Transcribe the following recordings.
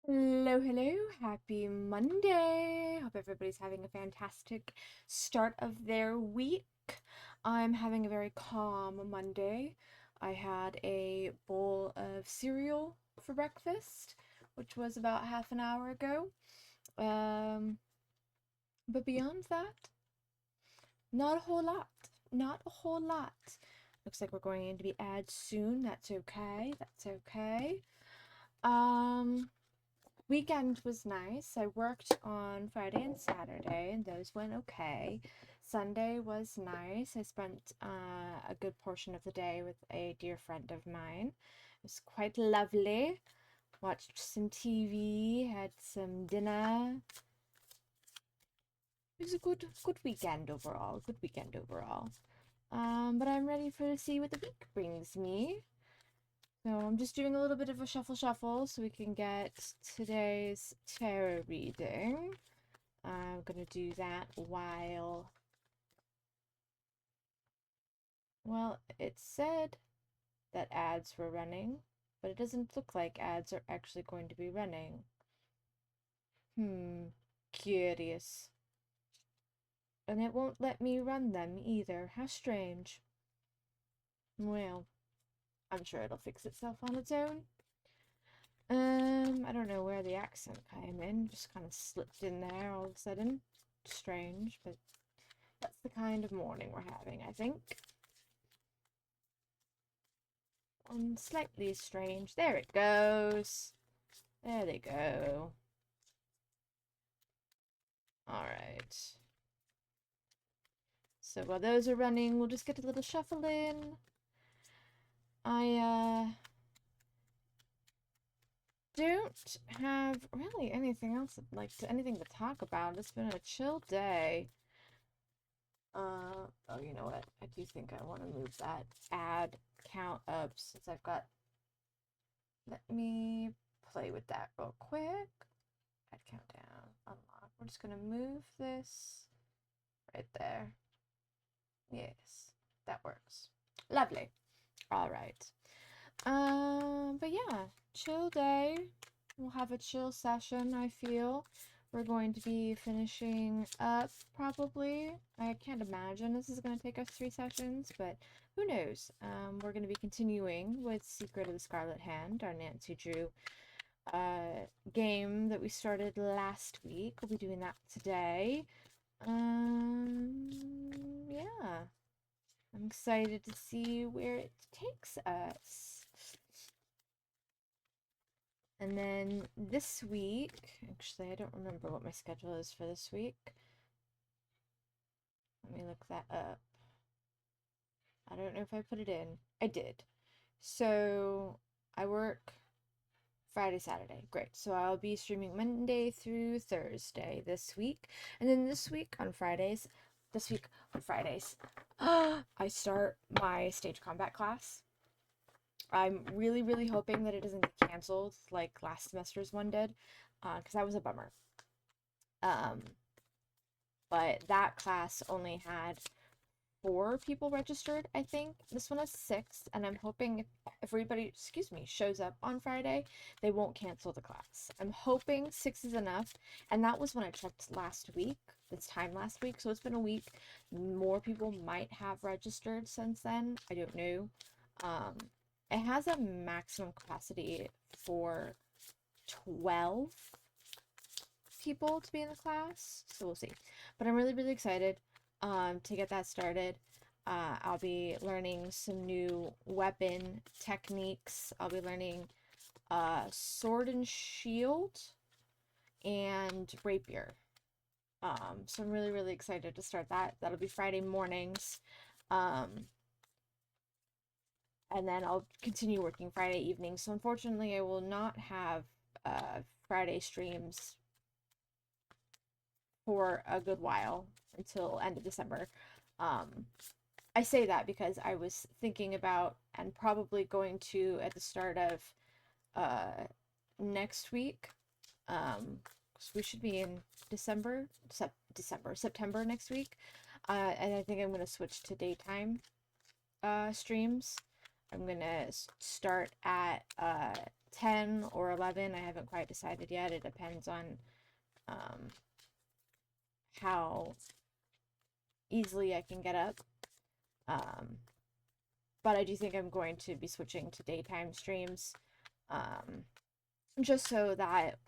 Hello, hello. Happy Monday. Hope everybody's having a fantastic start of their week. I'm having a very calm Monday. I had a bowl of cereal for breakfast, which was about half an hour ago. Um, but beyond that, not a whole lot. Not a whole lot. Looks like we're going into be ads soon. That's okay. That's okay. Um, Weekend was nice. I worked on Friday and Saturday, and those went okay. Sunday was nice. I spent a good portion of the day with a dear friend of mine. It was quite lovely. Watched some TV, had some dinner. It was a good weekend overall. Good weekend overall. But I'm ready to see what the week brings me. So I'm just doing a little bit of a shuffle so we can get today's tarot reading. I'm gonna do that while, well, it said that ads were running, but it doesn't look like ads are actually going to be running. Curious. And it won't let me run them either. How strange. Well, I'm sure it'll fix itself on its own. I don't know where the accent came in, just kind of slipped in there all of a sudden. Strange, but that's the kind of morning we're having, I think. Slightly strange. There it goes. There they go. Alright. So while those are running, we'll just get a little shuffle in. I don't have really anything else anything to talk about. It's been a chill day. Oh, you know what? I do think I want to move that ad count up since I've got. Let me play with that real quick. Ad countdown, unlock. We're just gonna move this right there. Yes, that works. Lovely. All right. But yeah, chill day. We'll have a chill session, I feel. We're going to be finishing up probably. I can't imagine this is going to take us 3 sessions, but who knows? We're going to be continuing with Secret of the Scarlet Hand, our Nancy Drew game that we started last week. We'll be doing that today. Yeah. I'm excited to see where it takes us. And then this week, actually, I don't remember what my schedule is for this week. Let me look that up. I don't know if I put it in. I did. So I work Friday, Saturday. Great. So I'll be streaming Monday through Thursday this week. And then this week on Fridays, I start my stage combat class. I'm really, really hoping that it doesn't get canceled like last semester's one did, because that was a bummer. Um, but that class only had 4 people registered, I think. This one has 6, and I'm hoping if everybody, shows up on Friday, they won't cancel the class. I'm hoping 6 is enough, and that was when I checked last week, this time last week, so it's been a week. More people might have registered since then. I don't know. It has a maximum capacity for 12 people to be in the class, so we'll see. But I'm really, really excited to get that started. I'll be learning some new weapon techniques. I'll be learning sword and shield and rapier. So I'm really, really excited to start that. That'll be Friday mornings. And then I'll continue working Friday evenings. So unfortunately, I will not have Friday streams for a good while until end of December. I say that because I was thinking about and probably going to at the start of next week. So we should be in September next week. And I think I'm going to switch to daytime streams. I'm gonna start at 10 or 11. I haven't quite decided yet. It depends on how easily I can get up. But I do think I'm going to be switching to daytime streams, just so that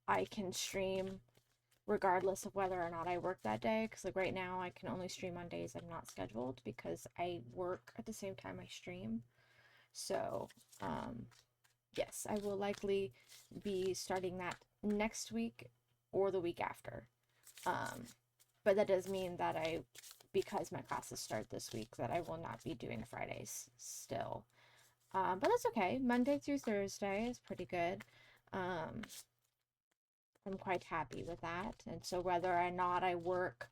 I can stream regardless of whether or not I work that day. Because like right now, I can only stream on days I'm not scheduled because I work at the same time I stream. So, yes, I will likely be starting that next week or the week after. But that does mean that because my classes start this week, that I will not be doing Fridays still. But that's okay. Monday through Thursday is pretty good. I'm quite happy with that. And so whether or not I work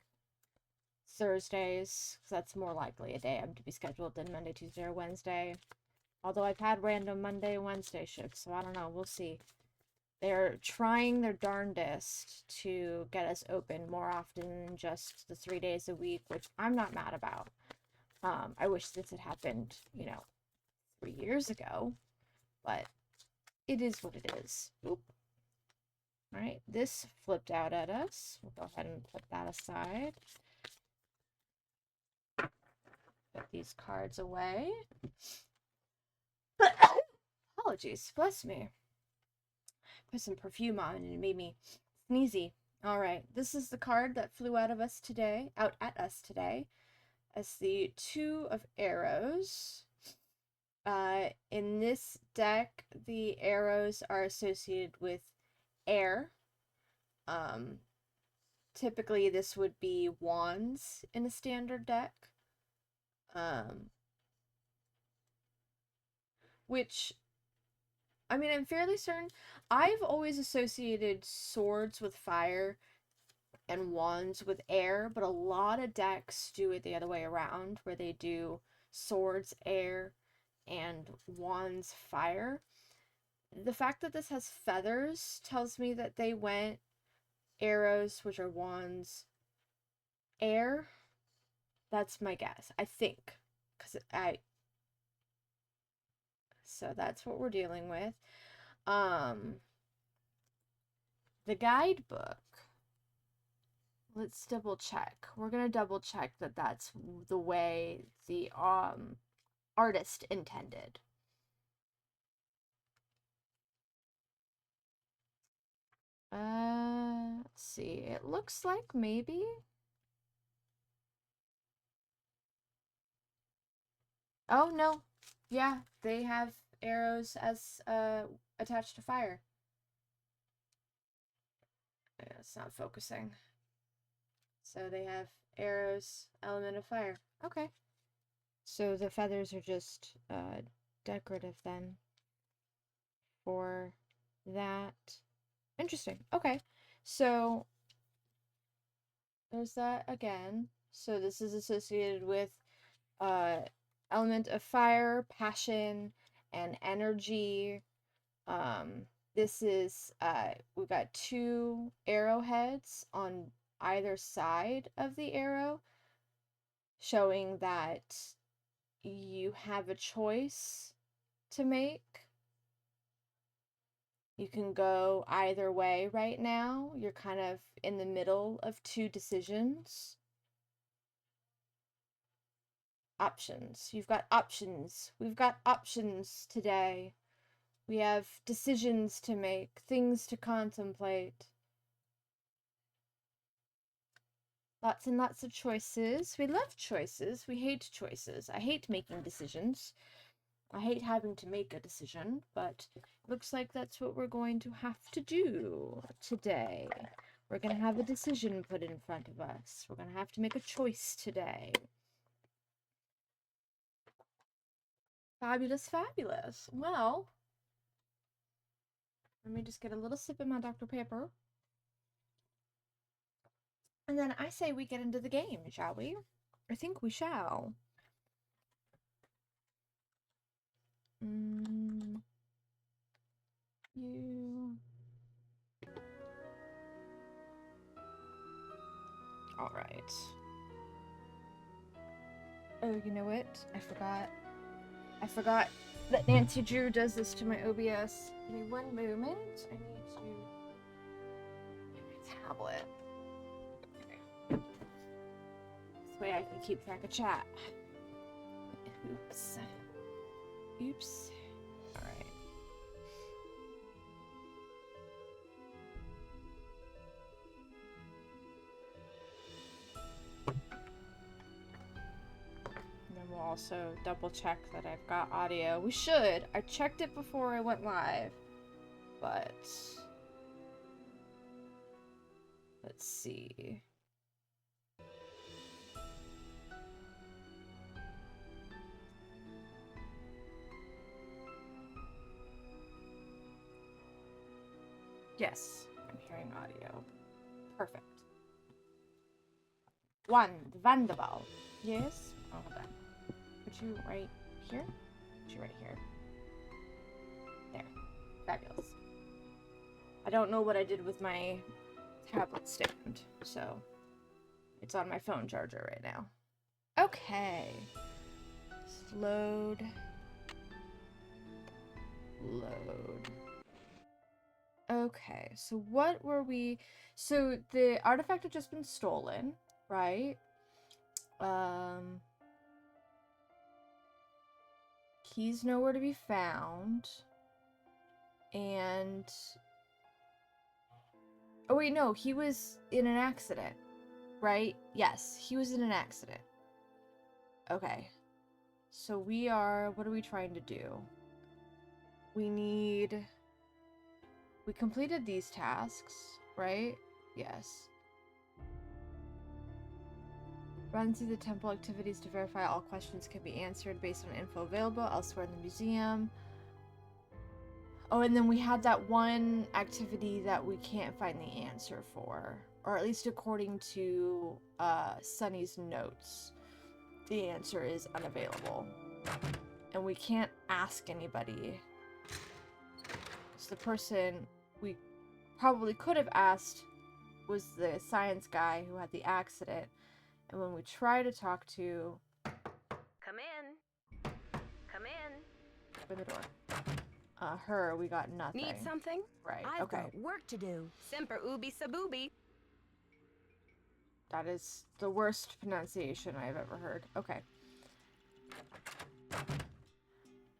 Thursdays, because that's more likely a day I'm to be scheduled than Monday, Tuesday, or Wednesday. Although I've had random Monday and Wednesday shifts, so I don't know. We'll see. They're trying their darndest to get us open more often than just the 3 days a week, which I'm not mad about. I wish this had happened, 3 years ago, but it is what it is. Oop. All right, this flipped out at us. We'll go ahead and put that aside. Put these cards away. Apologies, bless me. Put some perfume on and it made me sneezy. All right, this is the card that flew out at us today, as the Two of Arrows. In this deck, the arrows are associated with air. Typically this would be wands in a standard deck. Which, I mean, I'm fairly certain. I've always associated swords with fire and wands with air, but a lot of decks do it the other way around, where they do swords air and wands fire. The fact that this has feathers tells me that they went arrows, which are wands, air. That's my guess, I think, so that's what we're dealing with. The guidebook, let's double check. We're gonna double check that that's the way the artist intended. Let's see. It looks like maybe. Oh no. Yeah, they have arrows as attached to fire. Yeah, it's not focusing. So they have arrows, element of fire. Okay. So the feathers are just decorative then for that. Interesting. Okay. So there's that again. So this is associated with element of fire, passion, and energy. This is we've got 2 arrowheads on either side of the arrow, showing that you have a choice to make. You can go either way right now. You're kind of in the middle of 2 decisions. Options. You've got options. We've got options today. We have decisions to make, things to contemplate. Lots and lots of choices. We love choices. We hate choices. I hate making decisions. I hate having to make a decision, but looks like that's what we're going to have to do today. We're going to have a decision put in front of us. We're going to have to make a choice today. Fabulous, fabulous. Well, let me just get a little sip of my Dr. Pepper. And then I say we get into the game, shall we? I think we shall. You. All right. Oh, you know what? I forgot that Nancy Drew does this to my OBS. Give me one moment. I need to get my tablet. Okay. This way I can keep track of chat. Oops. Oops. Alright. And then we'll also double check that I've got audio. We should. I checked it before I went live. But let's see. Yes, I'm hearing audio. Perfect. Wonderful. Yes? Oh, hold on. Put you right here? Put you right here. There. Fabulous. I don't know what I did with my tablet stand, so it's on my phone charger right now. Okay. Just load. Load. Okay, so what were we... So the artifact had just been stolen, right? He's nowhere to be found. And... Oh wait, no, he was in an accident, right? Yes, he was in an accident. Okay. So we are... What are we trying to do? We need... We completed these tasks, right? Yes. Run through the temple activities to verify all questions can be answered based on info available elsewhere in the museum. Oh, and then we had that one activity that we can't find the answer for. Or at least according to Sunny's notes. The answer is unavailable. And we can't ask anybody. So the person we probably could have asked was the science guy who had the accident. And when we try to talk to... Come in. Come in. Open the door. Her, we got nothing. Need something? Right, I've okay. got work to do. Semper ubi saboobi. That is the worst pronunciation I've ever heard. Okay.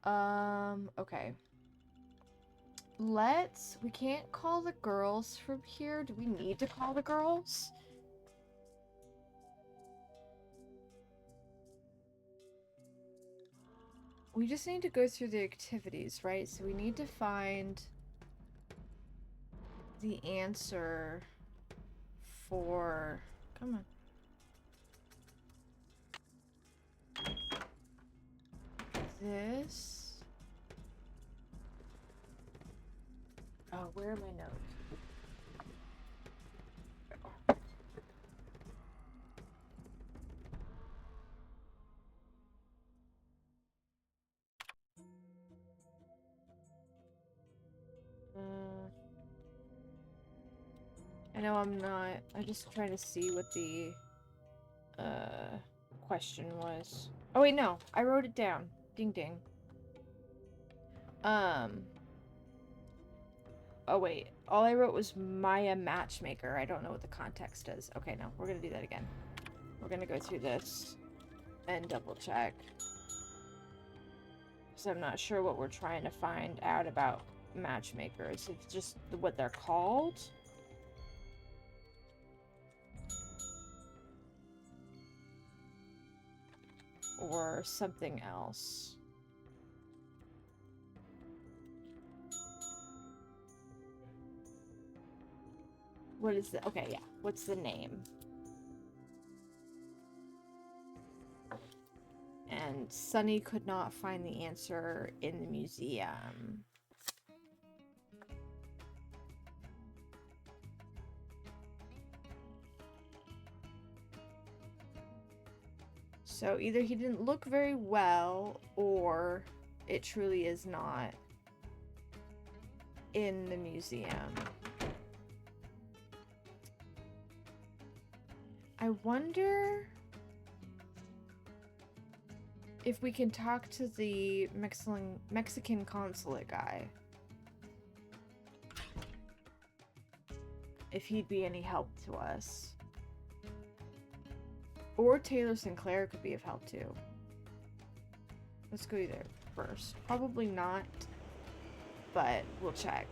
Okay. We can't call the girls from here. Do we need to call the girls? We just need to go through the activities, right? So we need to find the answer for... Come on. This... Oh, where are my notes? I know I'm not... I'm just trying to see what the question was. Oh wait, no. I wrote it down. Ding ding. Oh wait, all I wrote was Maya Matchmaker. I don't know what the context is. Okay, no, we're gonna do that again. We're gonna go through this and double check. Because I'm not sure what we're trying to find out about matchmakers. It's just what they're called. Or something else. What is the... Okay, yeah. What's the name? And Sunny could not find the answer in the museum. So either he didn't look very well, or it truly is not in the museum. I wonder... if we can talk to the Mexican consulate guy. If he'd be any help to us. Or Taylor Sinclair could be of help too. Let's go there first. Probably not, but we'll check.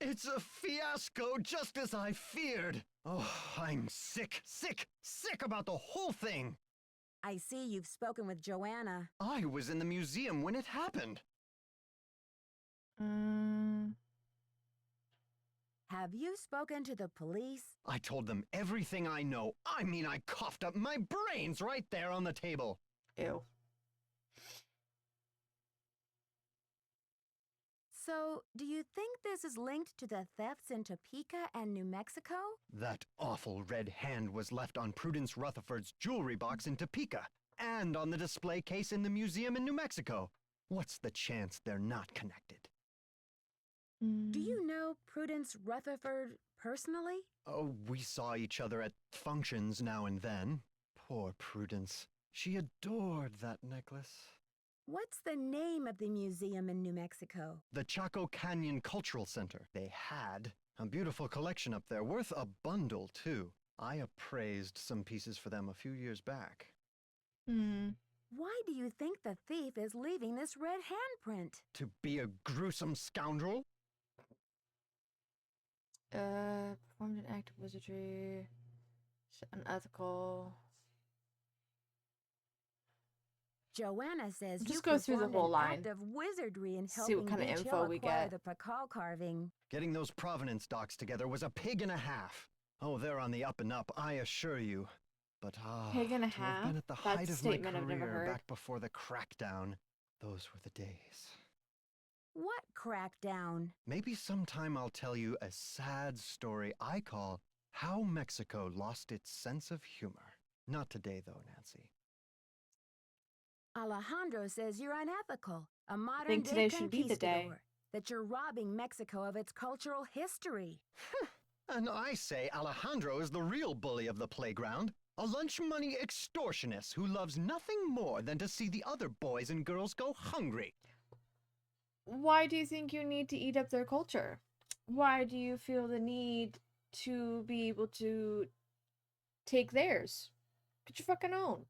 It's a fiasco, just as I feared. Oh, I'm sick about the whole thing. I see you've spoken with Joanna. I was in the museum when it happened. Have you spoken to the police? I told them everything I know. I mean, I coughed up my brains right there on the table. Ew. So, do you think this is linked to the thefts in Topeka and New Mexico? That awful red hand was left on Prudence Rutherford's jewelry box in Topeka, and on the display case in the museum in New Mexico. What's the chance they're not connected? Do you know Prudence Rutherford personally? Oh, we saw each other at functions now and then. Poor Prudence. She adored that necklace. What's the name of the museum in New Mexico? The Chaco Canyon Cultural Center. They had a beautiful collection up there, worth a bundle, too. I appraised some pieces for them a few years back. Why do you think the thief is leaving this red handprint? To be a gruesome scoundrel? Performed an act of wizardry. Unethical. Joanna says Just you go through the performed whole an line. act of wizardry in See what helping kind of Beach info Hill we acquire get. the Pakal carving. Getting those provenance docs together was a pig and a half. Oh, they're on the up and up, I assure you. But Pig and a to have half? been at the That's height a of my statement I've never career heard. back before the crackdown, those were the days. What crackdown? Maybe sometime I'll tell you a sad story I call How Mexico Lost Its Sense of Humor. Not today, though, Nancy. Alejandro says you're unethical, a modern Think day today should be the day. conquistador, that you're robbing Mexico of its cultural history. And I say Alejandro is the real bully of the playground, a lunch money extortionist who loves nothing more than to see the other boys and girls go hungry. Why do you think you need to eat up their culture? Why do you feel the need to be able to take theirs? Get your fucking own.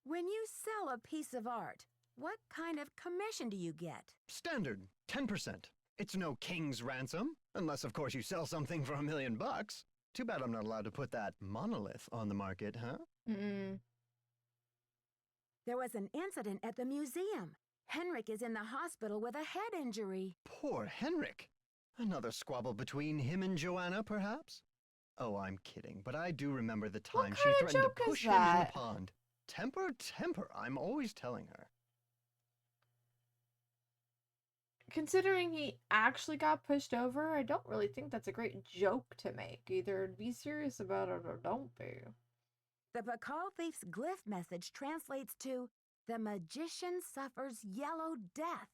When you sell a piece of art, what kind of commission do you get? Standard, 10%. It's no king's ransom, unless of course you sell something for $1 million. Too bad I'm not allowed to put that monolith on the market, huh? There was an incident at the museum. Henrik is in the hospital with a head injury. Poor Henrik. Another squabble between him and Joanna, perhaps? Oh, I'm kidding, but I do remember the time she kind of threatened joke to is push him in the that? pond. Temper, temper, I'm always telling her. Considering he actually got pushed over, I don't really think that's a great joke to make. Either be serious about it or don't be. The Pakal thief's glyph message translates to, "The magician suffers yellow death."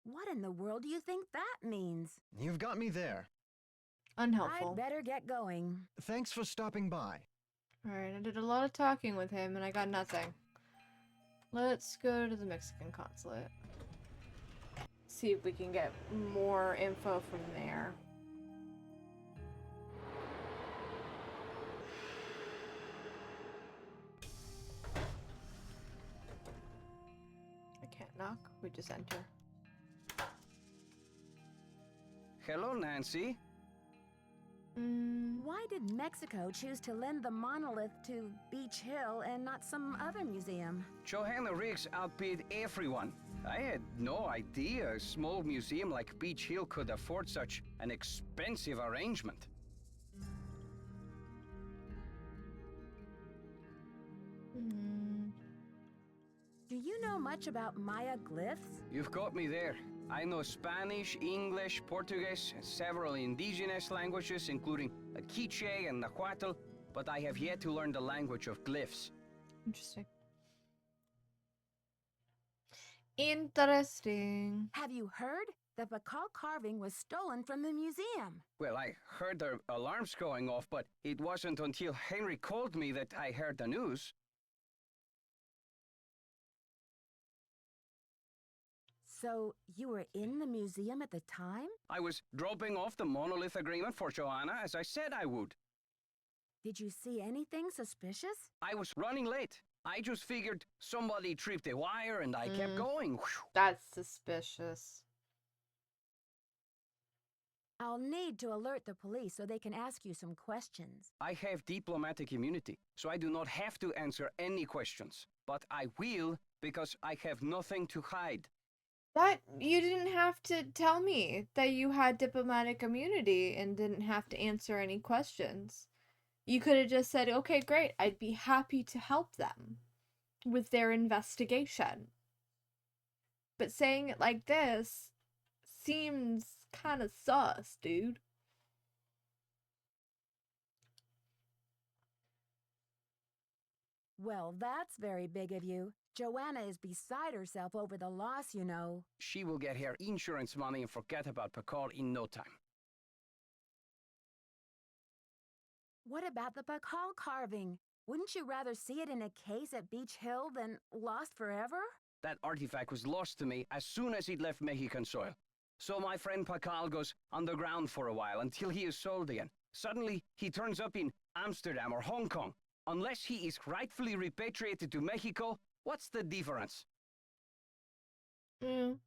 What in the world do you think that means? You've got me there. Unhelpful. I'd better get going. Thanks for stopping by. Alright, I did a lot of talking with him and I got nothing. Let's go to the Mexican consulate. See if we can get more info from there. I can't knock, we just enter. Hello, Nancy. Why did Mexico choose to lend the monolith to Beach Hill and not some other museum? Johanna Riggs outbid everyone. I had no idea a small museum like Beach Hill could afford such an expensive arrangement. Do you know much about Maya glyphs? You've got me there. I know Spanish, English, Portuguese, and several indigenous languages, including Quiche and Nahuatl, but I have yet to learn the language of glyphs. Interesting. Interesting. Have you heard? The Bacall carving was stolen from the museum. Well, I heard the alarms going off, but it wasn't until Henry called me that I heard the news. So you were in the museum at the time? I was dropping off the monolith agreement for Joanna, as I said I would. Did you see anything suspicious? I was running late. I just figured somebody tripped a wire and I kept going. Whew. That's suspicious. I'll need to alert the police so they can ask you some questions. I have diplomatic immunity, so I do not have to answer any questions. But I will, because I have nothing to hide. That you didn't have to tell me that you had diplomatic immunity and didn't have to answer any questions. You could have just said, okay, great, I'd be happy to help them with their investigation. But saying it like this seems kind of sus, dude. Well, that's very big of you. Joanna is beside herself over the loss, you know. She will get her insurance money and forget about Pacall in no time. What about the Bacall carving? Wouldn't you rather see it in a case at Beach Hill than lost forever? That artifact was lost to me as soon as it left Mexican soil. So my friend Pacall goes underground for a while until he is sold again. Suddenly, he turns up in Amsterdam or Hong Kong. Unless he is rightfully repatriated to Mexico, what's the difference? Mm.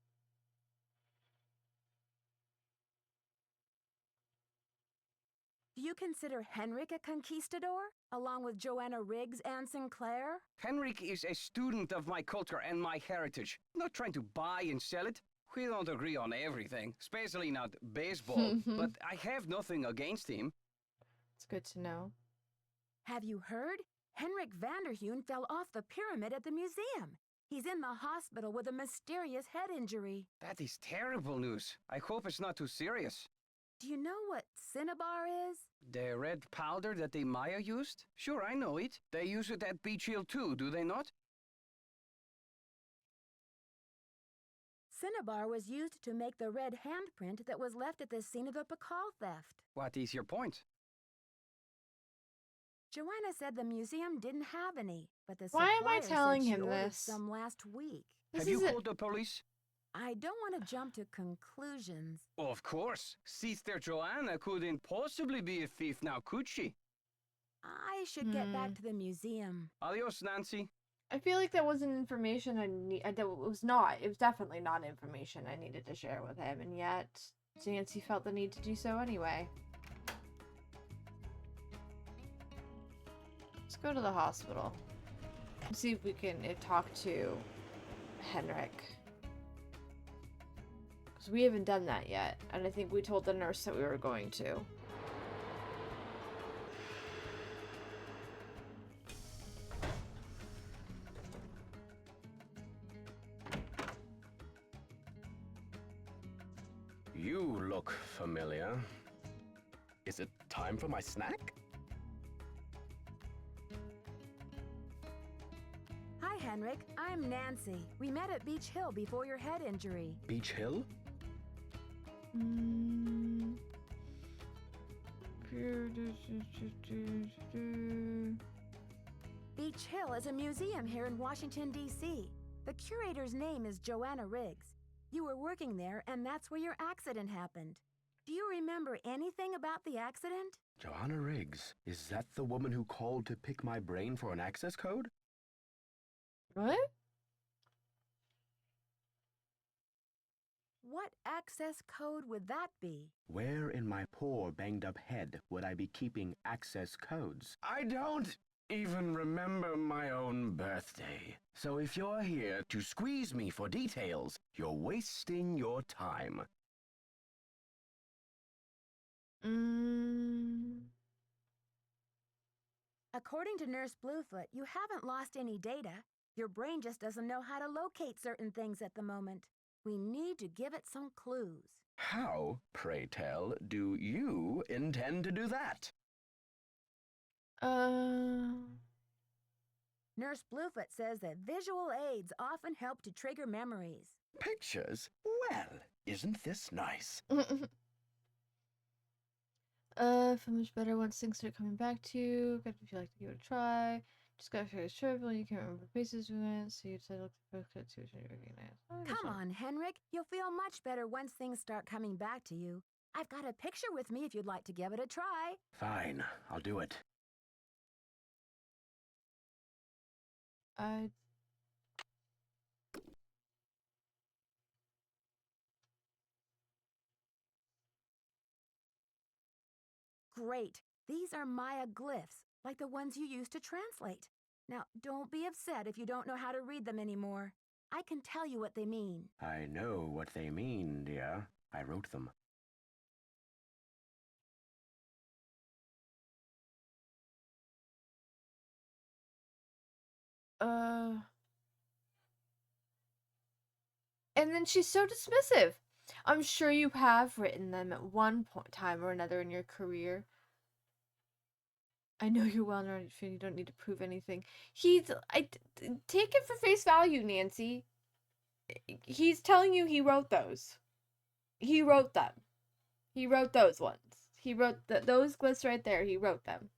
Do you consider Henrik a conquistador, along with Joanna Riggs and Sinclair? Henrik is a student of my culture and my heritage, not trying to buy and sell it. We don't agree on everything, especially not baseball, but I have nothing against him. It's good to know. Have you heard? Henrik Vanderheun fell off the pyramid at the museum. He's in the hospital with a mysterious head injury. That is terrible news. I hope it's not too serious. Do you know what cinnabar is? The red powder that the Maya used? Sure, I know it. They use it at Beach Hill too, do they not? Cinnabar was used to make the red handprint that was left at the scene of the Bacall theft. What is your point? Joanna said the museum didn't have any, but the Why am I supplier said telling she him ordered this? some last week. Have you called the police? I don't want to jump to conclusions. Of course. Sister Joanna couldn't possibly be a thief now, could she? I should get back to the museum. Adios, Nancy. I feel like that wasn't information I need. That was not. It was definitely not information I needed to share with him, and yet Nancy felt the need to do so anyway. Let's go to the hospital. See if we can talk to Henrik. Because we haven't done that yet, and I think we told the nurse that we were going to. You look familiar. Is it time for my snack? Hi, Henrik. I'm Nancy. We met at Beach Hill before your head injury. Beach Hill? Beach Hill is a museum here in Washington, D.C. The curator's name is Joanna Riggs. You were working there, and that's where your accident happened. Do you remember anything about the accident? Joanna Riggs. Is that the woman who called to pick my brain for an access code? What? What access code would that be? Where in my poor banged-up head would I be keeping access codes? I don't even remember my own birthday. So if you're here to squeeze me for details, you're wasting your time. According to Nurse Bluefoot, you haven't lost any data. Your brain just doesn't know how to locate certain things at the moment. We need to give it some clues. How, pray tell, do you intend to do that? Nurse Bluefoot says that visual aids often help to trigger memories. Pictures? Well, isn't this nice? Feel much better once things start coming back to you. Got to feel like to give it a try. Just gotta feel it's trivial. You can't remember places we went, so you decide to look at the book to recognize. Oh, that's Come fine. on, Henrik. You'll feel much better once things start coming back to you. I've got a picture with me if you'd like to give it a try. Fine, I'll do it. I Great. These are Maya glyphs, like the ones you used to translate. Now, don't be upset if you don't know how to read them anymore. I can tell you what they mean. I know what they mean, dear. I wrote them. And then she's so dismissive. I'm sure you have written them at one point time or another in your career. I know you're well known, you don't need to prove anything. Take it for face value, Nancy. He's telling you he wrote those. He wrote them. He wrote those ones. He wrote those glyphs right there. He wrote them.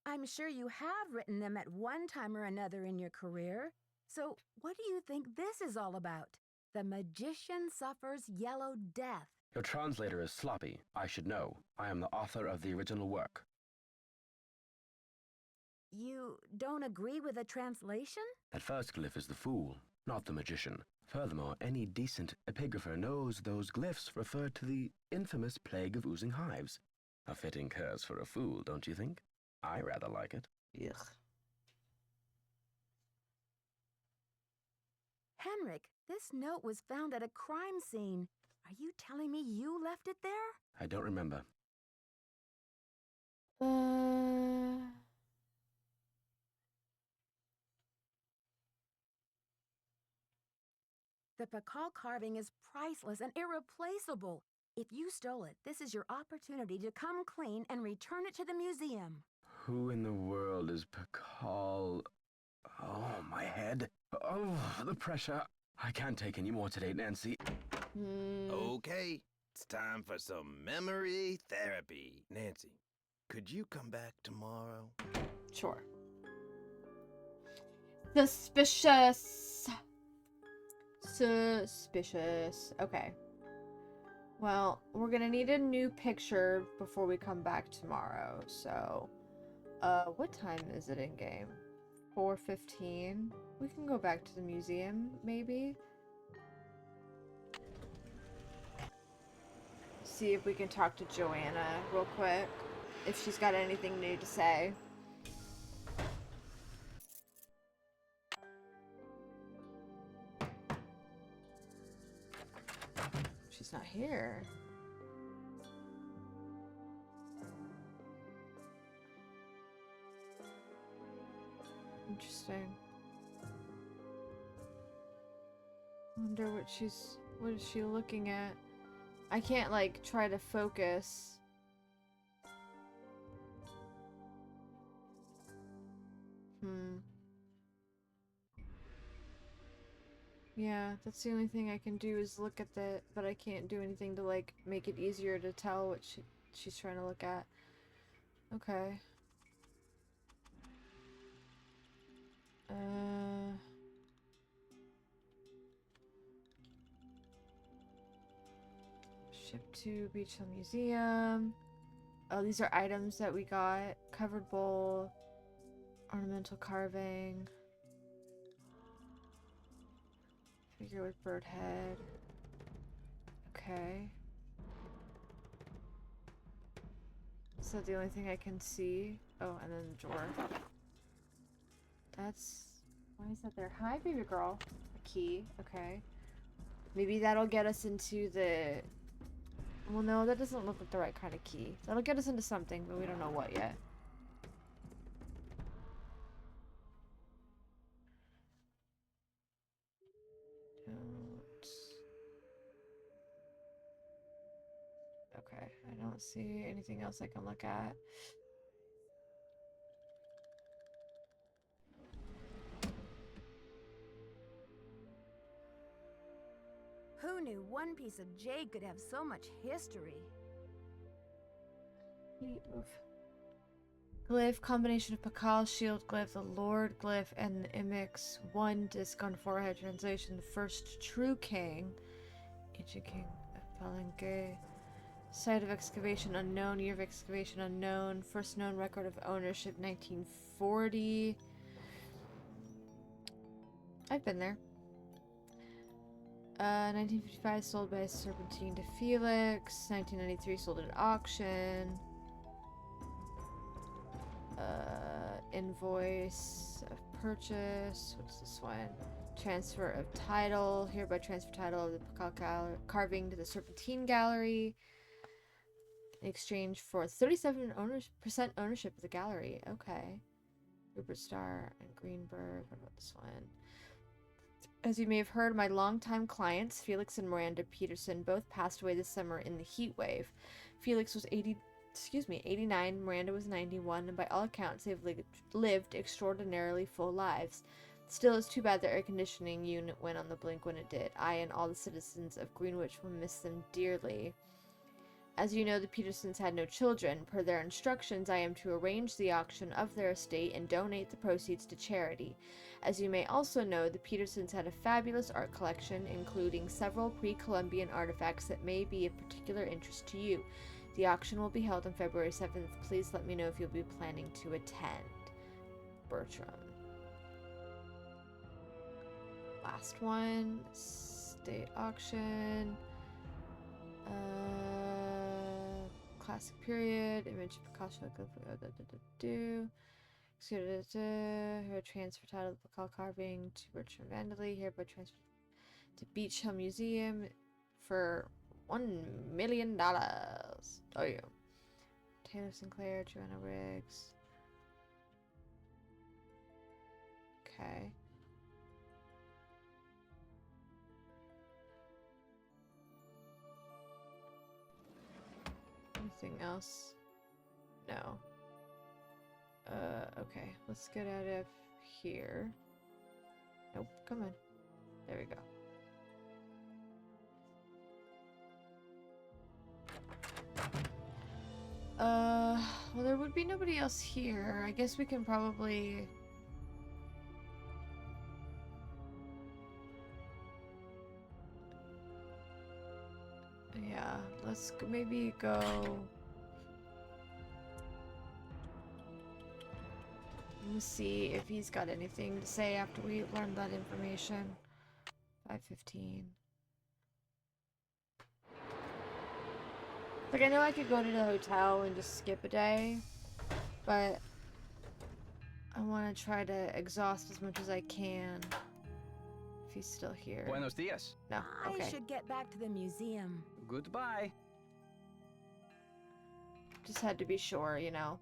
I'm sure you have written them at one time or another in your career. So, what do you think this is all about? The magician suffers yellow death. Your translator is sloppy. I should know. I am the author of the original work. You don't agree with the translation? That first glyph is the fool, not the magician. Furthermore, any decent epigrapher knows those glyphs refer to the infamous plague of oozing hives. A fitting curse for a fool, don't you think? I rather like it. Ugh. Henrik, this note was found at a crime scene. Are you telling me you left it there? I don't remember. The Pakal carving is priceless and irreplaceable. If you stole it, this is your opportunity to come clean and return it to the museum. Who in the world is Pakal? Oh, my head. Oh, the pressure. I can't take any more today, Nancy. Okay, it's time for some memory therapy. Nancy, could you come back tomorrow? Sure. Suspicious. Suspicious. Okay. Well, we're gonna need a new picture before we come back tomorrow, so... what time is it in game? 4:15? We can go back to the museum, maybe? See if we can talk to Joanna real quick. If she's got anything new to say. She's not here. Interesting. Wonder what is she looking at? I can't like try to focus. Yeah, that's the only thing I can do is look at that, but I can't do anything to like make it easier to tell what she's trying to look at. Okay. Ship to Beach Hill Museum. Oh, these are items that we got. Covered bowl. Ornamental carving. Figure with bird head. Okay. So the only thing I can see... Oh, and then the drawer. That's... Why is that there? Hi, baby girl. A key. Okay. Maybe that'll get us into the... Well, no, that doesn't look like the right kind of key. That'll get us into something, but we don't know what yet. Okay, I don't don't see anything else I can look at. Who knew one piece of jade could have so much history? Glyph, combination of Pakal, Shield Glyph, the Lord Glyph, and the Imix. One disc on forehead. Translation: the first true king. Ancient king of Palenque. Site of excavation unknown. Year of excavation unknown. First known record of ownership 1940. I've been there. 1955 sold by Serpentine to Felix. 1993 sold at auction. Invoice of purchase. What's this one? Transfer of title. Hereby transfer title of the Pakal carving to the Serpentine Gallery. In exchange for 37% ownership of the gallery. Okay. Rupert Star and Greenberg. What about this one? As you may have heard, my longtime clients, Felix and Miranda Peterson, both passed away this summer in the heat wave. Felix was 89, Miranda was 91, and by all accounts they've lived extraordinarily full lives. Still, it's too bad the air conditioning unit went on the blink when it did. I and all the citizens of Greenwich will miss them dearly. As you know, the Petersons had no children. Per their instructions, I am to arrange the auction of their estate and donate the proceeds to charity. As you may also know, the Petersons had a fabulous art collection, including several pre-Columbian artifacts that may be of particular interest to you. The auction will be held on February 7th. Please let me know if you'll be planning to attend. Bertram. Last one. State auction. Classic period. Image of Picasso. Her transfer title of Pakal carving to Bertram Vanderley. Hereby transfer to Beach Hill Museum for $1 million. Oh yeah. Taylor Sinclair, Joanna Riggs. Okay. Anything else? No. Okay. Let's get out of here. Nope, come on. There we go. Well, there would be nobody else here. I guess we can probably... Yeah, let's maybe go... Let's see if he's got anything to say after we learn that information. 5:15. Like, I know I could go to the hotel and just skip a day, but I want to try to exhaust as much as I can. If he's still here. Buenos dias. No, okay. I should get back to the museum. Goodbye. Just had to be sure, you know.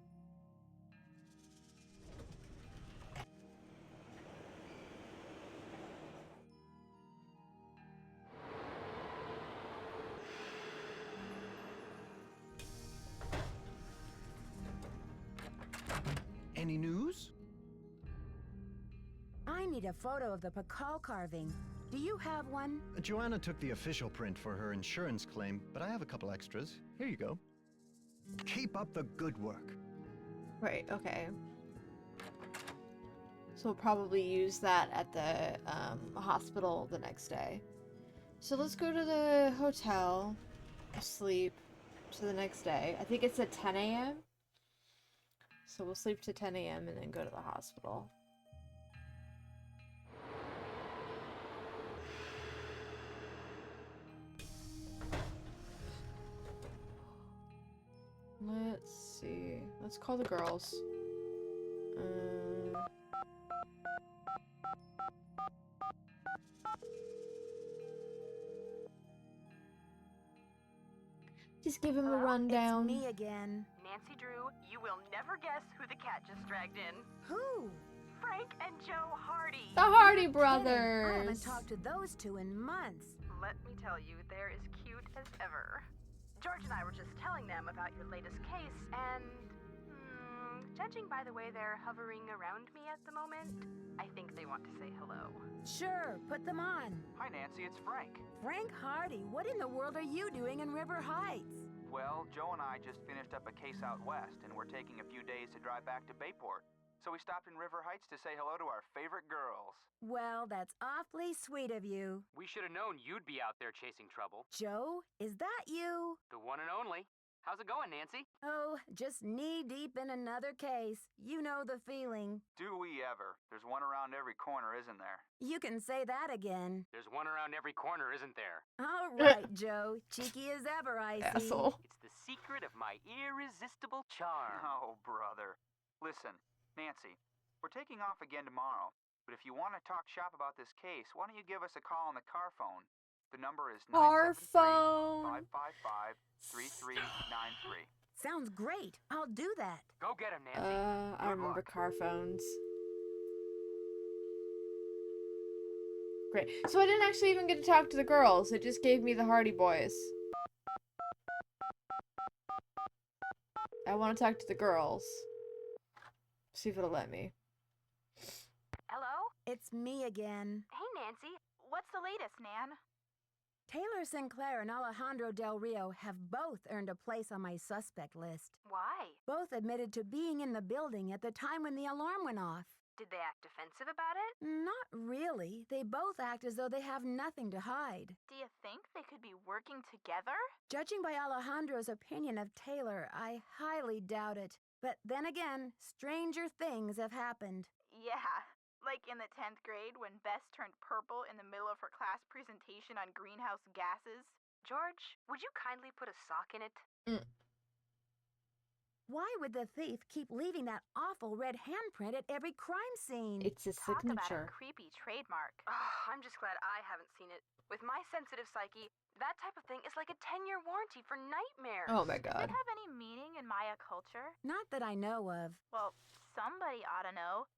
Any news? I need a photo of the Pakal carving. Do you have one? Joanna took the official print for her insurance claim, but I have a couple extras. Here you go. Keep up the good work. Right, okay. So we'll probably use that at the hospital the next day. So let's go to the hotel, sleep to the next day. I think it's at 10 a.m. So we'll sleep to 10 a.m. and then go to the hospital. Let's see. Let's call the girls. Just give him a rundown. It's me again. Nancy Drew, you will never guess who the cat just dragged in. Who? Frank and Joe Hardy. The Hardy I haven't brothers. talked to those two in months. Let me tell you, they're as cute as ever. George and I were just telling them about your latest case, and judging by the way they're hovering around me at the moment, I think they want to say hello. Sure, put them on. Hi, Nancy, it's Frank. Frank Hardy, what in the world are you doing in River Heights? Well, Joe and I just finished up a case out west, and we're taking a few days to drive back to Bayport. So we stopped in River Heights to say hello to our favorite girls. Well, that's awfully sweet of you. We should have known you'd be out there chasing trouble. Joe, is that you? The one and only. How's it going, Nancy? Oh, just knee-deep in another case. You know the feeling. Do we ever? There's one around every corner, isn't there? You can say that again. There's one around every corner, isn't there? All right, Joe. Cheeky as ever, I see. Asshole. It's the secret of my irresistible charm. Oh, brother. Listen, Nancy, we're taking off again tomorrow, but if you want to talk shop about this case, why don't you give us a call on the car phone? The number is Car phone. 973-555-3393. Sounds great. I'll do that. Go get him, Nancy. I remember car phones. Great. So I didn't actually even get to talk to the girls. It just gave me the Hardy Boys. I want to talk to the girls. See if it'll let me. Hello? It's me again. Hey, Nancy. What's the latest, Nan? Taylor Sinclair and Alejandro Del Rio have both earned a place on my suspect list. Why? Both admitted to being in the building at the time when the alarm went off. Did they act defensive about it? Not really. They both act as though they have nothing to hide. Do you think they could be working together? Judging by Alejandro's opinion of Taylor, I highly doubt it. But then again, stranger things have happened. Yeah. Like in the 10th grade when Bess turned purple in the middle of her class presentation on greenhouse gases. George, would you kindly put a sock in it? Why would the thief keep leaving that awful red handprint at every crime scene? It's a Talk about signature. a creepy trademark. I'm just glad I haven't seen it. With my sensitive psyche, that type of thing is like a 10-year warranty for nightmares. Oh my Does god. it have any meaning in Maya culture? Not that I know of. Well, somebody ought to know.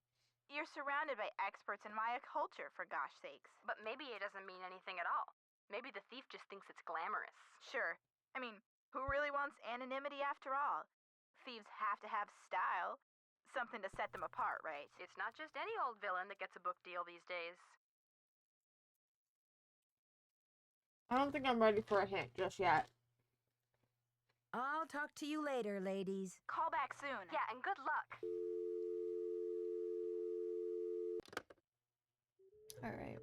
You're surrounded by experts in Maya culture, for gosh sakes. But maybe it doesn't mean anything at all. Maybe the thief just thinks it's glamorous. Sure. I mean, who really wants anonymity after all? Thieves have to have style. Something to set them apart, right? It's not just any old villain that gets a book deal these days. I don't think I'm ready for a hint just yet. I'll talk to you later, ladies. Call back soon. Yeah, and good luck. All right.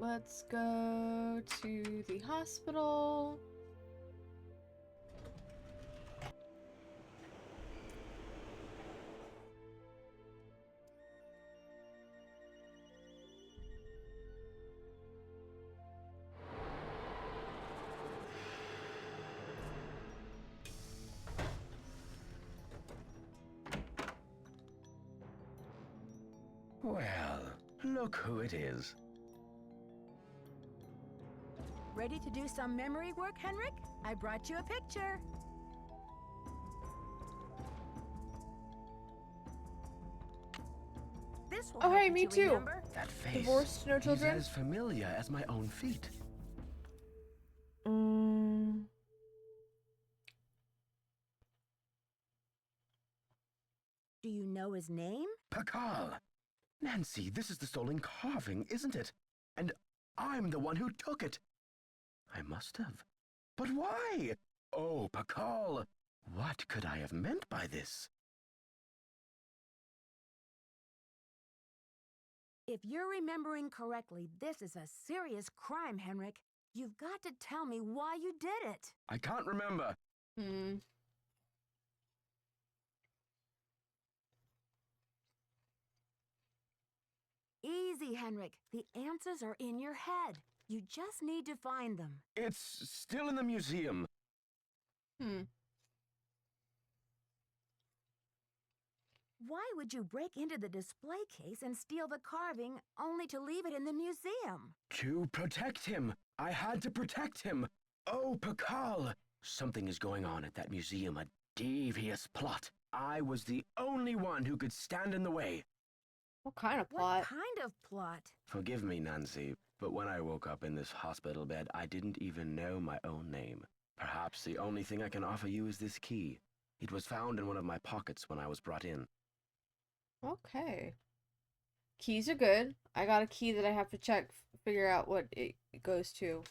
Let's go to the hospital. Well, look who it is. Ready to do some memory work, Henrik? I brought you a picture. This will Oh, help hey, you me to too. remember. That face. Divorced, no children? He's as familiar as my own feet. Do you know his name? Pakal! Nancy, this is the stolen carving, isn't it? And I'm the one who took it. I must have. But why? Oh, Pakal! What could I have meant by this? If you're remembering correctly, this is a serious crime, Henrik. You've got to tell me why you did it. I can't remember. Easy, Henrik. The answers are in your head. You just need to find them. It's still in the museum. Why would you break into the display case and steal the carving only to leave it in the museum? To protect him. I had to protect him. Oh, Pakal! Something is going on at that museum, a devious plot. I was the only one who could stand in the way. What kind of What plot? kind of plot? Forgive me, Nancy, but when I woke up in this hospital bed, I didn't even know my own name. Perhaps the only thing I can offer you is this key. It was found in one of my pockets when I was brought in. Okay. Keys are good. I got a key that I have to check, figure out what it goes to.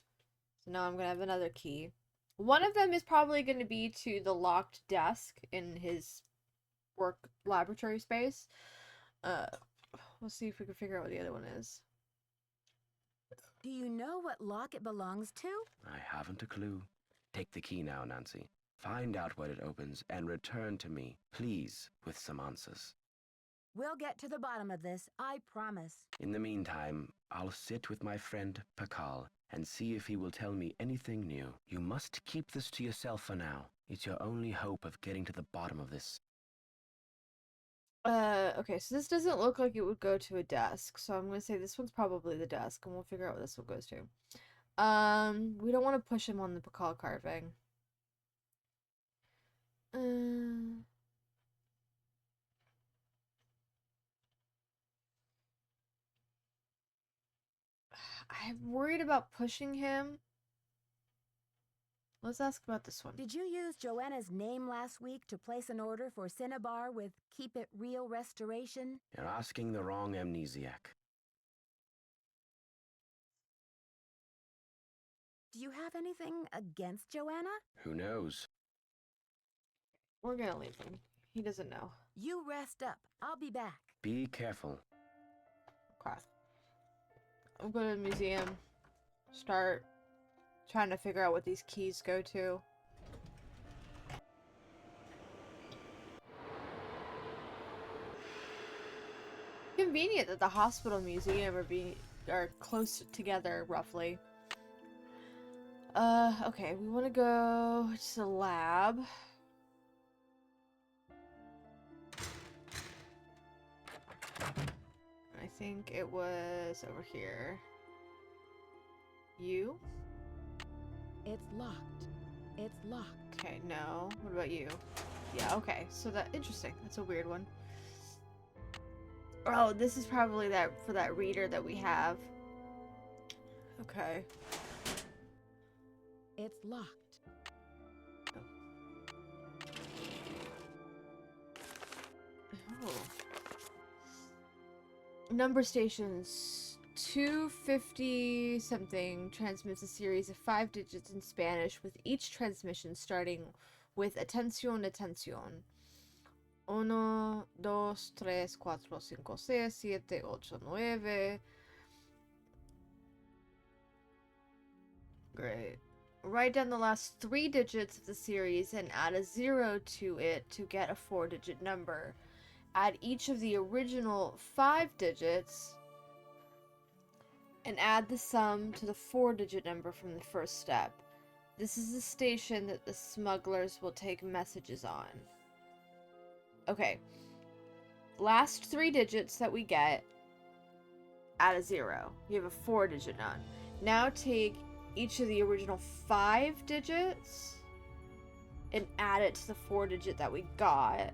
So now I'm gonna have another key. One of them is probably going to be to the locked desk in his work laboratory space. Let's see if we can figure out what the other one is. Do you know what lock it belongs to? I haven't a clue. Take the key now, Nancy. Find out what it opens and return to me, please, with some answers. We'll get to the bottom of this, I promise. In the meantime, I'll sit with my friend Pakal and see if he will tell me anything new. You must keep this to yourself for now. It's your only hope of getting to the bottom of this. Okay, so this doesn't look like it would go to a desk, so I'm gonna say this one's probably the desk, and we'll figure out what this one goes to. We don't want to push him on the Pakal carving. I'm worried about pushing him. Let's ask about this one. Did you use Joanna's name last week to place an order for Cinnabar with Keep It Real Restoration? You're asking the wrong amnesiac. Do you have anything against Joanna? Who knows? We're gonna leave him. He doesn't know. You rest up. I'll be back. Be careful. Okay. I'll go to the museum. Start trying to figure out what these keys go to. Convenient that the hospital and museum are close together, roughly. Okay, we want to go to the lab. I think it was over here. You? It's locked. It's locked. Okay, no. What about you? Yeah, okay. So interesting. That's a weird one. Oh, this is probably for that reader that we have. Okay. It's locked. Oh. Number stations. 250 something transmits a series of 5 digits in Spanish, with each transmission starting with atención, atención. 1, 2, 3, 4, 5, 6, 7, 8, 9. Great. Write down the last 3 digits of the series and add a 0 to it to get a 4-digit number. Add each of the original 5 digits and add the sum to the 4-digit number from the first step. This is the station that the smugglers will take messages on. Okay. Last 3 digits that we get, add a 0. You have a 4-digit none. Now take each of the original 5 digits and add it to the 4-digit that we got.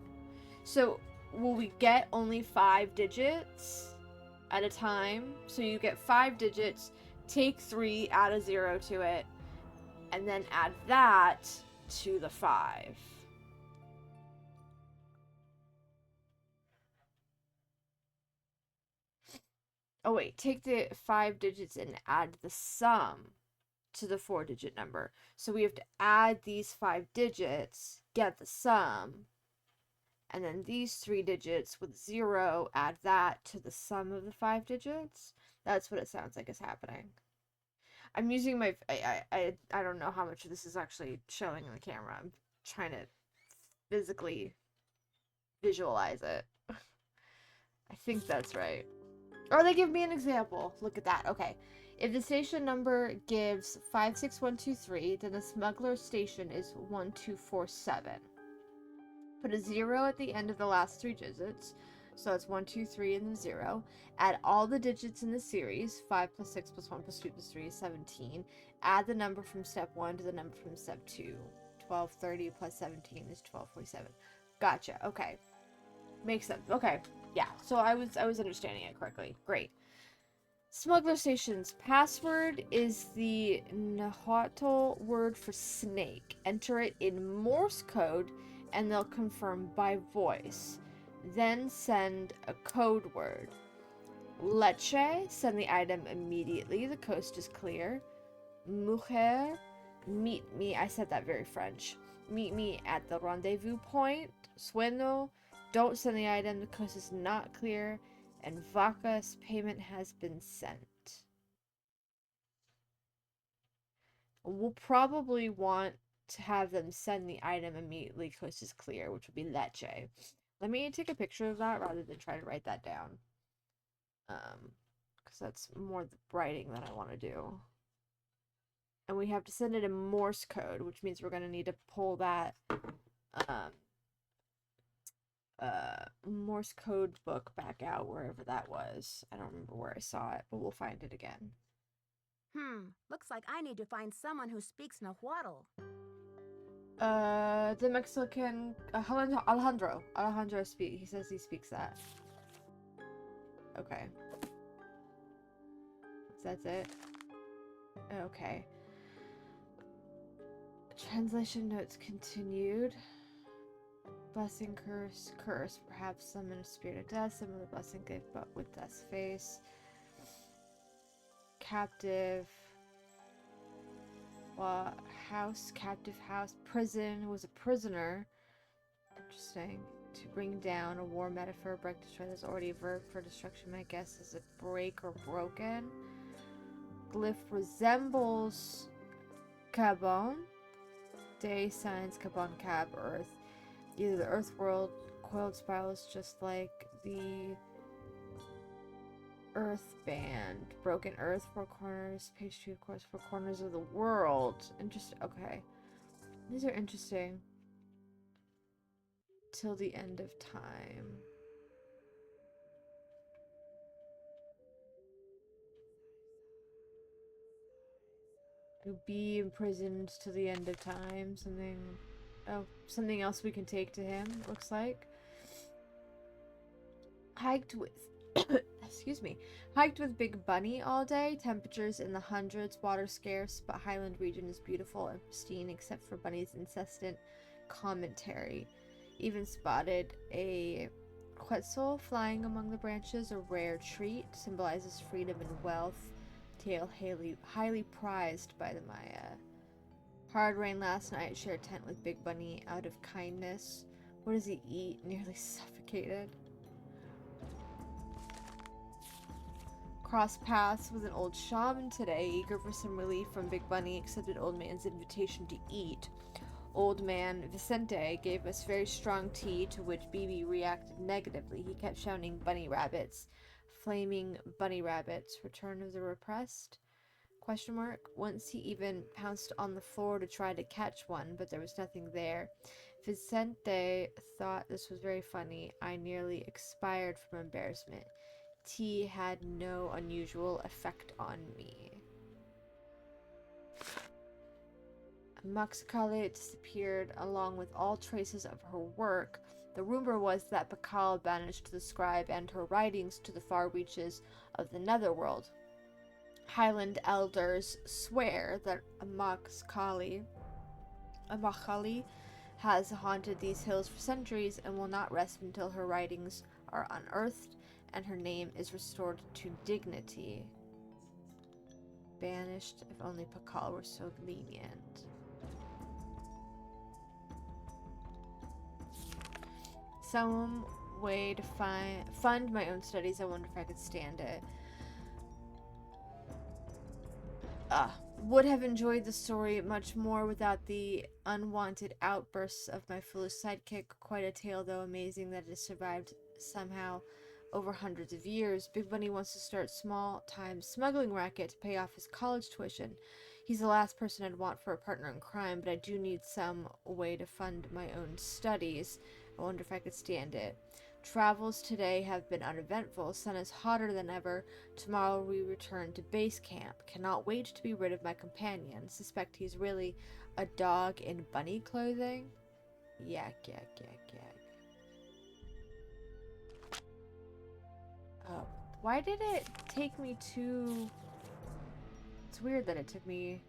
So, will we get only 5 digits at a time? So you get 5 digits, take 3, add a 0 to it, and then add that to the 5. Oh wait, take the 5 digits and add the sum to the 4-digit number. So we have to add these 5 digits, get the sum, and then these 3 digits with 0, add that to the sum of the 5 digits. That's what it sounds like is happening. I'm using my... I don't know how much of this is actually showing in the camera. I'm trying to physically visualize it. I think that's right. Or they give me an example. Look at that. Okay. If the station number gives 56123, then the smuggler station is 1247. Put a 0 at the end of the last 3 digits. So it's 1, 2, 3, and then 0. Add all the digits in the series. 5 plus 6 plus 1 plus 2 plus 3 is 17. Add the number from step 1 to the number from step 2. 1230 plus 17 is 1247. Gotcha. Okay. Makes sense. Okay. Yeah. So I was understanding it correctly. Great. Smuggler stations. Password is the Nahuatl word for snake. Enter it in Morse code and they'll confirm by voice. Then send a code word. Leche, send the item immediately. The coast is clear. Mujer, meet me. I said that very French. Meet me at the rendezvous point. Sueno, don't send the item. The coast is not clear. And Vacas, payment has been sent. We'll probably want to have them send the item immediately. Coast is clear, which would be leche. Let me take a picture of that rather than try to write that down. Because that's more the writing that I want to do. And we have to send it in Morse code, which means we're going to need to pull that Morse code book back out wherever that was. I don't remember where I saw it, but we'll find it again. Looks like I need to find someone who speaks Nahuatl. The Mexican Alejandro he says he speaks that. Okay. That's it. Okay. Translation notes continued. Blessing, curse. Perhaps summon a spirit of death. Summon the blessing gift, but with death's face. Captive. Captive house. Prison was a prisoner. Interesting. To bring down a war metaphor. Break, destroy. There's already a verb for destruction. My guess is a break or broken. Glyph resembles Cabon. Day signs Cabon Cab Earth. Either the Earth world coiled spirals just like the Earth band. Broken Earth, four corners. Page 2, of course, four corners of the world. Interesting. Okay. These are interesting. Till the end of time. To be imprisoned till the end of time. Something else we can take to him, looks like. Hiked with excuse me. Hiked with Big Bunny all day. Temperatures in the hundreds. Water scarce, but Highland region is beautiful and pristine except for Bunny's incessant commentary. Even spotted a quetzal flying among the branches, a rare treat. Symbolizes freedom and wealth. Tale highly prized by the Maya. Hard rain last night. Shared tent with Big Bunny out of kindness. What does he eat? Nearly suffocated. Crossed paths with an old shaman today, eager for some relief from Big Bunny, accepted old man's invitation to eat. Old man Vicente gave us very strong tea, to which BB reacted negatively. He kept shouting bunny rabbits. Flaming bunny rabbits. Return of the repressed? Question mark. Once he even pounced on the floor to try to catch one, but there was nothing there. Vicente thought this was very funny. I nearly expired from embarrassment. Tea had no unusual effect on me. Scarlet disappeared along with all traces of her work. The rumor was that Pakal banished the scribe and her writings to the far reaches of the netherworld. Highland elders swear that Amakhali has haunted these hills for centuries and will not rest until her writings are unearthed and her name is restored to dignity. Banished, if only Pakal were so lenient. Some way to fund my own studies. I wonder if I could stand it. Would have enjoyed the story much more without the unwanted outbursts of my foolish sidekick. Quite a tale, though, amazing that it has survived somehow over hundreds of years. Big Bunny wants to start small-time smuggling racket to pay off his college tuition. He's the last person I'd want for a partner in crime, but I do need some way to fund my own studies. I wonder if I could stand it. Travels today have been uneventful. Sun is hotter than ever. Tomorrow we return to base camp. Cannot wait to be rid of my companion. Suspect he's really a dog in bunny clothing. Yak, yak, yak, yak. Oh, why did it take me to... It's weird that it took me...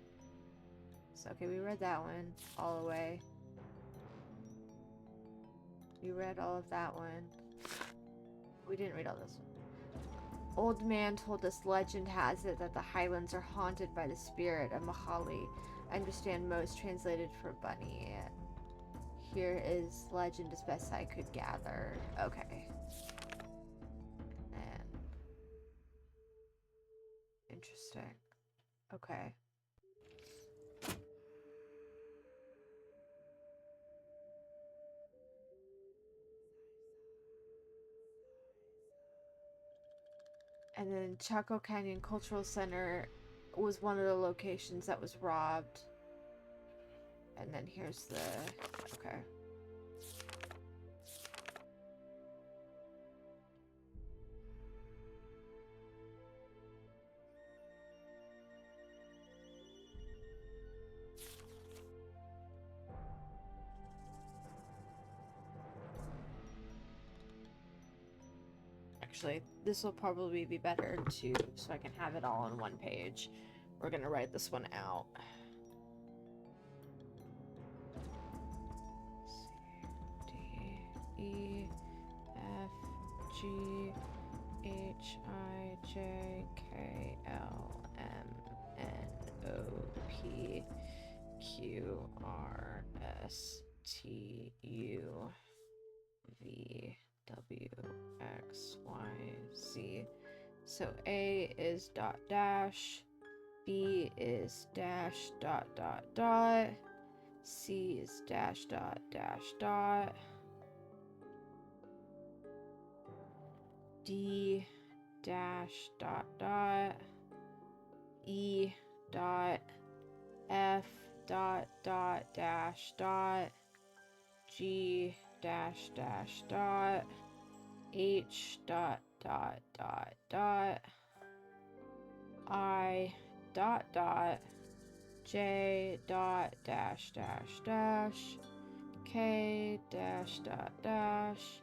So, okay, we read that one all the way. We read all of that one. We didn't read all this one. Old man told us legend has it that the highlands are haunted by the spirit of Mahali. I understand most translated for bunny. Here is legend as best I could gather. Okay. And interesting. Okay. And then Chaco Canyon Cultural Center was one of the locations that was robbed. And then here's the... Okay. Actually, this will probably be better too, so I can have it all on one page. We're gonna write this one out. C, D, E, F, G, H, I, J, K, L, M, N, O, P, Q, R, S, T, U, V, W, X, Y, Z. So A is dot dash, B is dash dot dot dot, C is dash dot dash dot, D dash dot dot, E dot, F dot dot dash dot, G dash dash dot, H dot dot dot dot, I dot dot, J dot dash dash dash, K dash dot dash,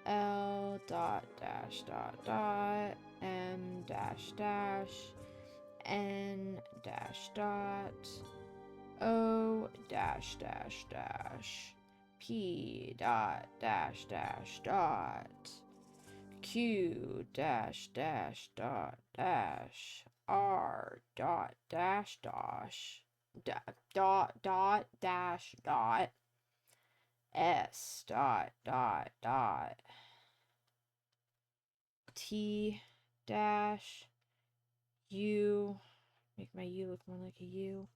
L dot dash dot dot, M dash dash, N dash dot, O dash dash dash, P dot dash dash dot, Q dash dash dot dash, R dot dash dash, dot dash dot, S dot dot dot, T dash, U, make my U look more like a U,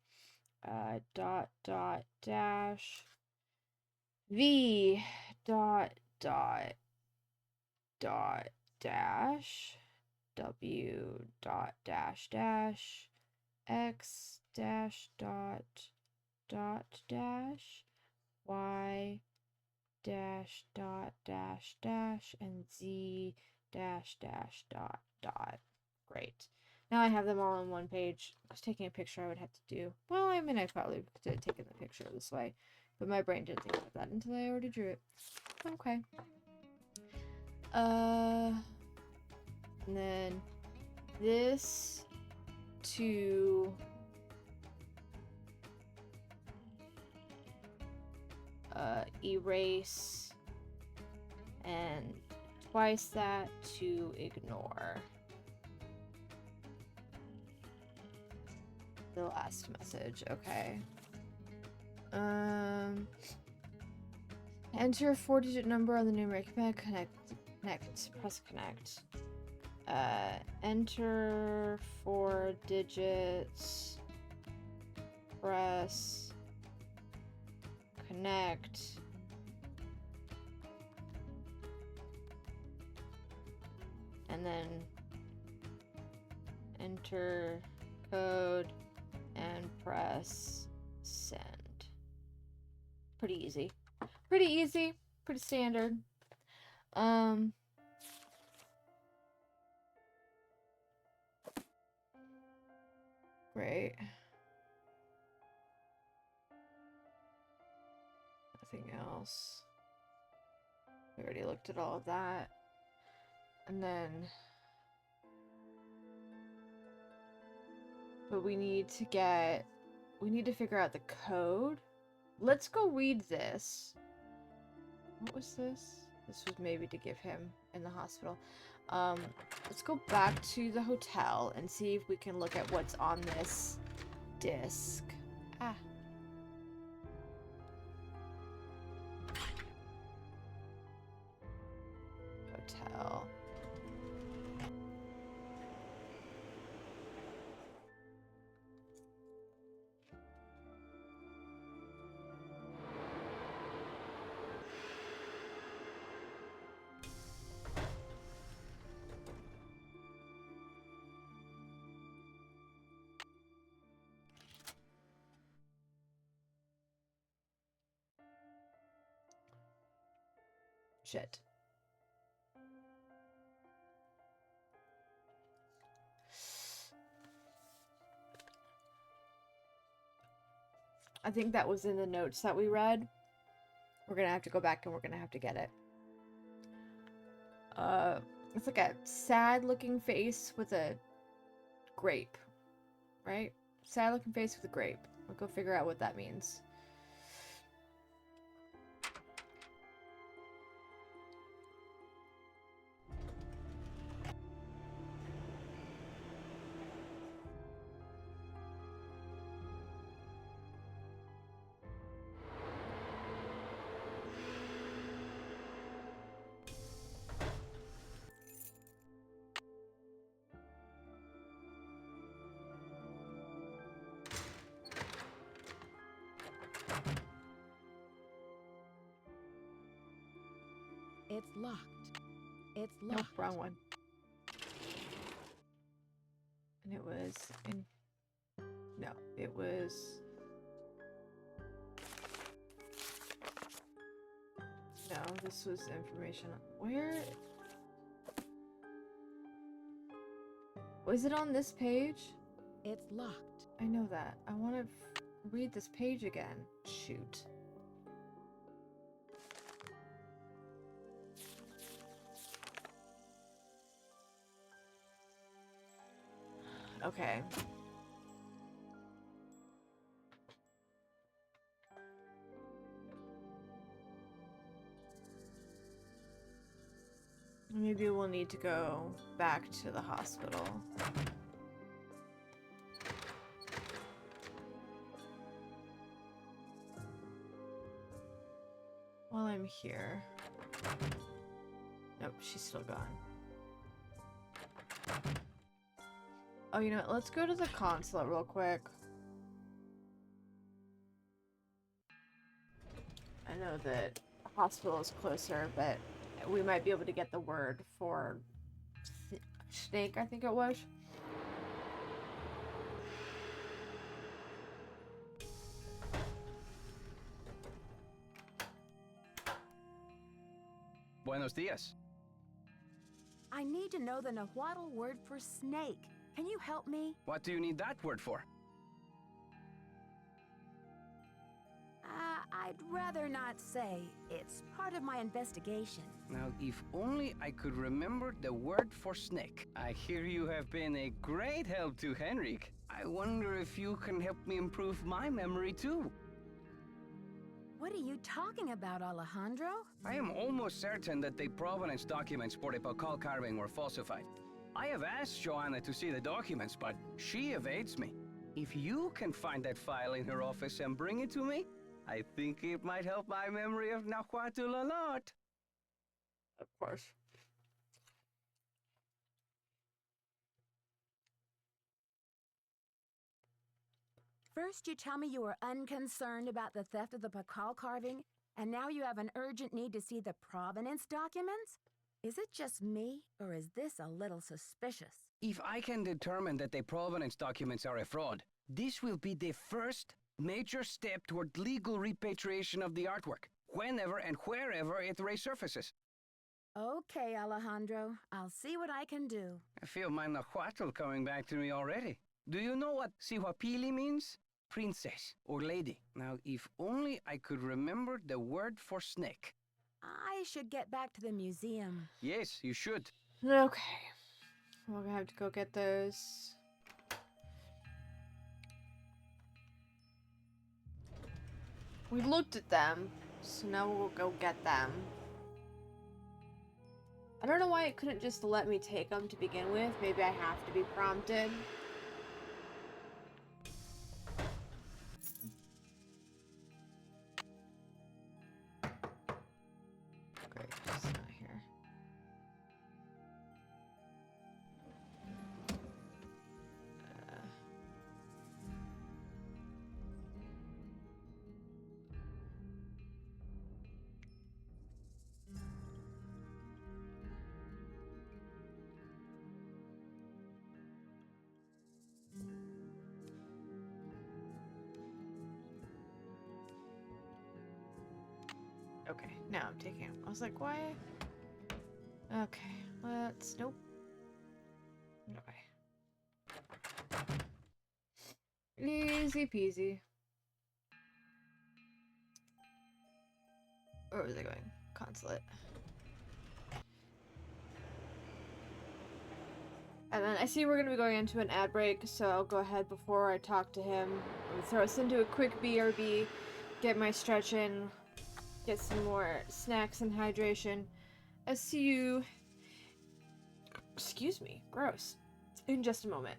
dot dot dash, V dot dot dot dash, W dot dash dash, X dash dot dot dash, Y dash dot dash dash, and Z dash dash dot dot. Great. Now I have them all on one page. I was taking a picture I would have to do. Well, I mean, I probably could have taken the picture this way, but my brain didn't think about that until I already drew it. Okay. And then this to erase, and twice that to ignore. The last message, okay. Enter a 4-digit number on the numeric pad, connect, press connect. Enter 4 digits, press connect. And then enter code and press send. Pretty easy. Pretty easy. Pretty standard. Great. Nothing else. We already looked at all of that. And then... But we need to figure out the code. Let's go read this. What was this? This was maybe to give him in the hospital. Let's go back to the hotel and see if we can look at what's on this disc. Ah. Hotel. Shit. I think that was in the notes that we read. We're gonna have to go back and we're gonna have to get it. It's like a sad looking face with a grape, right? Sad looking face with a grape. We'll go figure out what that means. It's locked. It's locked. Nope, wrong one. And it was in... No, it was... No, this was information. Where... Was it on this page? It's locked. I know that. I want to read this page again. Shoot. Okay. Maybe we'll need to go back to the hospital. While I'm here. Nope, she's still gone. Oh, you know what? Let's go to the consulate real quick. I know that the hospital is closer, but we might be able to get the word for snake, I think it was. Buenos dias. I need to know the Nahuatl word for snake. Can you help me? What do you need that word for? I'd rather not say. It's part of my investigation. Now, if only I could remember the word for snake. I hear you have been a great help to Henrik. I wonder if you can help me improve my memory too. What are you talking about, Alejandro? I am almost certain that the provenance documents for the Pakal carving were falsified. I have asked Joanna to see the documents, but she evades me. If you can find that file in her office and bring it to me, I think it might help my memory of Nahuatl a lot. Of course. First, you tell me you were unconcerned about the theft of the Pakal carving, and now you have an urgent need to see the provenance documents? Is it just me, or is this a little suspicious? If I can determine that the provenance documents are a fraud, this will be the first major step toward legal repatriation of the artwork, whenever and wherever it resurfaces. Okay, Alejandro. I'll see what I can do. I feel my nahuatl coming back to me already. Do you know what Sihuapili means? Princess or lady. Now, if only I could remember the word for snake. I should get back to the museum. Yes, you should. Okay. We're gonna have to go get those. We looked at them, so now we'll go get them. I don't know why it couldn't just let me take them to begin with. Maybe I have to be prompted. Great, she's not here. Okay, now I'm taking him. I was like, why? Okay, let's. Nope. Okay. Easy peasy. Where was I going? Consulate. And then I see we're going to be going into an ad break, so I'll go ahead before I talk to him. I'm gonna throw us into a quick BRB, get my stretch in, get some more snacks and hydration. I'll see you, excuse me, gross, in just a moment.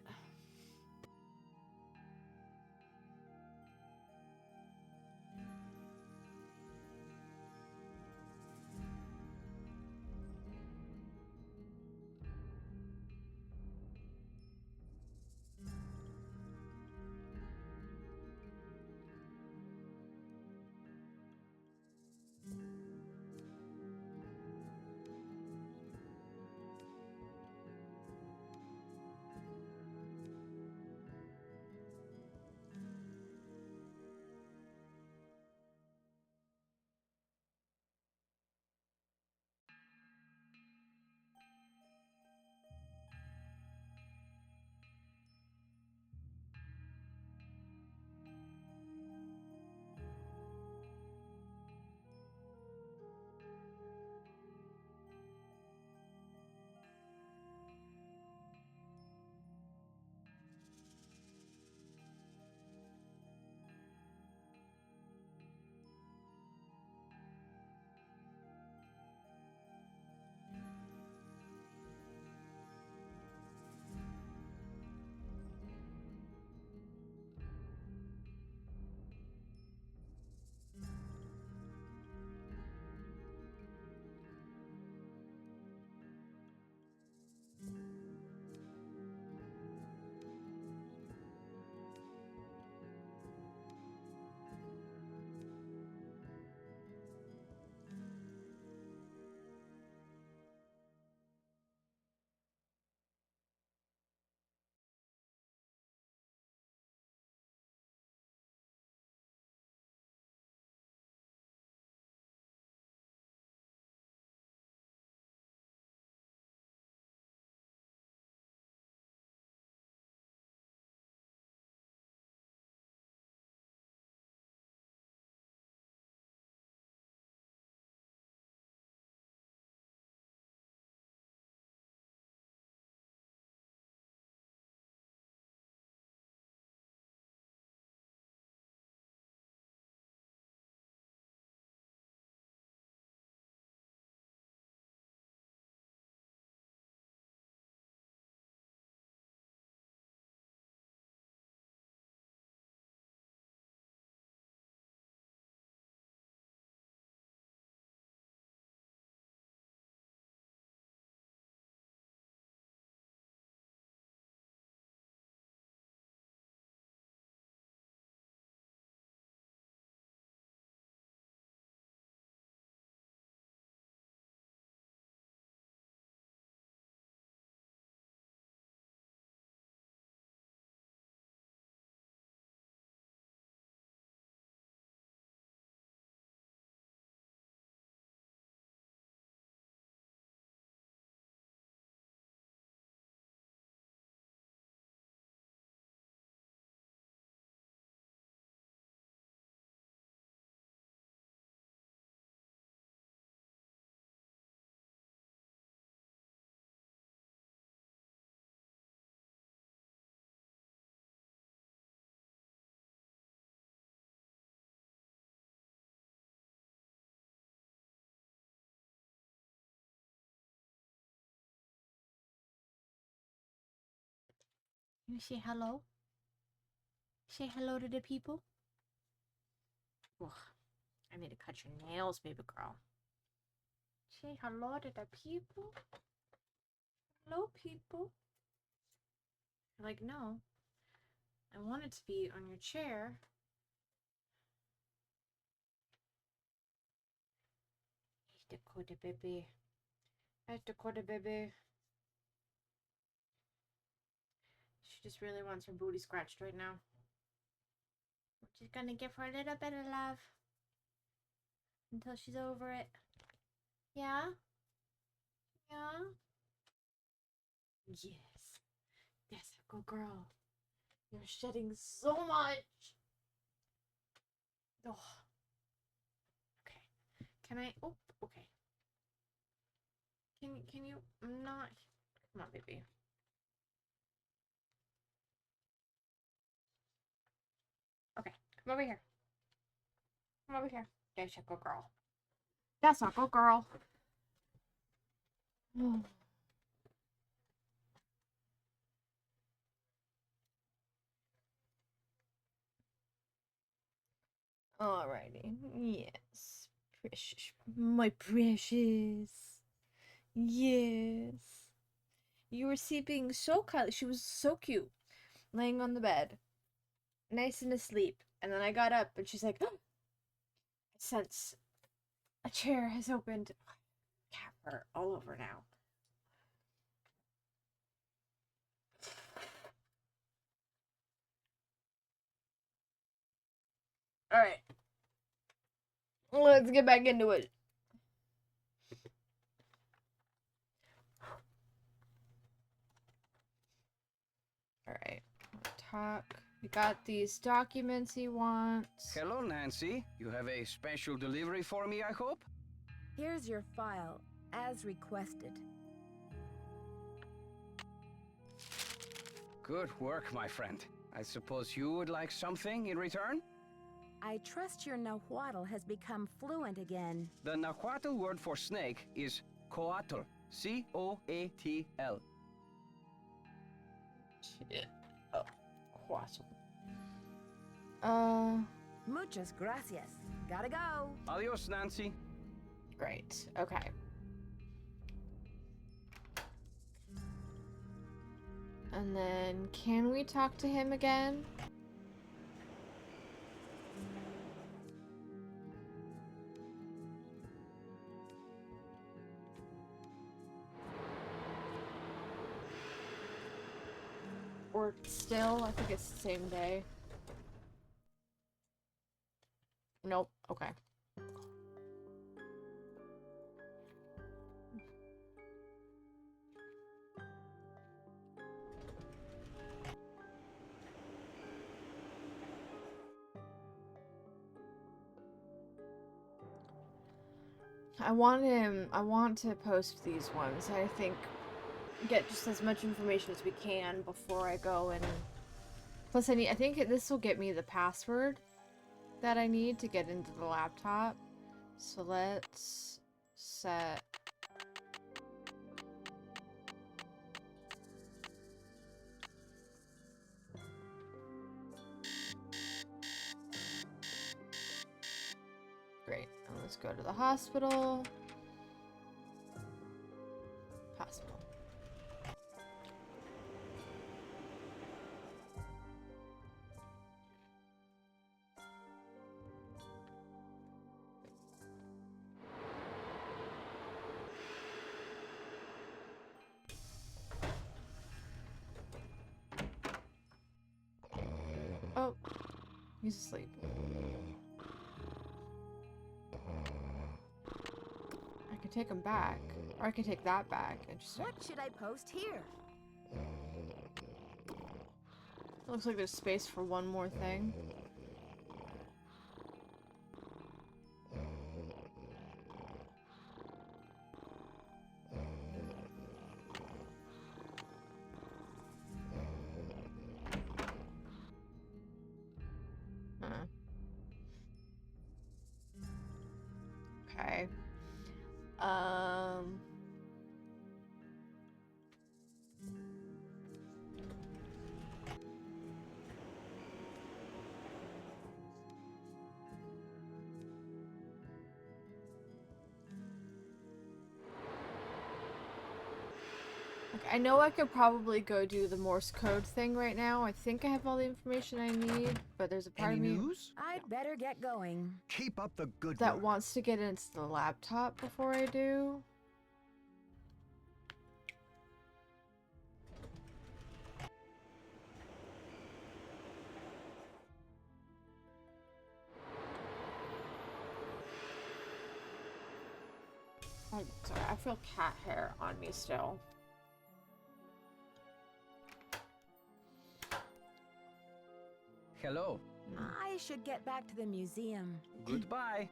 You say hello? Say hello to the people? Ugh, I need to cut your nails, baby girl. Say hello to the people? Hello, people. You're like, no. I want it to be on your chair. Hey, Dakota baby. Hey, Dakota baby. She just really wants her booty scratched right now. We're just gonna give her a little bit of love until she's over it. Yeah? Yeah? Yes. Yes, good girl. You're shedding so much. Oh. Okay. Can I? Oh, okay. Can you not? Come on, baby. Okay, come over here. Come over here. There's a good girl. That's a good girl. Alrighty. Yes. Precious. My precious. Yes. You were sleeping so cuddly. She was so cute. Laying on the bed. Nice and asleep. And then I got up and she's like, oh, I sense a chair has opened. Cat fur all over now. Alright. Let's get back into it. Alright. Talk. We got these documents he wants. Hello, Nancy. You have a special delivery for me, I hope? Here's your file, as requested. Good work, my friend. I suppose you would like something in return? I trust your Nahuatl has become fluent again. The Nahuatl word for snake is coatl. C-O-A-T-L. Shit. Oh, quassel. Muchas gracias. Gotta go. Adios, Nancy. Great. Okay. And then, can we talk to him again? Or still, I think it's the same day. Nope. Okay. I want to post these ones. I think get just as much information as we can before I go and plus I think this will get me the password that I need to get into the laptop. So let's set great. And let's go to the hospital. Hospital. Oh, he's asleep. I could take him back, or I could take that back. Interesting. What should I post here? Looks like there's space for one more thing. Okay. I know I could probably go do the Morse code thing right now. I think I have all the information I need, but there's a part Any of me news? I'd better get going. Keep up the good that work. wants to get into the laptop before I do. I'm sorry, I feel cat hair on me still. Hello. I should get back to the museum. Goodbye.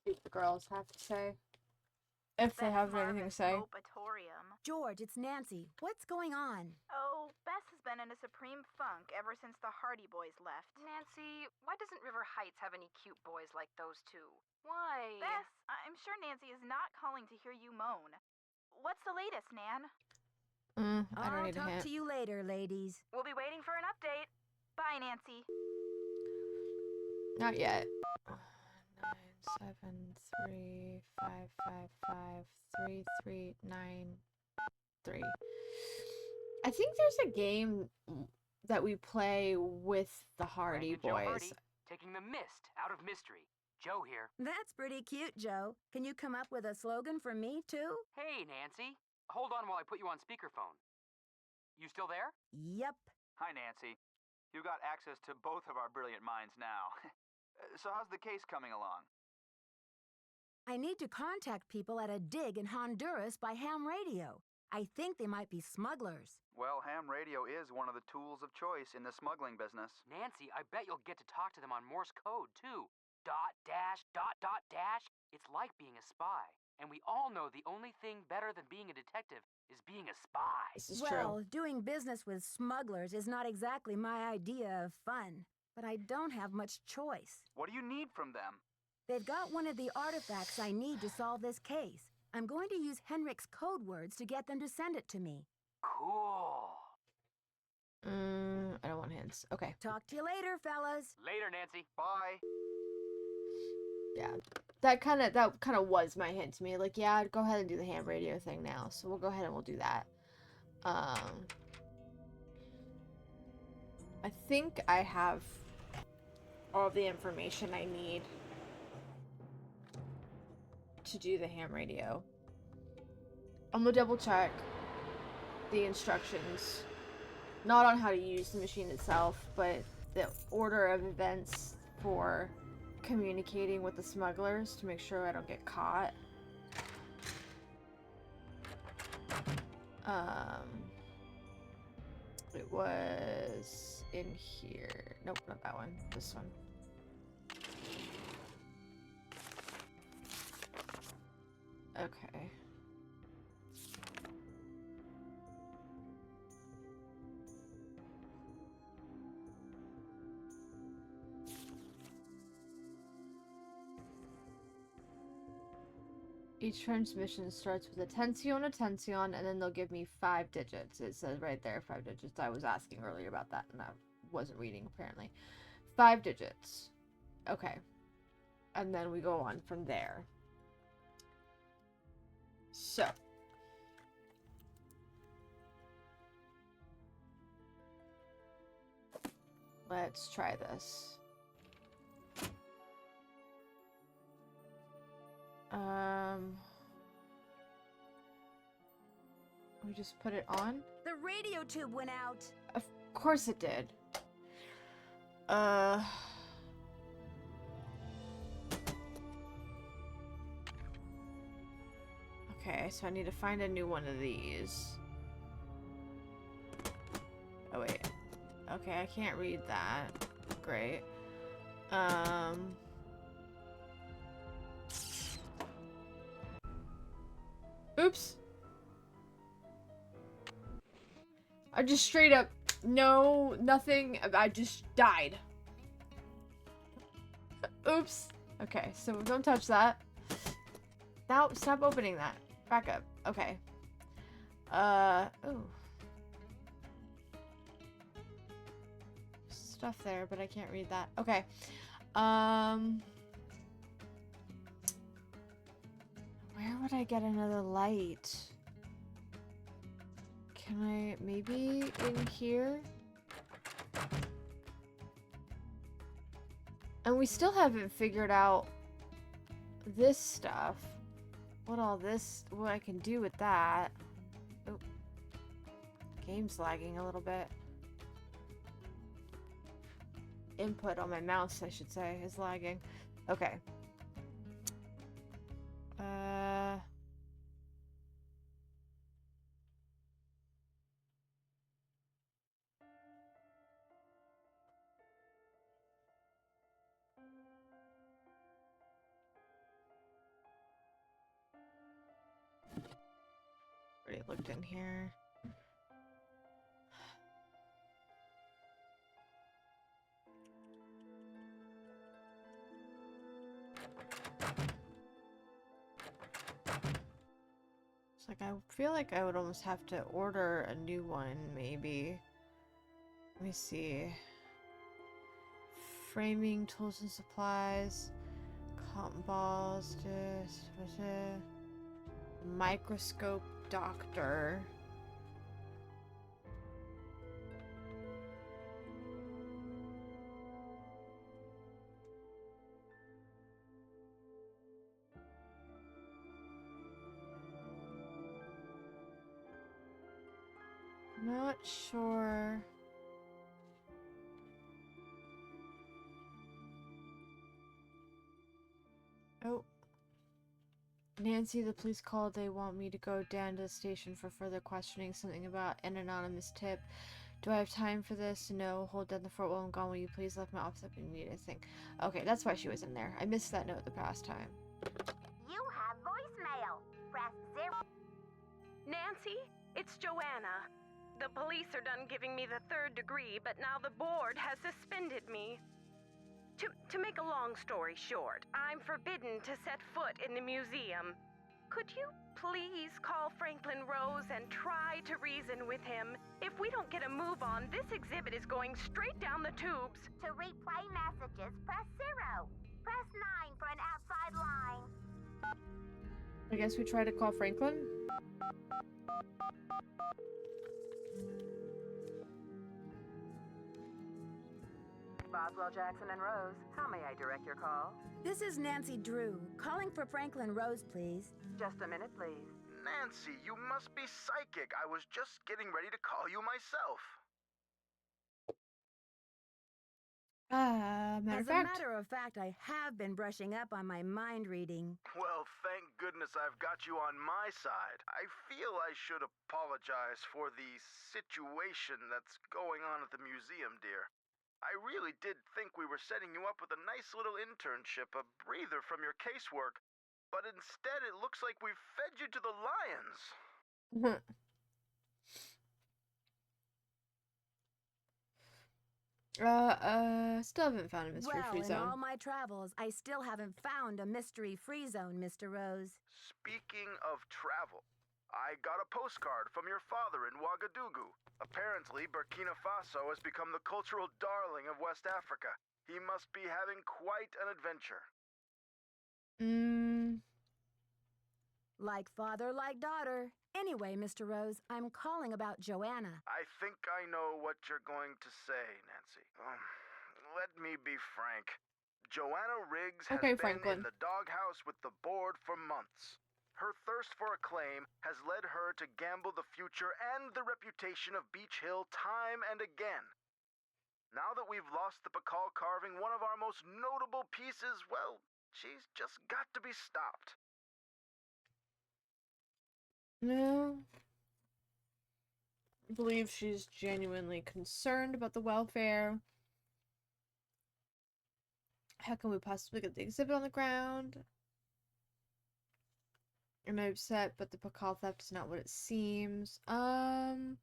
See what the girls have to say. If they have anything to say. Mopatorium. George, it's Nancy. What's going on? Oh, Bess has been in a supreme funk ever since the Hardy Boys left. Nancy, why doesn't River Heights have any cute boys like those two? Why? Bess, I'm sure Nancy is not calling to hear you moan. What's the latest, Nan? I don't I'll need a talk hint. to you later, ladies. We'll be waiting for an update. Bye, Nancy. Not yet. 9, 7, 3, 5, 5, 5, 3, 3, 9, 3. I think there's a game that we play with the Hardy Brand new Joe Boys. Hardy, taking the mist out of mystery. Joe here. That's pretty cute, Joe. Can you come up with a slogan for me, too? Hey, Nancy. Hold on while I put you on speakerphone. You still there? Yep. Hi, Nancy. You got access to both of our brilliant minds now. So how's the case coming along? I need to contact people at a dig in Honduras by ham radio. I think they might be smugglers. Well, ham radio is one of the tools of choice in the smuggling business. Nancy, I bet you'll get to talk to them on Morse code, too. Dot, dash, dot, dot, dash. It's like being a spy. And we all know the only thing better than being a detective is being a spy. This is Well, true. doing business with smugglers is not exactly my idea of fun. But I don't have much choice. What do you need from them? They've got one of the artifacts I need to solve this case. I'm going to use Henrik's code words to get them to send it to me. Cool. I don't want hints. Okay. Talk to you later, fellas. Later, Nancy. Bye. Yeah. That kind of was my hint to me. Like, yeah, go ahead and do the ham radio thing now. So we'll go ahead and we'll do that. I think I have all the information I need to do the ham radio. I'm gonna double check the instructions, not on how to use the machine itself, but the order of events for communicating with the smugglers to make sure I don't get caught. It was in here. Nope, not that one. This one. Okay. Each transmission starts with attention, and then they'll give me 5 digits. It says right there 5 digits. I was asking earlier about that, and I wasn't reading, apparently. 5 digits. Okay. And then we go on from there. So. Let's try this. We just put it on? The radio tube went out. Of course it did. Okay, so I need to find a new one of these. Oh, wait. Okay, I can't read that. Great. Oops. I just straight up, no, nothing, I just died. Oops. Okay, so don't touch that. Now, stop opening that. Back up. Okay. Oh. Stuff there, but I can't read that. Okay. Where would I get another light? Can I, maybe in here? And we still haven't figured out this stuff. What I can do with that. Oh. Game's lagging a little bit. Input on my mouse, I should say, is lagging. Okay. Already looked in here. It's like, I feel like I would almost have to order a new one, maybe. Let me see. Framing tools and supplies. Cotton balls. Microscope doctor. Not sure. Oh. Nancy, the police called. They want me to go down to the station for further questioning. Something about an anonymous tip. Do I have time for this? No. Hold down the fort while I'm gone. Will you please left my office up in need, I think. Okay, that's why she was in there. I missed that note the past time. You have voicemail. Press 0. Nancy, it's Joanna. The police are done giving me the 3rd degree, but now the board has suspended me. To make a long story short, I'm forbidden to set foot in the museum. Could you please call Franklin Rose and try to reason with him? If we don't get a move on, this exhibit is going straight down the tubes. To replay messages, press 0. Press 9 for an outside line. I guess we try to call Franklin? Boswell, Jackson, and Rose, how may I direct your call? This is Nancy Drew, calling for Franklin Rose, please. Just a minute, please. Nancy, you must be psychic. I was just getting ready to call you myself. Matter As a matter of fact, I have been brushing up on my mind reading. Well, thank goodness I've got you on my side. I feel I should apologize for the situation that's going on at the museum, dear. I really did think we were setting you up with a nice little internship, a breather from your casework, but instead it looks like we've fed you to the lions. Still haven't found a mystery-free zone. In all my travels, I still haven't found a mystery-free zone, Mr. Rose. Speaking of travel, I got a postcard from your father in Ouagadougou. Apparently, Burkina Faso has become the cultural darling of West Africa. He must be having quite an adventure. Like father, like daughter. Anyway, Mr. Rose, I'm calling about Joanna. I think I know what you're going to say, Nancy. Let me be frank. Joanna Riggs has been in the doghouse with the board for months. Her thirst for acclaim has led her to gamble the future and the reputation of Beach Hill time and again. Now that we've lost the Pakal carving, one of our most notable pieces, well, she's just got to be stopped. No. I believe she's genuinely concerned about the welfare. How can we possibly get the exhibit on the ground? I'm upset, but the Pakal theft is not what it seems. Don't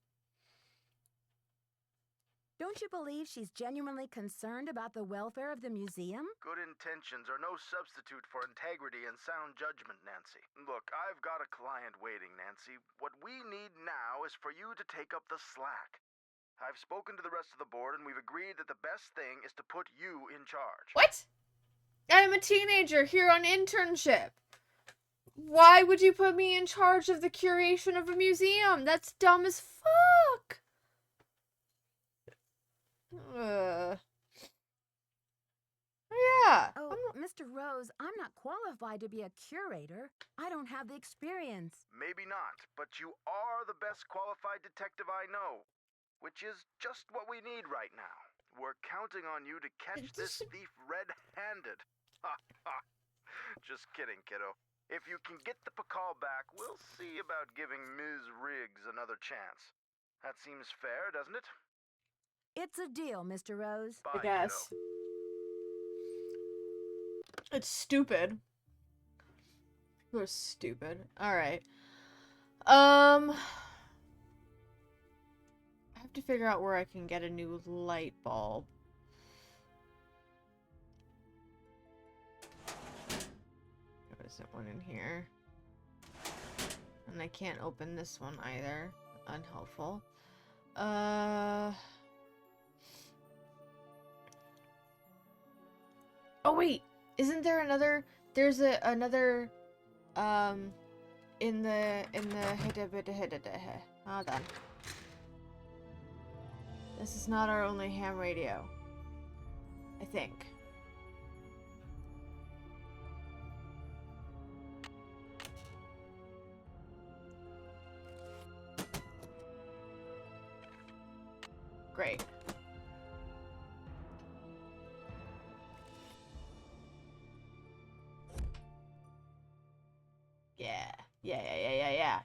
you believe she's genuinely concerned about the welfare of the museum? Good intentions are no substitute for integrity and sound judgment, Nancy. Look, I've got a client waiting, Nancy. What we need now is for you to take up the slack. I've spoken to the rest of the board, and we've agreed that the best thing is to put you in charge. What? I'm a teenager here on internship. Why would you put me in charge of the curation of a museum? That's dumb as fuck. Yeah. Oh, Mr. Rose, I'm not qualified to be a curator. I don't have the experience. Maybe not, but you are the best qualified detective I know, which is just what we need right now. We're counting on you to catch this thief red-handed. Ha ha. Just kidding, kiddo. If you can get the Pakal back, we'll see about giving Ms. Riggs another chance. That seems fair, doesn't it? It's a deal, Mr. Rose. I guess. It's stupid. People are stupid. Alright. I have to figure out where I can get a new light bulb. There isn't one in here. And I can't open this one either. Unhelpful. Oh wait! Isn't there another... There's another... In the... Hold on. This is not our only ham radio. I think. Great.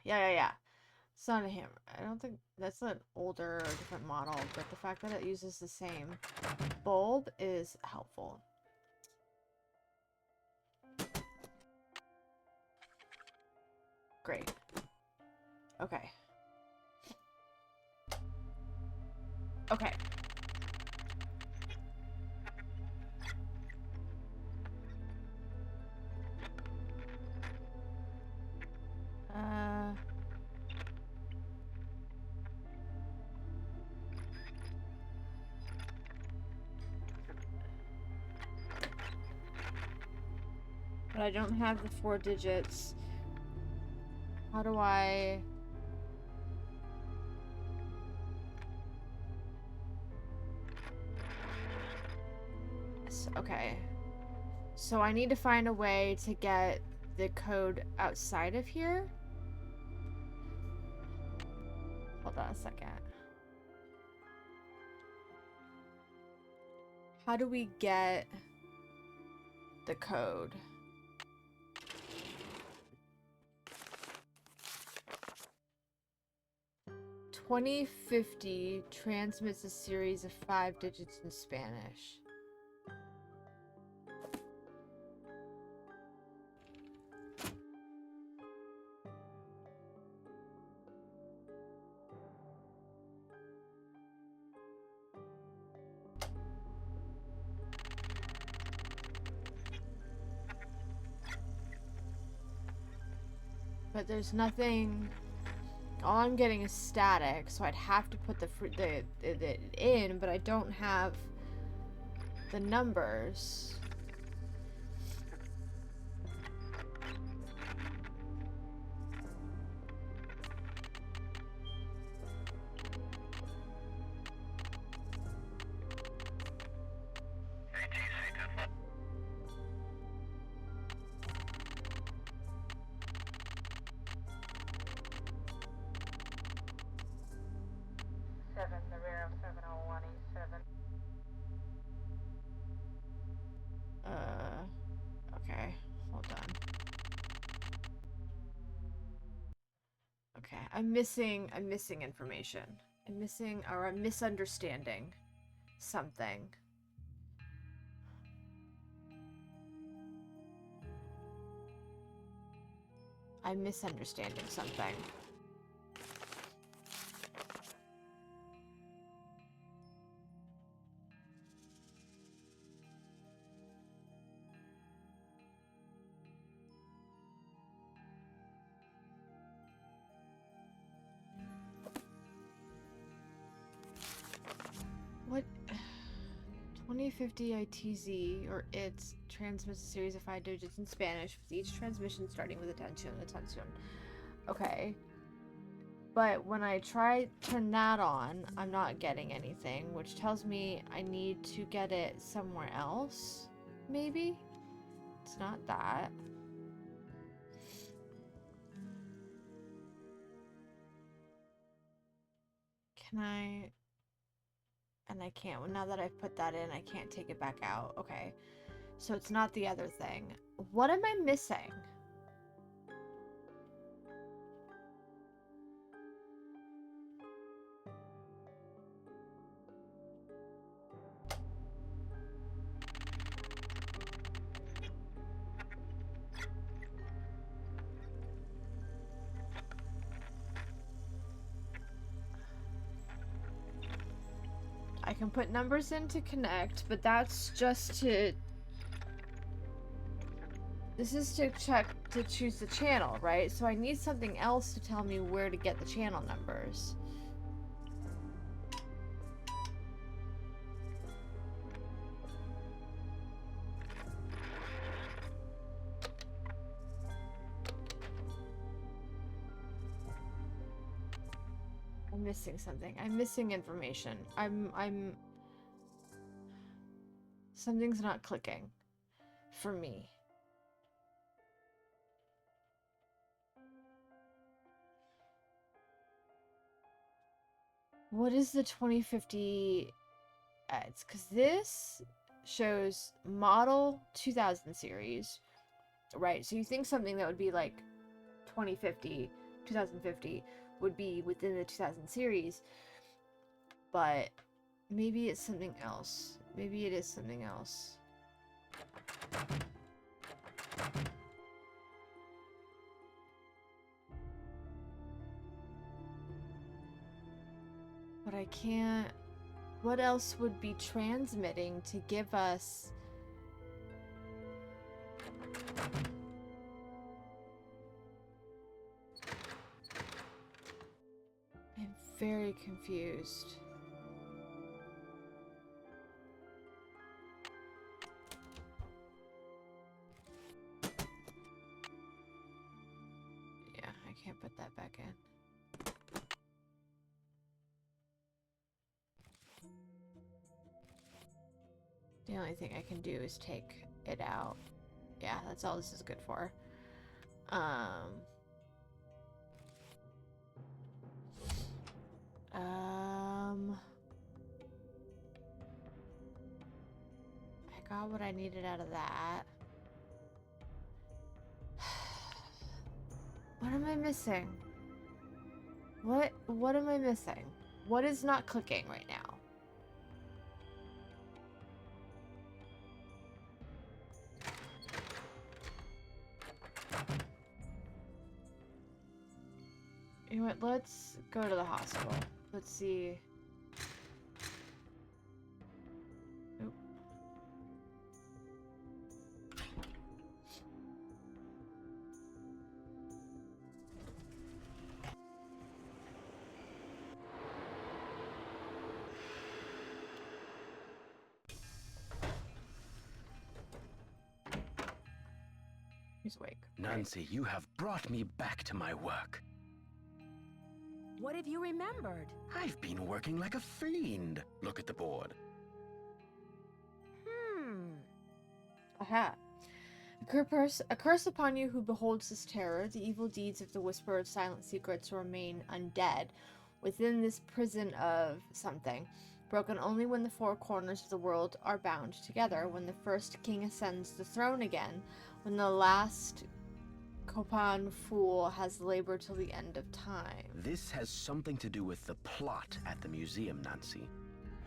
Yeah. It's not a hammer. I don't think that's an older or different model, but the fact that it uses the same bulb is helpful. Great. Okay. Okay. But I don't have the 4 digits. How do I... Okay. So I need to find a way to get the code outside of here. Hold on a second. How do we get the code? "2050 transmits a series of 5 digits in Spanish." But there's nothing... All I'm getting is static, so I'd have to put the in, but I don't have the numbers. Okay, hold on. Okay, I'm missing information. I'm misunderstanding something. I'm misunderstanding something. What? 2050 ITZ, or ITS, transmits a series of 5 digits in Spanish, with each transmission starting with attention. Okay. But when I try turn that on, I'm not getting anything, which tells me I need to get it somewhere else, maybe? It's not that. Can I... And I can't. Well, now that I've put that in, I can't take it back out. Okay. So it's not the other thing. What am I missing? I can put numbers in to connect, but that's just to... This is to check to choose the channel, right? So I need something else to tell me where to get the channel numbers. I'm missing something. I'm missing information. Something's not clicking for me. What is the 2050 ads? Because this shows model 2000 series, right? So you think something that would be like 2050 would be within the 2000 series, but maybe it's something else. Maybe it is something else. But I can't... What else would be transmitting to give us... I'm very confused. Yeah, I can't put that back in. The only thing I can do is take it out. Yeah, that's all this is good for. I got what I needed out of that. What am I missing? What am I missing? What is not clicking right now? You know what, let's go to the hospital. Let's see. Nope. He's awake. Nancy, you have brought me back to my work. What have you remembered? I've been working like a fiend. Look at the board. Aha. A curse upon you who beholds this terror. The evil deeds of the whisperer of silent secrets remain undead within this prison of something, broken only when the four corners of the world are bound together, when the first king ascends the throne again, when the last Copan fool has labored till the end of time. This has something to do with the plot at the museum, Nancy.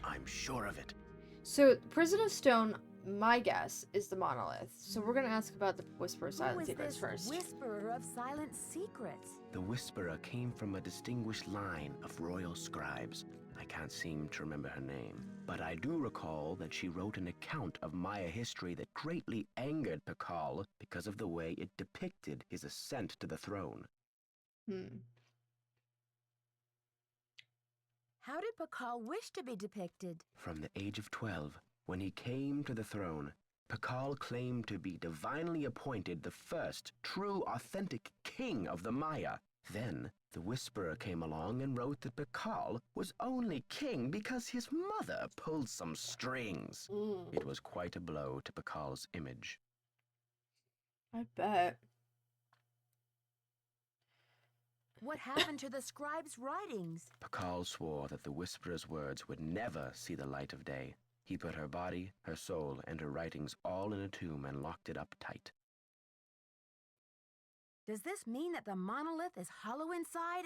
I'm sure of it. So, Prison of Stone my guess is the monolith. So we're gonna ask about the Whisperer of Silent Secrets first. Whisperer of Silent Secrets? The Whisperer came from a distinguished line of royal scribes. I can't seem to remember her name, but I do recall that she wrote an account of Maya history that greatly angered Pakal because of the way it depicted his ascent to the throne. How did Pakal wish to be depicted? From the age of 12, when he came to the throne, Pakal claimed to be divinely appointed the first true authentic king of the Maya. Then, the Whisperer came along and wrote that Pakal was only king because his mother pulled some strings. It was quite a blow to Pakal's image. I bet. What happened to the scribe's writings? Pakal swore that the Whisperer's words would never see the light of day. He put her body, her soul, and her writings all in a tomb and locked it up tight. Does this mean that the monolith is hollow inside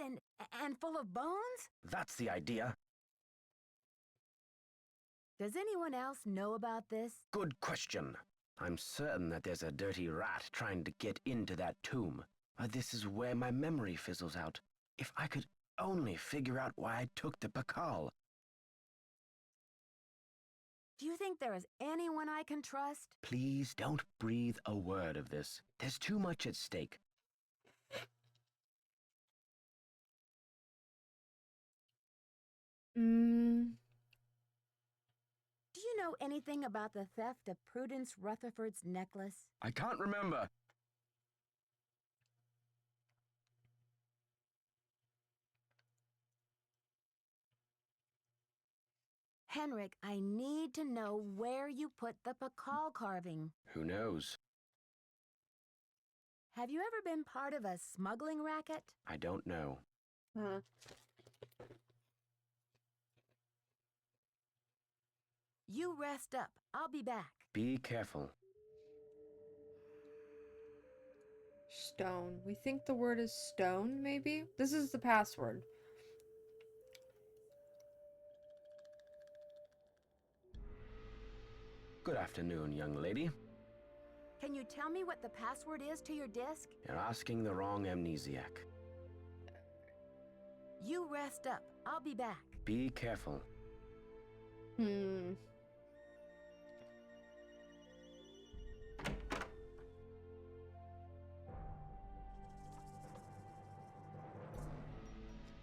and full of bones? That's the idea. Does anyone else know about this? Good question. I'm certain that there's a dirty rat trying to get into that tomb. This is where my memory fizzles out. If I could only figure out why I took the Pakal. Do you think there is anyone I can trust? Please don't breathe a word of this. There's too much at stake. Do you know anything about the theft of Prudence Rutherford's necklace? I can't remember. Henrik, I need to know where you put the Pakal carving. Who knows? Have you ever been part of a smuggling racket? I don't know. You rest up. I'll be back. Be careful. Stone. We think the word is stone, maybe? This is the password. Good afternoon, young lady. Can you tell me what the password is to your disk? You're asking the wrong amnesiac. You rest up. I'll be back. Be careful.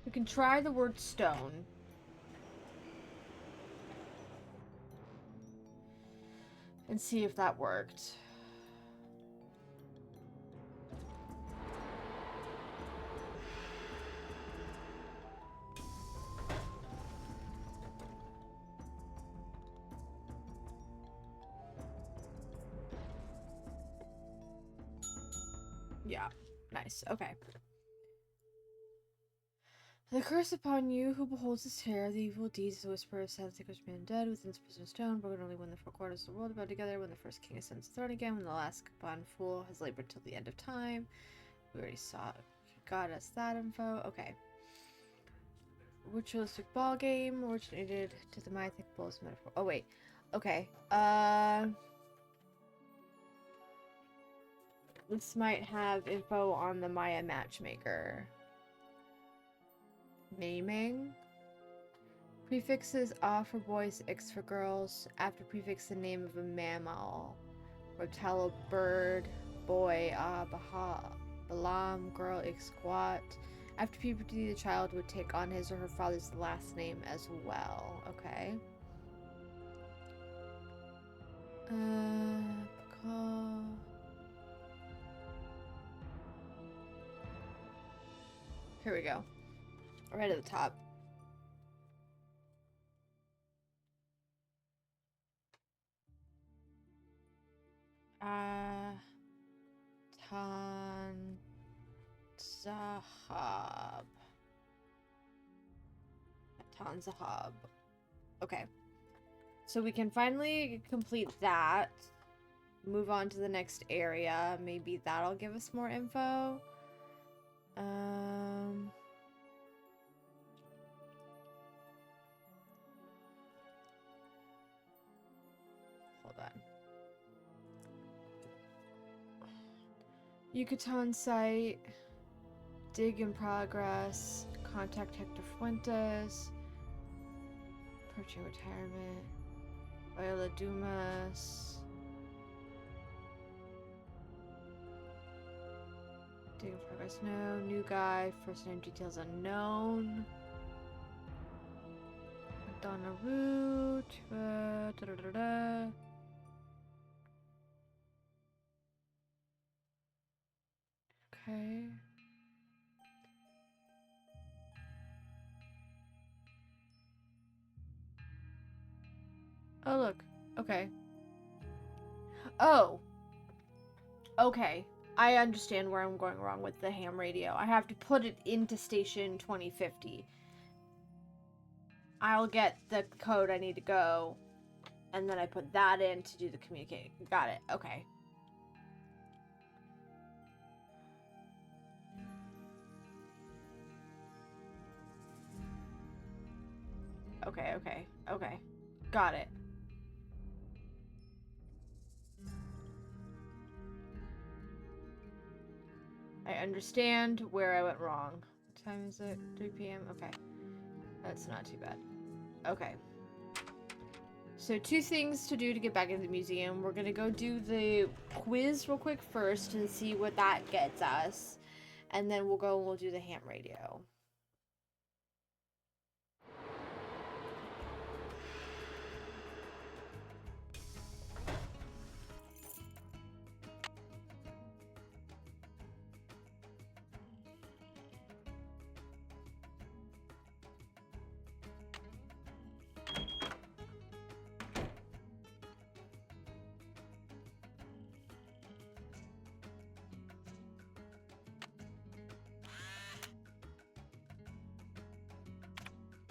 We can try the word stone. And see if that worked. Yeah, nice. Okay. The curse upon you who beholds this terror, the evil deeds of the Whisperer of Silent Secrets remain dead within this prison stone, broken only when the four quarters of the world are bound together, when the first king ascends the throne again, when the last Kaban fool has labored till the end of time. We already saw it. Got us that info. Okay. Ritualistic ball game originated to the mythic bulls metaphor. Oh wait. Okay. This might have info on the Maya matchmaker. Naming. Prefixes A for boys, X for girls. After prefix the name of a mammal. Rotella bird, boy, Baha, Balam, girl, Ixquat. After puberty, the child would take on his or her father's last name as well. Okay. Pakal. Here we go. Right at the top. Tanzahab. Okay. So we can finally complete that. Move on to the next area. Maybe that'll give us more info. Hold on. Yucatan site. Dig in progress. Contact Hector Fuentes. Approaching retirement. Viola Dumas. Dig in progress, no. New guy. First name details unknown. Madonna Root. Okay. Oh, look. Okay. Oh. Okay. I understand where I'm going wrong with the ham radio. I have to put it into station 2050. I'll get the code I need to go, and then I put that in to do the communicate. Got it. Okay. Okay. Got it. I understand where I went wrong. What time is it? 3 p.m.? Okay. That's not too bad. Okay. So 2 things to do to get back into the museum. We're gonna go do the quiz real quick first and see what that gets us. And then we'll go and we'll do the ham radio.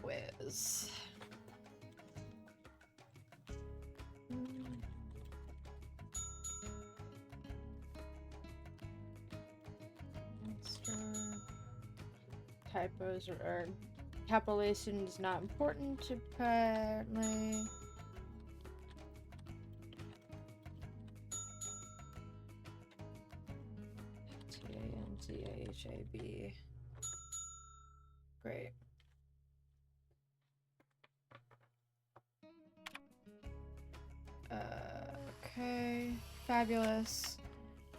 Quiz. Typos or capitalization is not important, apparently. T-A-N-T-A-H-A-B. Great. Okay, fabulous.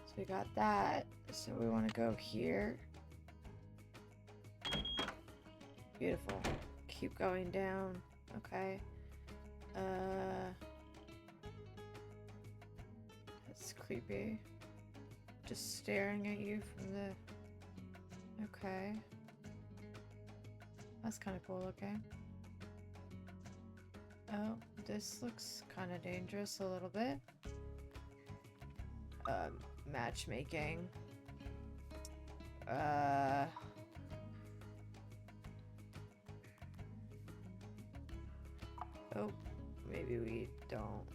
So we got that. So we want to go here. Beautiful. Keep going down. Okay. That's creepy. Just staring at you from the... Okay. That's kind of cool looking. Oh, this looks kind of dangerous a little bit. Matchmaking. Oh, maybe we don't.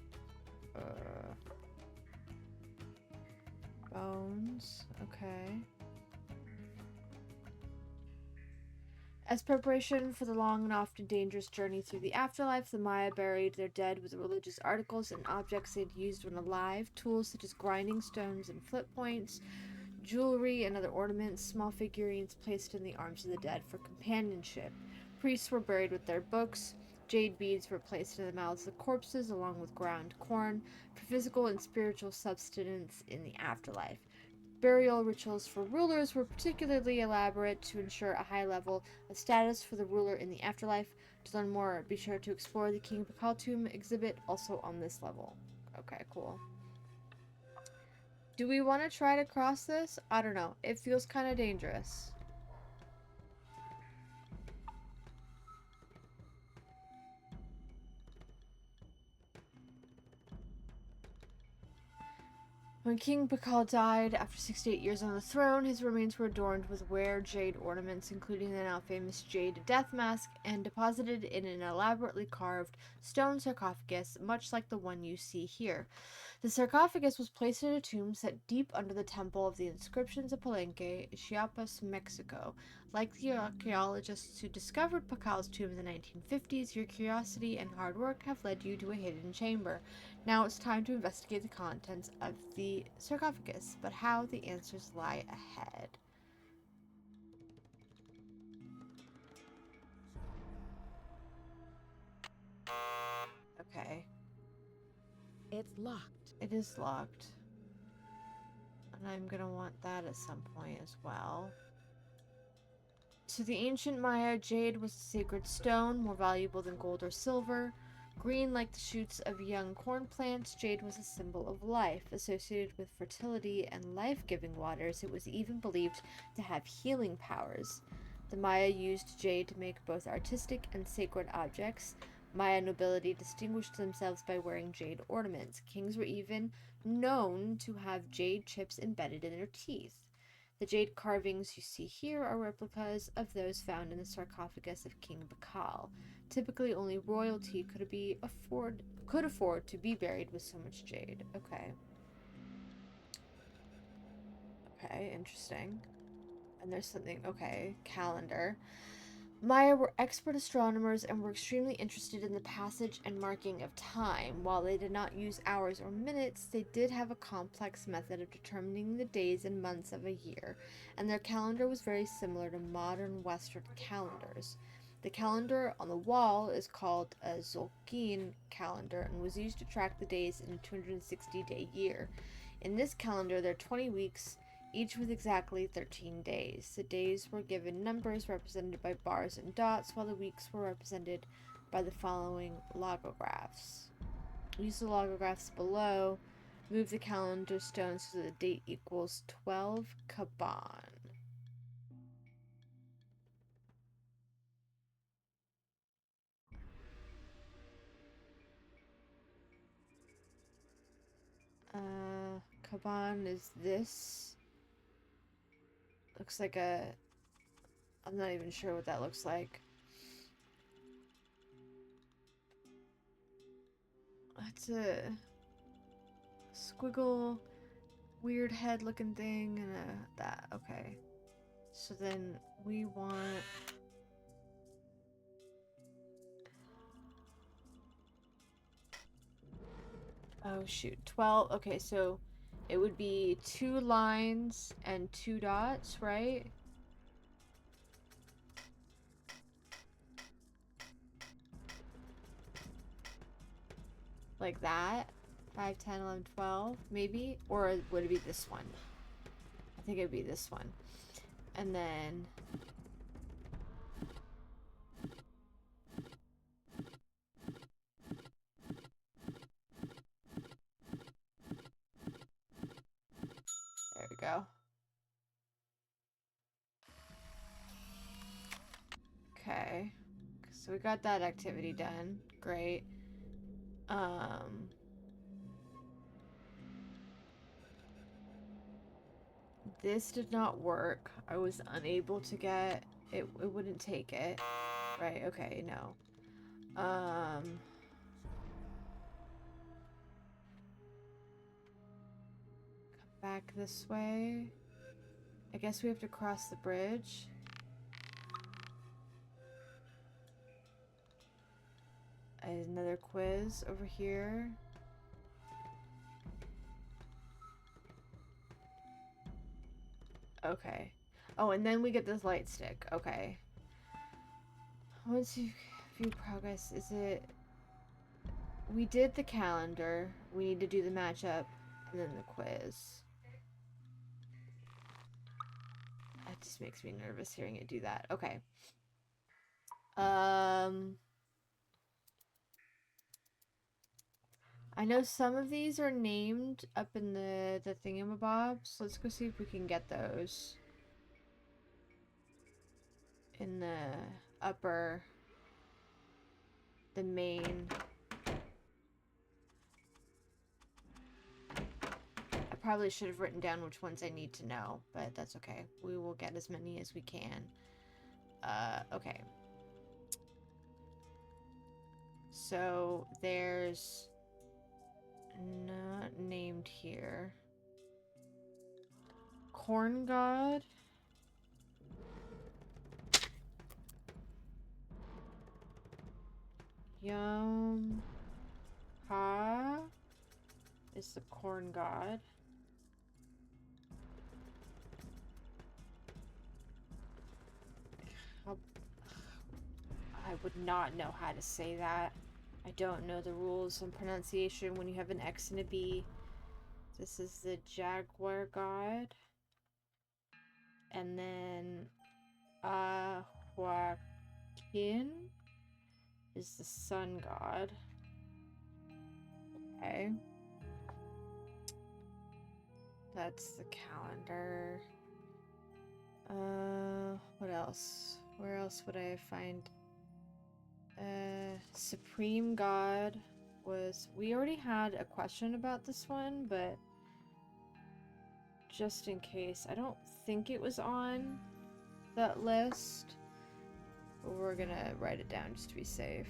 Bones. Okay. As preparation for the long and often dangerous journey through the afterlife, the Maya buried their dead with religious articles and objects they'd used when alive, tools such as grinding stones and flip points, jewelry and other ornaments, small figurines placed in the arms of the dead for companionship. Priests were buried with their books. Jade beads were placed in the mouths of corpses along with ground corn for physical and spiritual sustenance in the afterlife. Burial rituals for rulers were particularly elaborate to ensure a high level of status for the ruler in the afterlife. To learn more, be sure to explore the King Pakal Tomb exhibit, also on this level. Okay, cool. Do we want to try to cross this? I don't know. It feels kind of dangerous. When King Pakal died, after 68 years on the throne, his remains were adorned with rare jade ornaments, including the now famous jade death mask, and deposited in an elaborately carved stone sarcophagus, much like the one you see here. The sarcophagus was placed in a tomb set deep under the temple of the inscriptions of Palenque, Chiapas, Mexico. Like the archaeologists who discovered Pacal's tomb in the 1950s, your curiosity and hard work have led you to a hidden chamber. Now it's time to investigate the contents of the sarcophagus, but how the answers lie ahead. Okay. It's locked. It is locked. And I'm gonna want that at some point as well. To the ancient Maya, jade was a sacred stone, more valuable than gold or silver. Green like the shoots of young corn plants, jade was a symbol of life. Associated with fertility and life-giving waters, it was even believed to have healing powers. The Maya used jade to make both artistic and sacred objects. Maya nobility distinguished themselves by wearing jade ornaments. Kings were even known to have jade chips embedded in their teeth. The jade carvings you see here are replicas of those found in the sarcophagus of King Bacal. Typically, only royalty could afford to be buried with so much jade. Okay. Okay, interesting. And there's something, okay, calendar. Maya were expert astronomers and were extremely interested in the passage and marking of time. While they did not use hours or minutes, they did have a complex method of determining the days and months of a year, and their calendar was very similar to modern Western calendars. The calendar on the wall is called a Zolkin calendar and was used to track the days in a 260-day year. In this calendar, there are 20 weeks, each with exactly 13 days. The days were given numbers represented by bars and dots, while the weeks were represented by the following logographs. Use the logographs below. Move the calendar stone so the date equals 12 Kaban. Kaban is this. Looks like a... I'm not even sure what that looks like. That's a squiggle, weird head looking thing, and that. Okay. So then we want... Oh shoot, 12. Okay, so it would be 2 lines and 2 dots, right? Like that. 5, 10, 11, 12, maybe? Or would it be this one? I think it would be this one. And then... There we go. Okay. So we got that activity done. Great. This did not work. I was unable to get it. It wouldn't take it. Right, okay, no. Come back this way. I guess we have to cross the bridge. Another quiz over here. Okay. Oh, and then we get this light stick. Okay. Once you view progress, is it... We did the calendar. We need to do the matchup and then the quiz. That just makes me nervous hearing it do that. Okay. I know some of these are named up in the thingamabobs. Let's go see if we can get those. In the upper... The main... I probably should have written down which ones I need to know, but that's okay. We will get as many as we can. Okay. So, there's... named here. Corn God. Yum Ha is the corn god. I would not know how to say that. I don't know the rules on pronunciation when you have an X and a B. This is the jaguar god. And then Joaquin is the sun god. Okay. That's the calendar. What else? Where else would I find? Supreme God was... We already had a question about this one, but just in case. I don't think it was on that list. But we're gonna write it down just to be safe.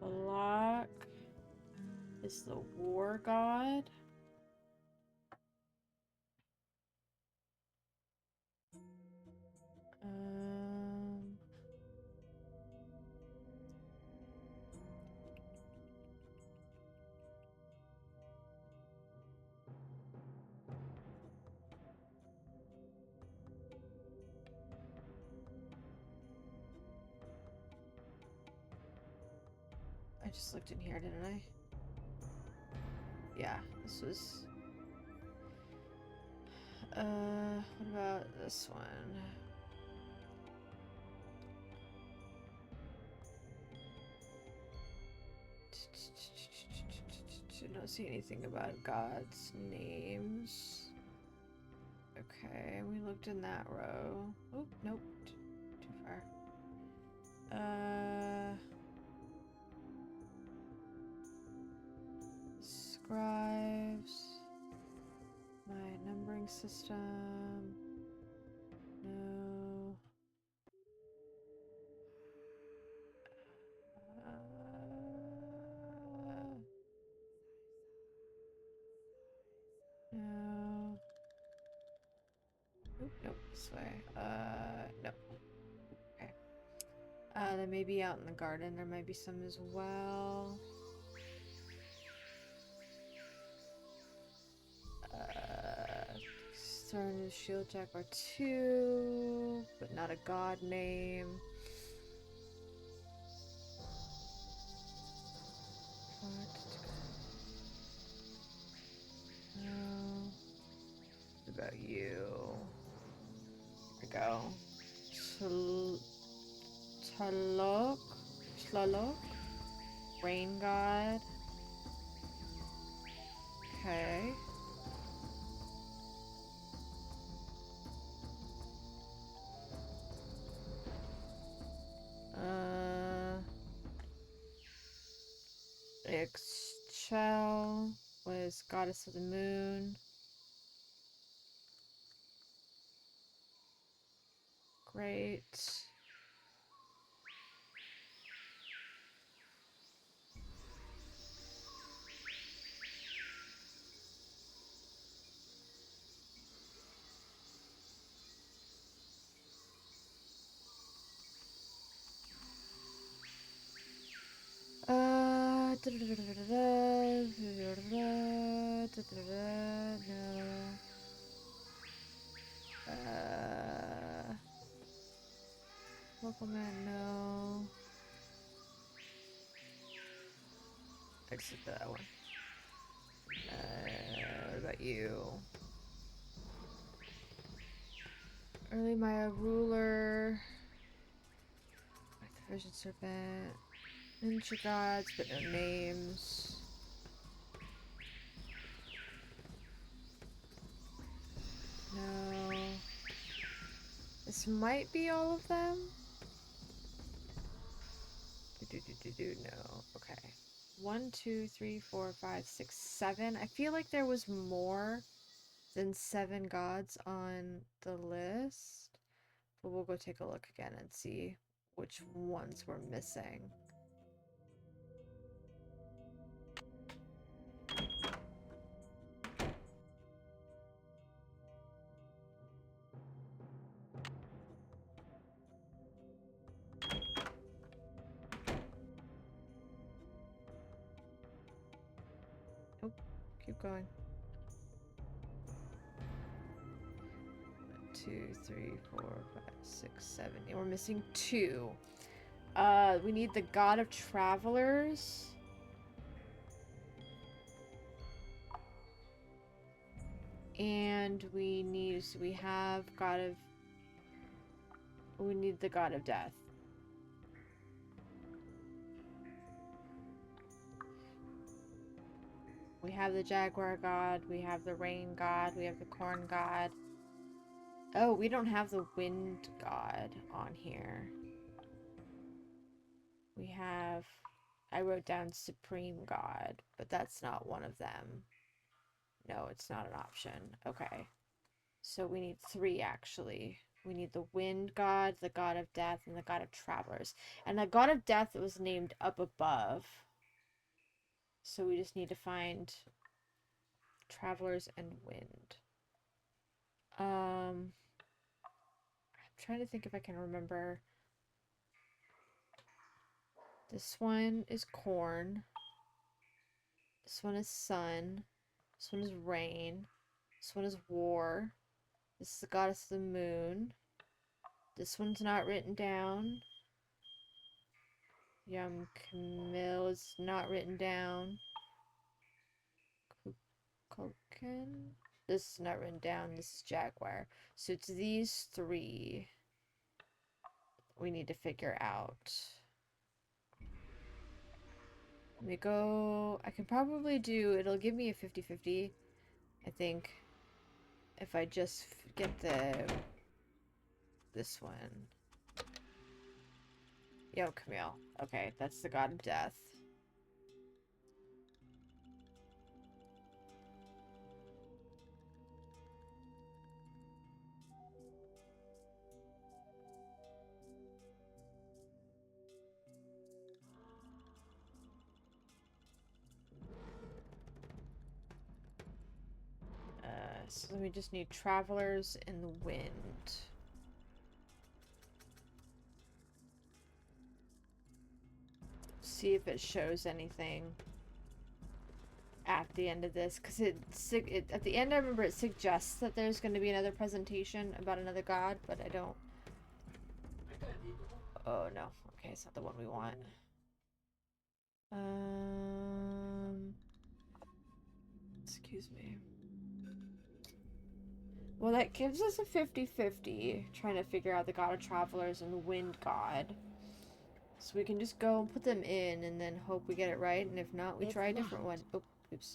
Balak is the war god. I just looked in here, didn't I? Yeah, this was... what about this one? I don't see anything about God's names. Okay, we looked in that row. Oh, nope. Too far. Scribes. My numbering system. No. No. Oop, nope, this way. No. Okay. They may be out in the garden. There might be some as well. Starting with Shield Jaguar 2, but not a god name. No. What about you? Here we go. Tlaloc? Rain god. Okay. Ixchel was goddess of the moon. Great. Local man, no. Exit that one. What about you? Early Maya ruler. Like the Vision Serpent. Ninja gods, but no names. No. This might be all of them. No. Okay. 1, 2, 3, 4, 5, 6, 7. I feel like there was more than 7 gods on the list. But we'll go take a look again and see which ones we're missing. Oh, keep going. 1, 2, 3, 4, 5, 6, 7. Yeah, we're missing 2. We need the God of Travelers. And we need, so we have we need the God of Death. We have the Jaguar God, we have the Rain God, we have the Corn God. Oh, we don't have the Wind God on here. We have, I wrote down Supreme God, but that's not one of them. No, it's not an option. Okay. So we need 3 actually. We need the Wind God, the God of Death, and the God of Travelers. And the God of Death was named up above. So we just need to find Travelers and Wind. I'm trying to think if I can remember. This one is Corn. This one is Sun. This one is Rain. This one is War. This is the Goddess of the Moon. This one's not written down. Yum Camille is not written down. Koken. This is not written down. This is Jaguar. So it's these 3 we need to figure out. Let me go. I can probably do, it'll give me a 50-50, I think, if I just get this one. Yo, Camille. Okay, that's the God of Death. So we just need Travelers in the Wind. See if it shows anything at the end of this, because it at the end I remember it suggests that there's going to be another presentation about another god, but I don't. Oh no, okay, it's not the one we want. Excuse me. Well, that gives us a 50-50 trying to figure out the God of Travelers and the Wind God. So we can just go and put them in and then hope we get it right, and if not, we try a different one. Oh, oops.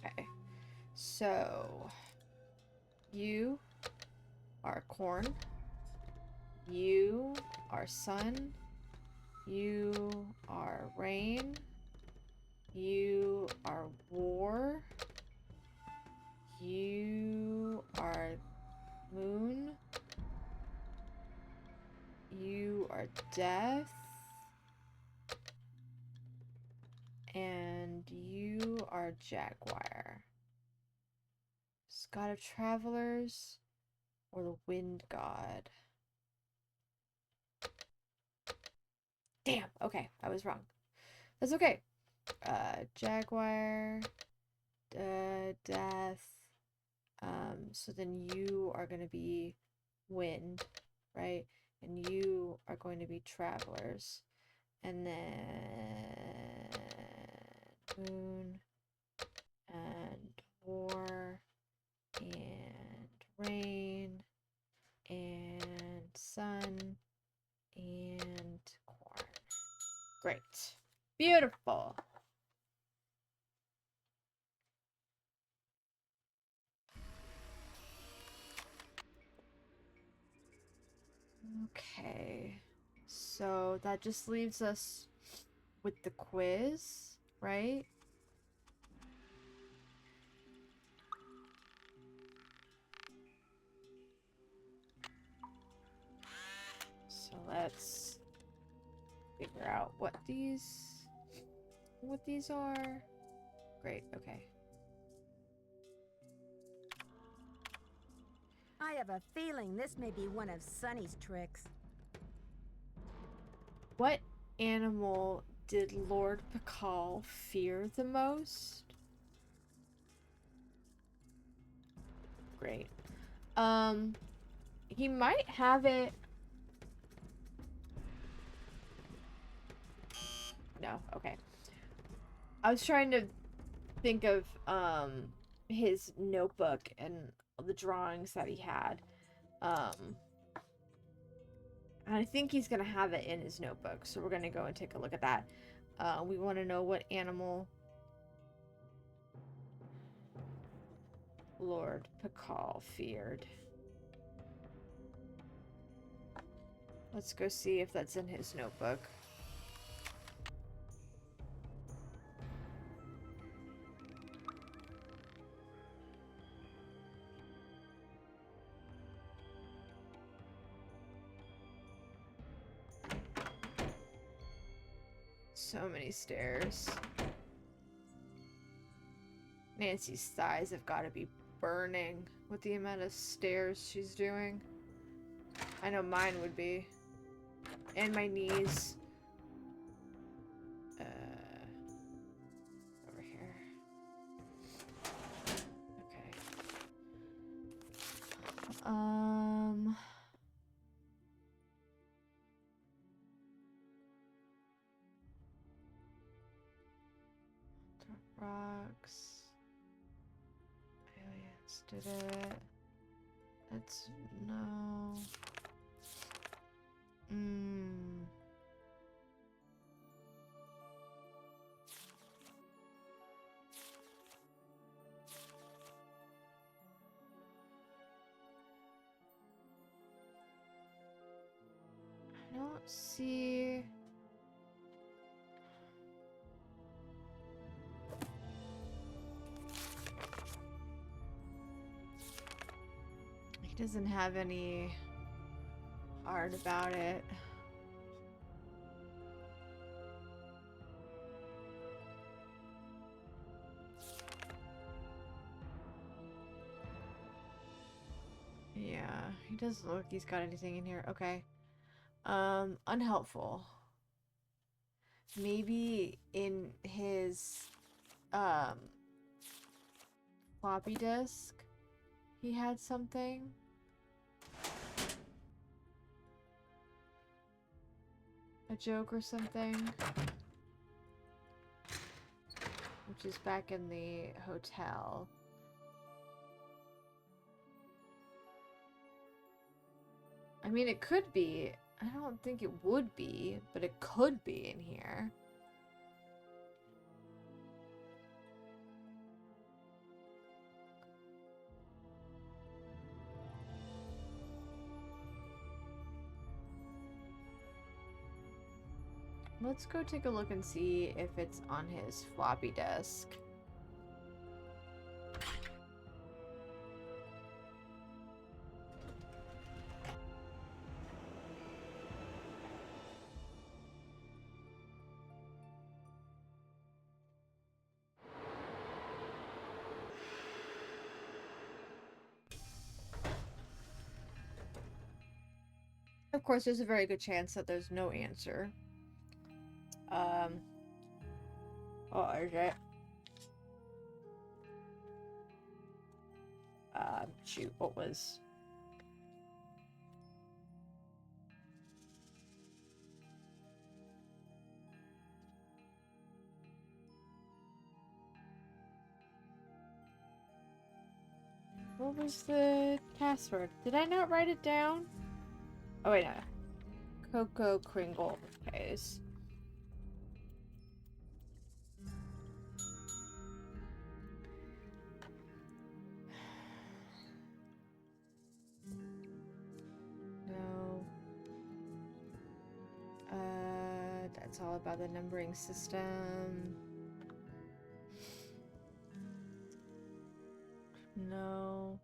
Okay. So, you are Corn. You are Sun. You are Rain. You are War. You are Moon. You are Death. And you are Jaguar. God of Travelers or the Wind God? Damn, okay, I was wrong. That's okay. Jaguar, Death. So then you are going to be Wind, right? And you are going to be Travelers. And then Moon and War and Rain and Sun and Corn. Great. Beautiful. Okay. So that just leaves us with the quiz, right? So let's figure out what these are. Great, okay. I have a feeling this may be one of Sunny's tricks. What animal did Lord Pakal fear the most? Great. He might have it. No, okay. I was trying to think of his notebook and the drawings that he had. And I think he's gonna have it in his notebook, so we're gonna go and take a look at that. We want to know what animal Lord Pakal feared. Let's go see if that's in his notebook. So many stairs. Nancy's thighs have got to be burning with the amount of stairs she's doing. I know mine would be. And my knees. Over here. Okay. Rocks. Aliens did it. Let's no. I don't see. He doesn't have any art about it. Yeah, he doesn't look like he's got anything in here. Okay. Unhelpful. Maybe in his floppy disk he had something. A joke or something. Which is back in the hotel. I mean, it could be. I don't think it would be, but it could be in here. Let's go take a look and see if it's on his floppy disk. Of course, there's a very good chance that there's no answer. What is it? Shoot, what was... What was the password? Did I not write it down? Oh, wait, no. Coco Kringle pays. No. it's all about the numbering system. No.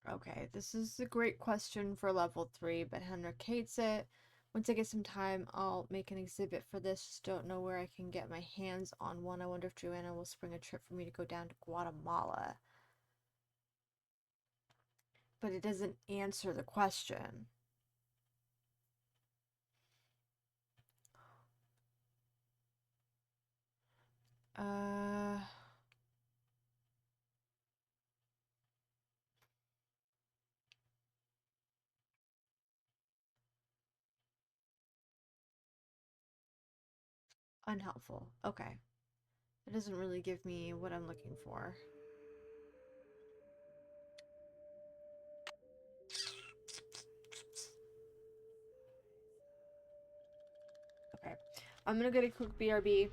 Okay, this is a great question for level 3, but Henrik hates it. Once I get some time, I'll make an exhibit for this. Just don't know where I can get my hands on one. I wonder if Joanna will spring a trip for me to go down to Guatemala. But it doesn't answer the question. Unhelpful. Okay. It doesn't really give me what I'm looking for. Okay. I'm gonna get a quick BRB.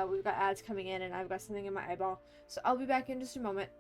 We've got ads coming in and I've got something in my eyeball. So I'll be back in just a moment.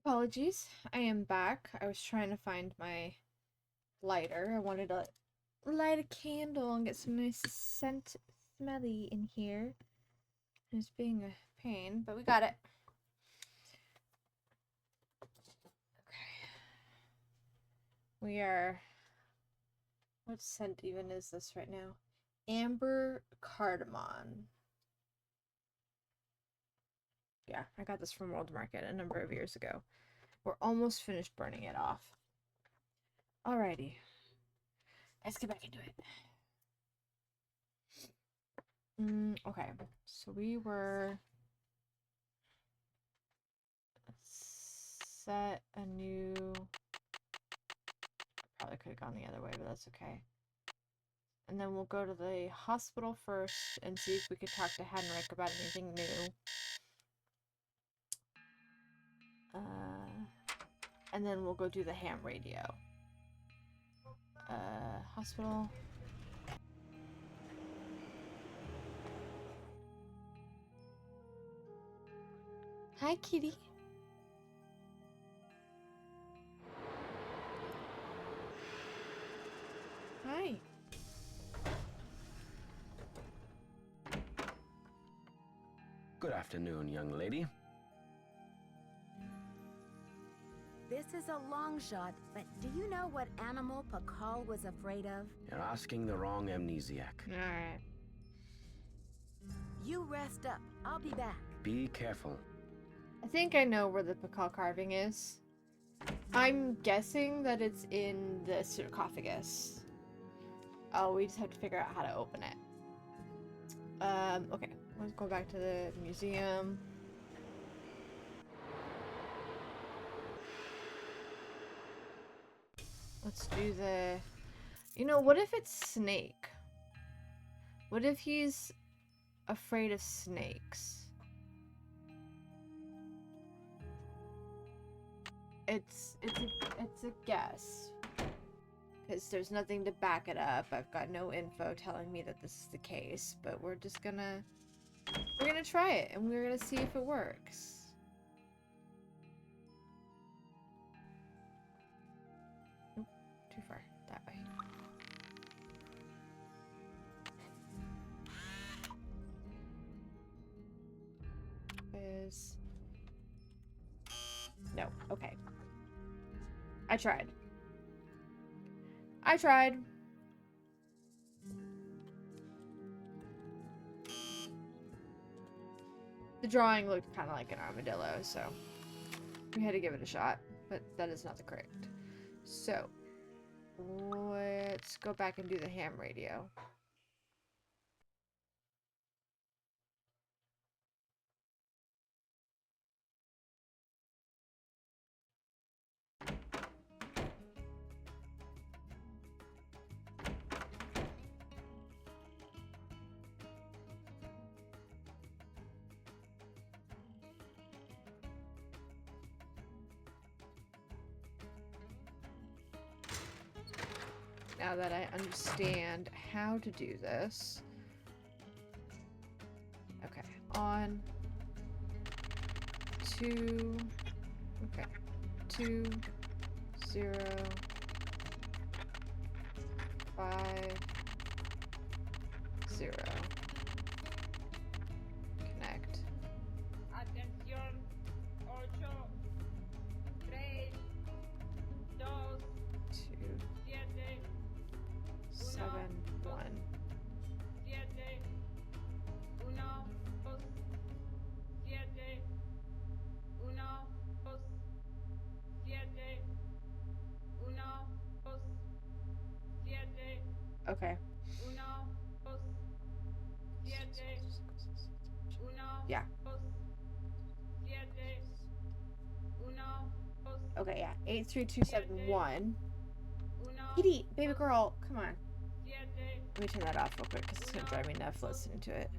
Apologies, I am back. I was trying to find my lighter. I wanted to light a candle and get some nice scent smelly in here. It's being a pain, but we got it. Okay. We are... What scent even is this right now? Amber cardamom. Yeah, I got this from World Market a number of years ago. We're almost finished burning it off. Alrighty. Let's get back into it. Okay, so we were... Set a new... Probably could have gone the other way, but that's okay. And then we'll go to the hospital first and see if we can talk to Henrik about anything new. And then we'll go do the ham radio. Hospital. Hi, kitty. Hi. Good afternoon, young lady. This is a long shot, but do you know what animal Pakal was afraid of? You're asking the wrong amnesiac. Alright. You rest up. I'll be back. Be careful. I think I know where the Pakal carving is. I'm guessing that it's in the sarcophagus. Oh, we just have to figure out how to open it. Okay. Let's go back to the museum. Let's do the... You know, what if it's Snake? What if he's afraid of snakes? It's a guess. Because there's nothing to back it up. I've got no info telling me that this is the case. But we're just gonna... We're gonna try it, and we're gonna see if it works. Nope, too far. That way. Is... No, okay. I tried. I tried. The drawing looked kind of like an armadillo, so we had to give it a shot, but that is not the correct. So, let's go back and do the ham radio. Now that I understand how to do this. Okay, on 2, okay, 2, 0, 5, 0. Connect. Atención, 8, 3, 2, 2, 7, 7, 1. 7, 1, 2, 7, 1, 2, 7, 1, 2, 7, Okay. 1, 2, 7, 1, Yeah. 2, 7, 1, 2, Okay, yeah. 83271. Kitty, baby girl, come on. Let me turn that off real quick because it's gonna drive me nuts listening to it.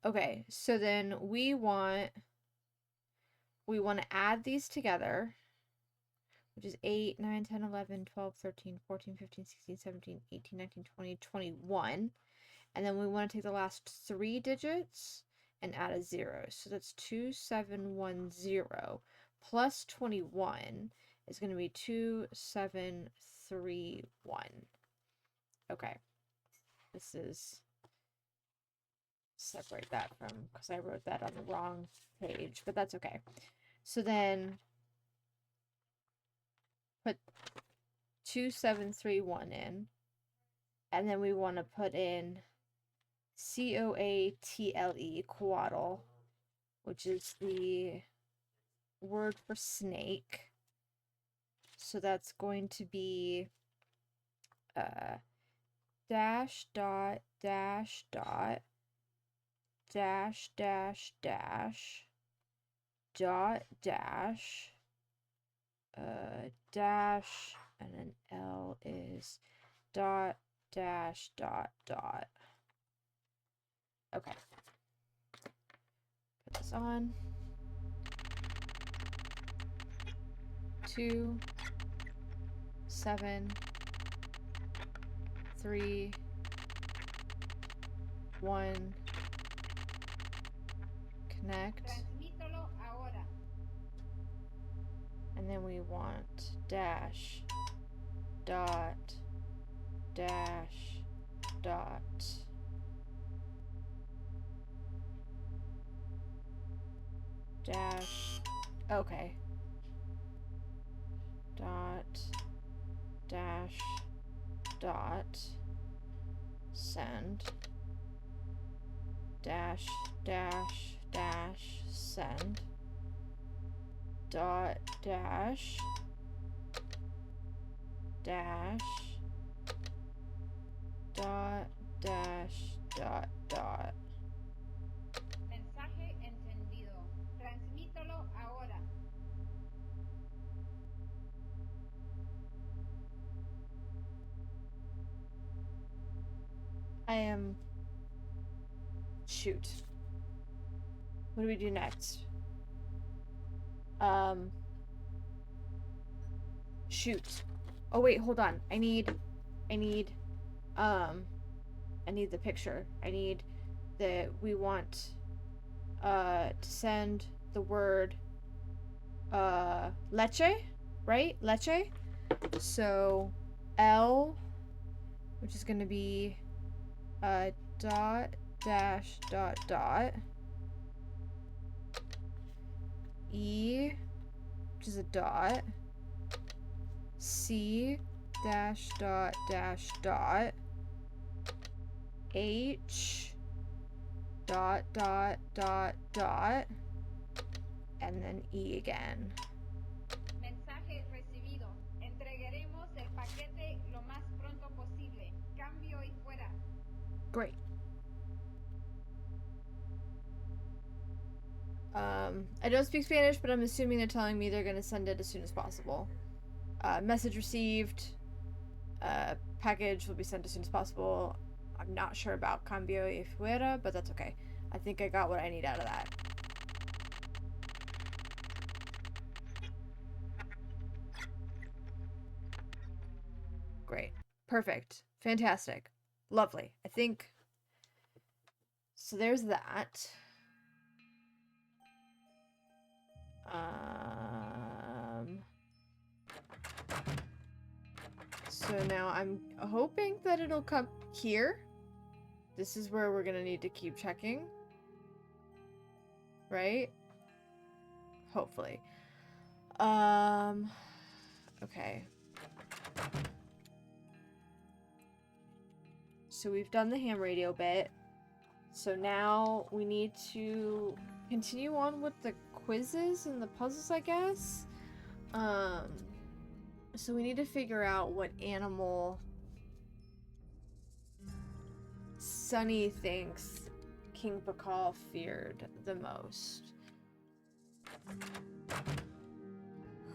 Okay, so then we want to add these together, which is 8, 9, 10, 11, 12, 13, 14, 15, 16, 17, 18, 19, 20, 21. And then we want to take the last 3 digits and add a 0. So that's 2710 plus 21 is going to be 2731. Okay. This is, separate that from, because I wrote that on the wrong page, but that's okay. So then put 2731 in, and then we want to put in coatle, coatl, which is the word for snake. So that's going to be dash dot dash dot dash dash dash dot dash dash, and then L is dot dash dot dot. Okay. Put this on. 2 7 3 1 connect. Transmítalo ahora. And then we want dash dot dash dot. Dash. Okay. Dot dash dot send dash dash dash send dot dash dash dot dash dot dot. Mensaje encendido. Transmítalo ahora. I am. Shoot. What do we do next? Shoot. Oh wait, hold on. I need the picture. We want to send the word leche, right? Leche. So L, which is gonna be dot dash dot dot, E, which is a dot, C dash dot dash dot, H dot dot dot dot, and then E again. Mensaje recibido. Entregaremos el paquete lo más pronto posible. Cambio y fuera. Great. I don't speak Spanish, but I'm assuming they're telling me they're gonna send it as soon as possible. Message received. Package will be sent as soon as possible. I'm not sure about cambio y fuera, but that's okay. I think I got what I need out of that. Great. Perfect. Fantastic. Lovely. I think... So there's that. So now I'm hoping that it'll come here. This is where we're gonna need to keep checking. Right? Hopefully. Okay. So we've done the ham radio bit. So now we need to continue on with the quizzes and the puzzles, I guess. So we need to figure out what animal Sunny thinks King Pakal feared the most.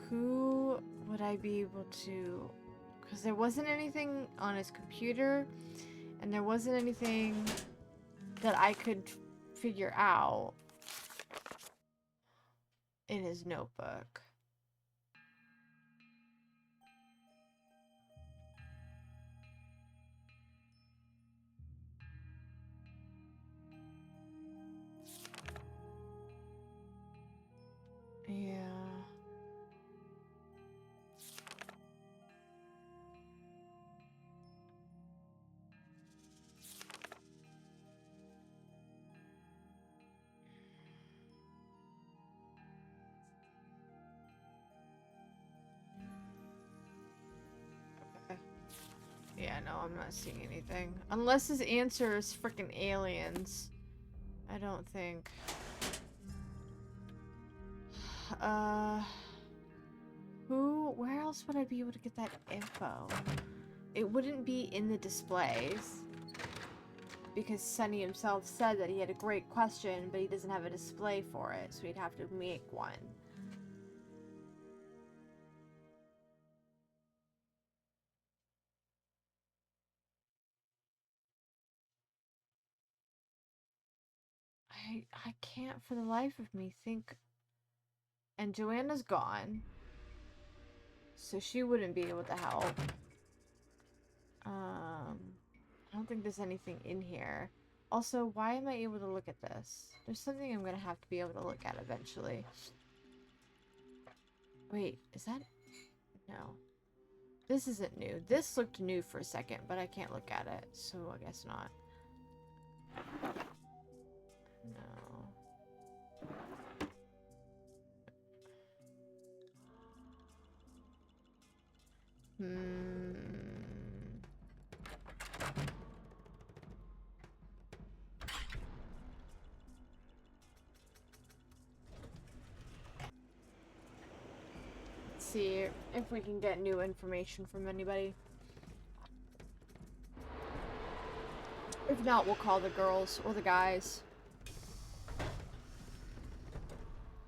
Who would I be able to... Because there wasn't anything on his computer, and there wasn't anything that I could figure out in his notebook. Yeah. Yeah, no, I'm not seeing anything. Unless his answer is freaking aliens. I don't think. Where else would I be able to get that info? It wouldn't be in the displays. Because Sunny himself said that he had a great question, but he doesn't have a display for it, so he'd have to make one. I can't for the life of me think. And Joanna's gone, so she wouldn't be able to help. I don't think there's anything in here. Also, why am I able to look at this? There's something I'm gonna have to be able to look at eventually. Wait, is that? No. This isn't new. This looked new for a second, but I can't look at it, so I guess not. No. Let's see if we can get new information from anybody. If not, we'll call the girls or the guys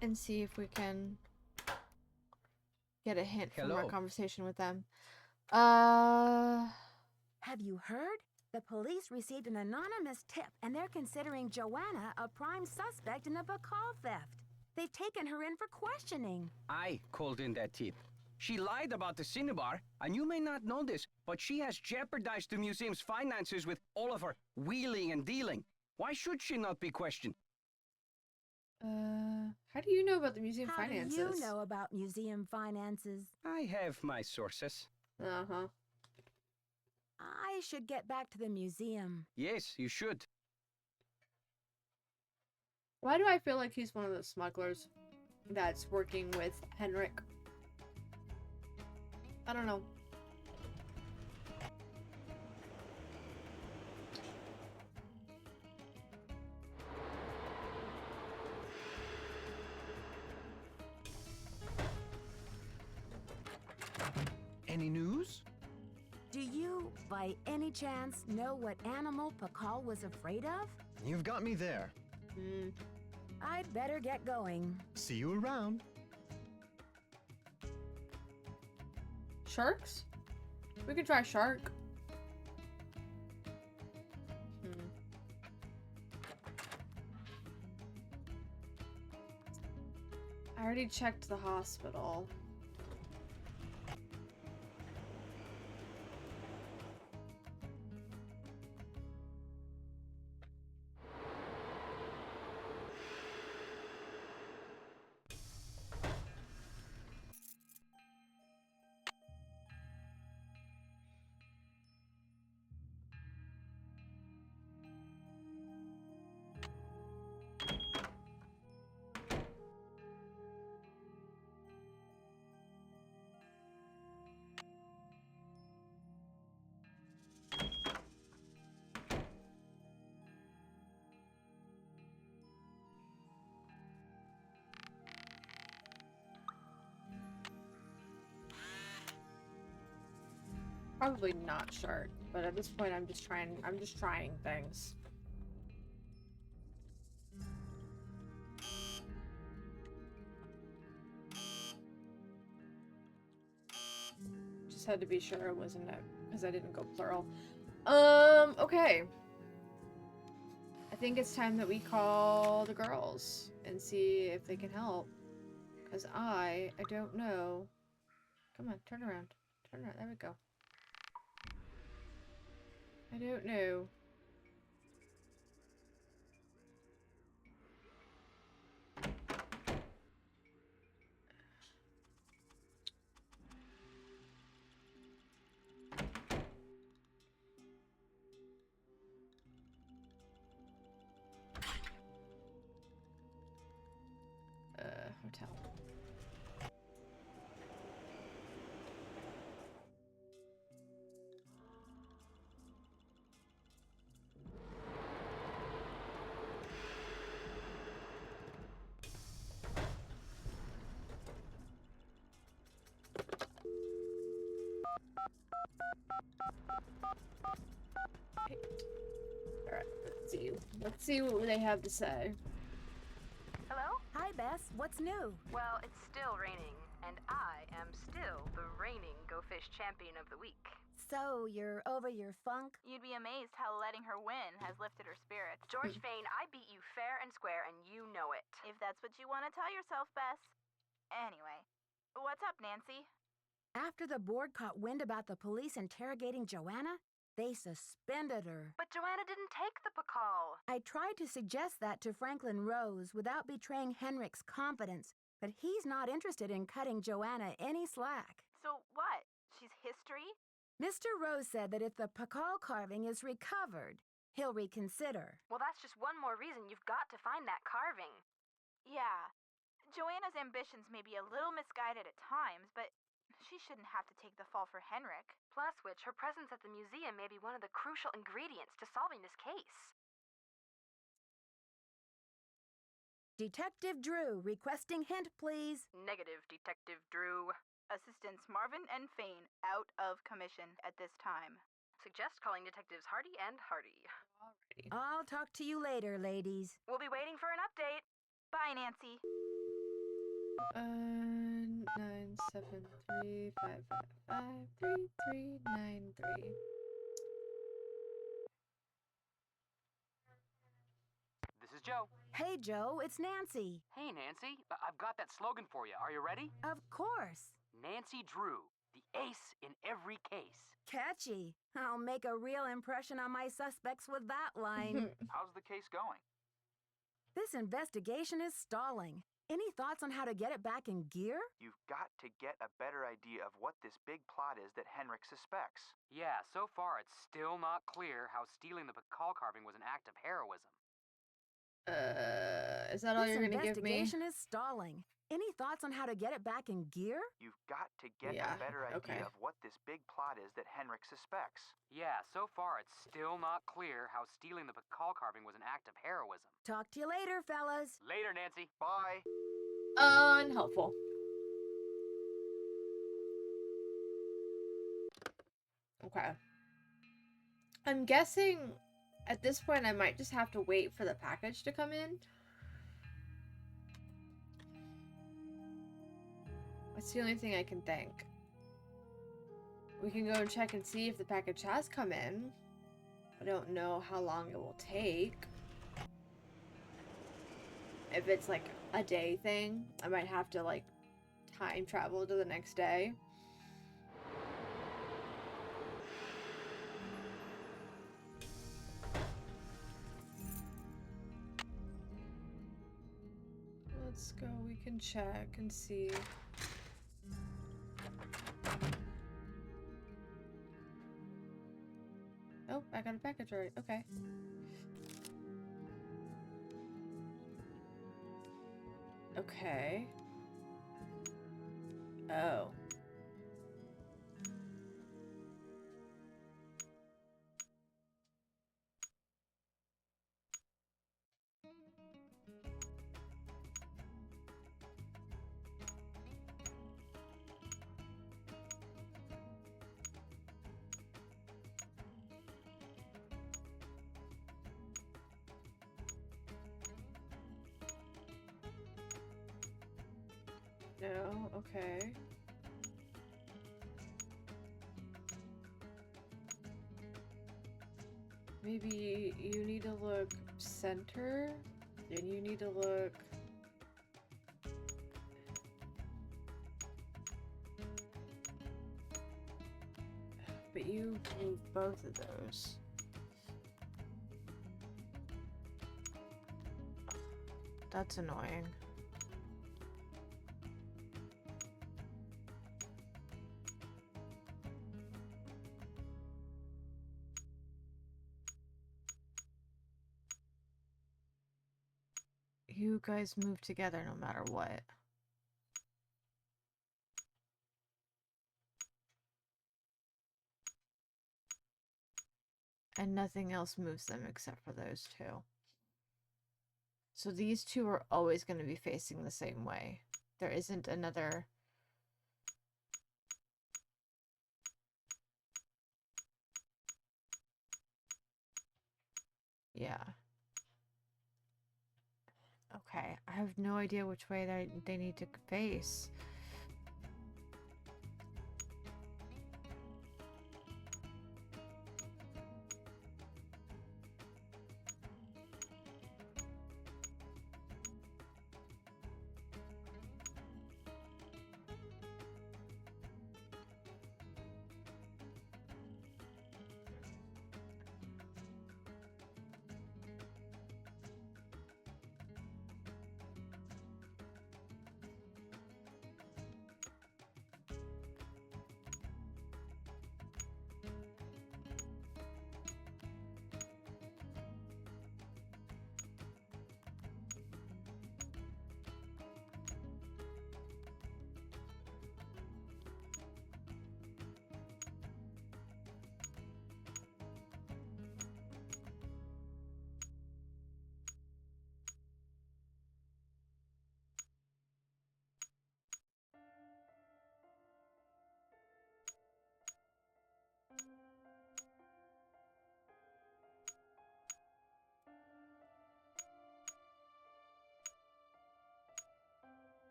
and see if we can get a hint from our conversation with them. Have you heard? The police received an anonymous tip, and they're considering Joanna a prime suspect in the Bacall theft. They've taken her in for questioning. I called in that tip. She lied about the Cinnabar, and you may not know this, but she has jeopardized the museum's finances with all of her wheeling and dealing. Why should she not be questioned? How do you know about the museum finances? How do you know about museum finances? I have my sources. Uh-huh. I should get back to the museum. Yes, you should. Why do I feel like he's one of the smugglers that's working with Henrik? I don't know. Any news? Do you, by any chance, know what animal Bacall was afraid of? You've got me there. I'd better get going. See you around. Sharks? We could try shark. I already checked the hospital. Probably not shark, but at this point I'm just trying things. Just had to be sure it wasn't it, because I didn't go plural. Okay. I think it's time that we call the girls and see if they can help. Because I don't know. Come on, turn around. Turn around. There we go. I don't know. Hotel. Alright, let's see what they have to say. Hello? Hi, Bess. What's new? Well, it's still raining, and I am still the reigning Go Fish champion of the week. So, you're over your funk? You'd be amazed how letting her win has lifted her spirits. George Fane, I beat you fair and square, and you know it. If that's what you want to tell yourself, Bess. Anyway, what's up, Nancy? After the board caught wind about the police interrogating Joanna, they suspended her. But Joanna didn't take the Pakal. I tried to suggest that to Franklin Rose without betraying Henrik's confidence, but he's not interested in cutting Joanna any slack. So what? She's history? Mr. Rose said that if the Pakal carving is recovered, he'll reconsider. Well, that's just one more reason you've got to find that carving. Yeah. Joanna's ambitions may be a little misguided at times, but she shouldn't have to take the fall for Henrik. Plus which, her presence at the museum may be one of the crucial ingredients to solving this case. Detective Drew, requesting hint, please. Negative, Detective Drew. Assistants Marvin and Fane out of commission at this time. Suggest calling Detectives Hardy and Hardy. Alrighty. I'll talk to you later, ladies. We'll be waiting for an update. Bye, Nancy. 973-555-3393. This is Joe. Hey, Joe, it's Nancy. Hey, Nancy. I've got that slogan for you. Are you ready? Of course. Nancy Drew, the ace in every case. Catchy. I'll make a real impression on my suspects with that line. How's the case going? This investigation is stalling. Any thoughts on how to get it back in gear? You've got to get a better idea of what this big plot is that Henrik suspects. Yeah, so far it's still not clear how stealing the Pakal carving was an act of heroism. Is that all you're gonna give me? This investigation is stalling. Any thoughts on how to get it back in gear? You've got to get Yeah, a better idea okay. of what this big plot is that Henrik suspects. Yeah, so far it's still not clear how stealing the Pakal carving was an act of heroism. Talk to you later, fellas. Later, Nancy. Bye. Unhelpful. Okay. I'm guessing at this point I might just have to wait for the package to come in. That's the only thing I can think. We can go and check and see if the package has come in. I don't know how long it will take. If it's like a day thing, I might have to like time travel to the next day. Let's go, we can check and see. Oh, I got a package already. Okay. Okay. Oh. No, okay. Maybe you need to look center, and you need to look... But you move both of those. That's annoying. You guys move together no matter what. And nothing else moves them except for those two. So these two are always going to be facing the same way. There isn't another... Yeah. Okay, I have no idea which way they need to face.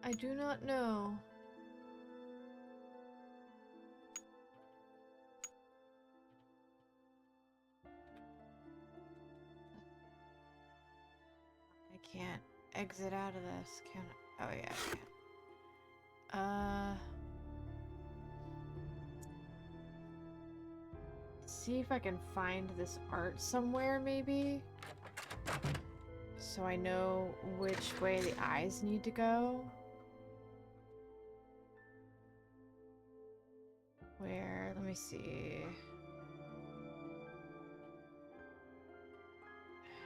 I do not know. I can't exit out of this, can I? Oh yeah, I can. See if I can find this art somewhere, maybe? So I know which way the eyes need to go. Where? Let me see.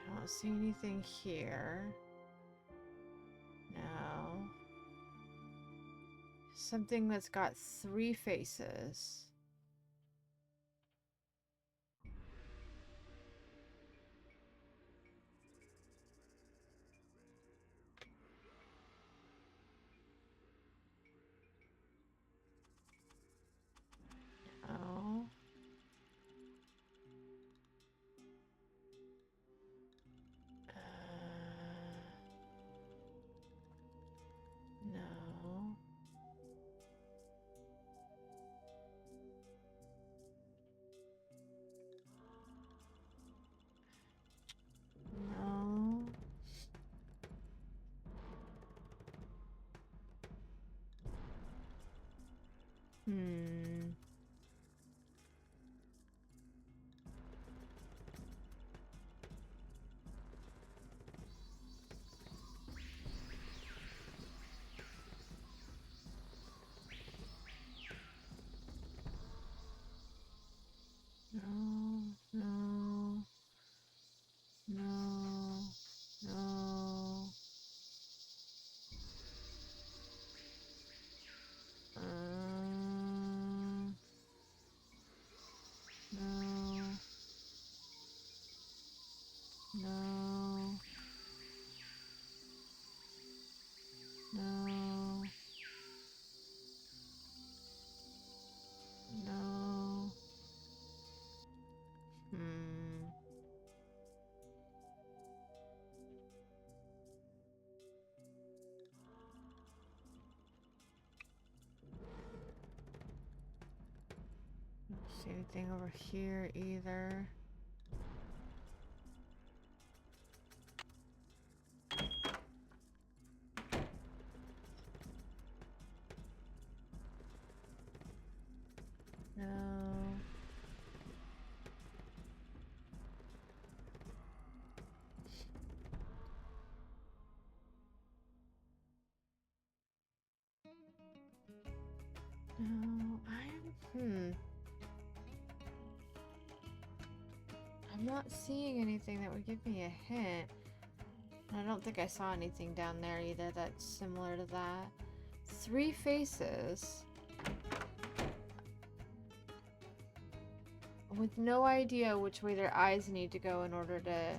I don't see anything here. No. Something that's got 3 faces. No. No. No. Hmm. No. No. No. No. No. No. No. No. Hmm. Don't see anything over here either. No. No, I'm not seeing anything that would give me a hint. I don't think I saw anything down there either that's similar to that. 3 faces. With no idea which way their eyes need to go in order to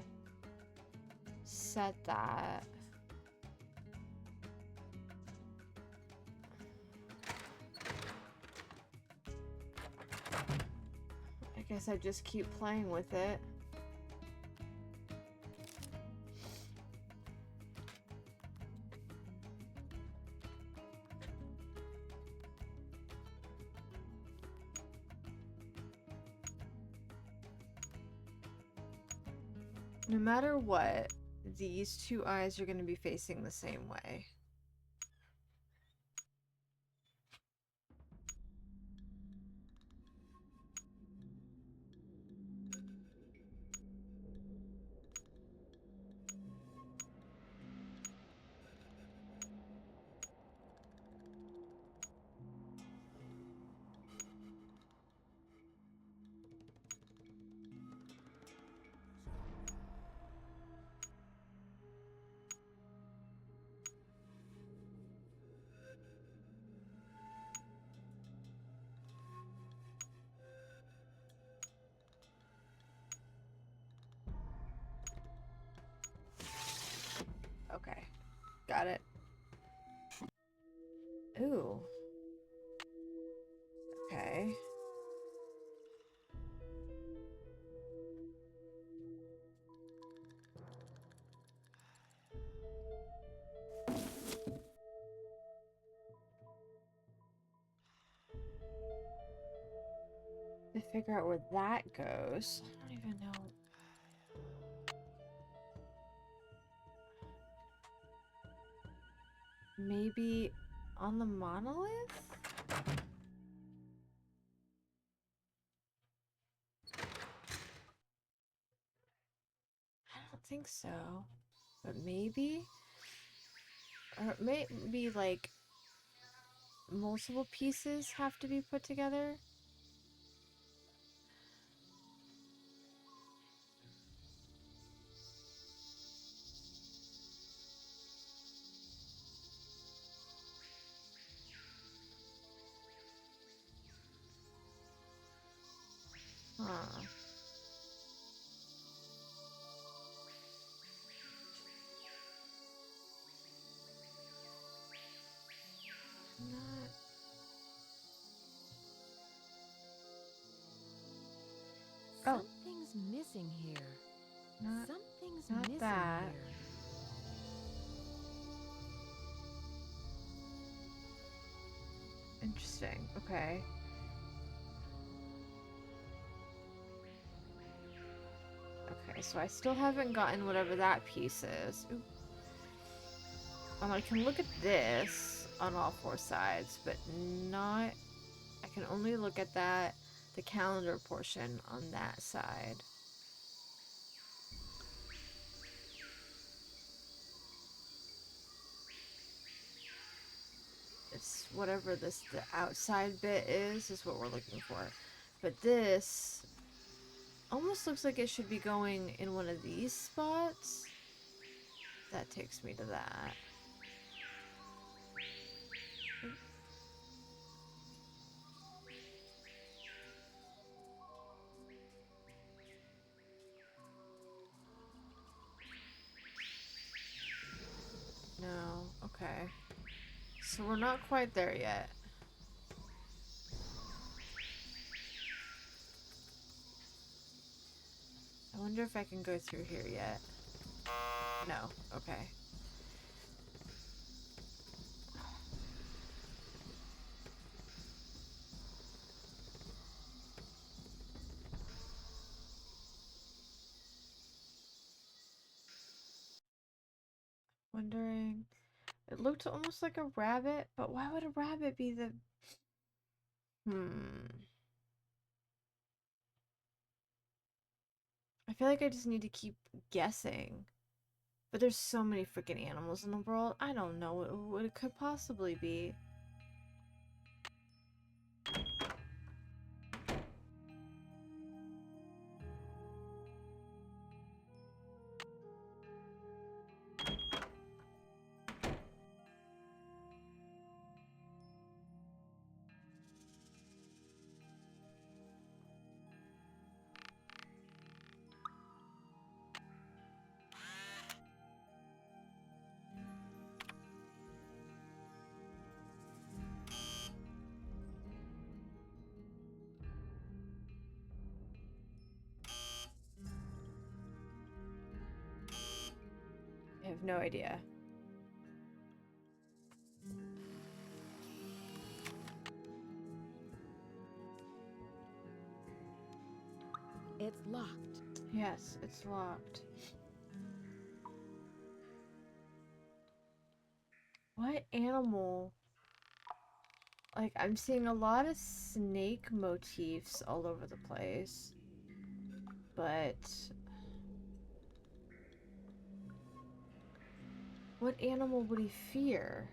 set that. guess I just keep playing with it. No matter what, these two eyes are going to be facing the same way. Okay, got it. Ooh. Okay. To figure out where that goes, I don't even know. Maybe on the monolith? I don't think so. But maybe? Or maybe like multiple pieces have to be put together? Huh. Not... Oh. Something's missing here. Something's not missing that. here. Interesting. Okay. Okay, so I still haven't gotten whatever that piece is. Ooh. I can look at this on all four sides, but not... I can only look at that, the calendar portion on that side. It's whatever the outside bit is what we're looking for. But this almost looks like it should be going in one of these spots. That takes me to that. No, okay. So we're not quite there yet. I wonder if I can go through here yet. No, okay. Wondering... It looked almost like a rabbit, but why would a rabbit be the... I feel like I just need to keep guessing. But there's so many freaking animals in the world, I don't know what it could possibly be. have no idea. It's locked. Yes, it's locked. What animal? Like, I'm seeing a lot of snake motifs all over the place. But... what animal would he fear?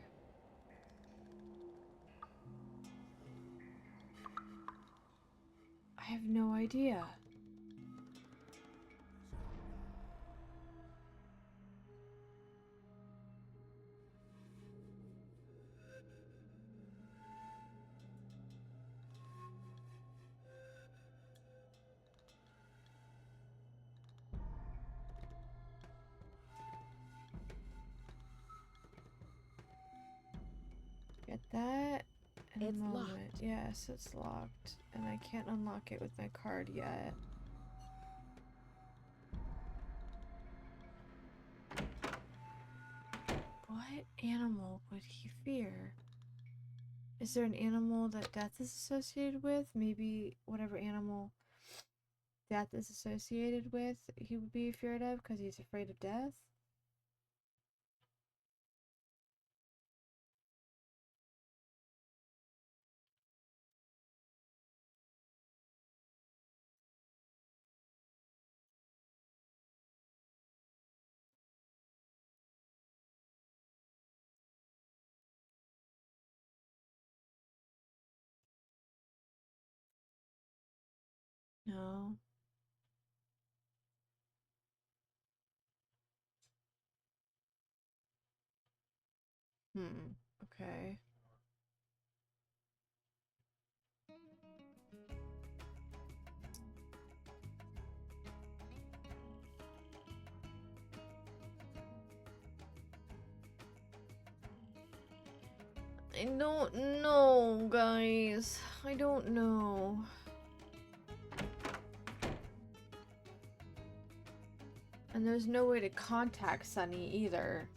I have no idea. Get that in a moment. Locked. Yes, it's locked. And I can't unlock it with my card yet. What animal would he fear? Is there an animal that death is associated with? Maybe whatever animal death is associated with, he would be feared of because he's afraid of death? No. Okay. I don't know, guys. I don't know. And there's no way to contact Sunny either.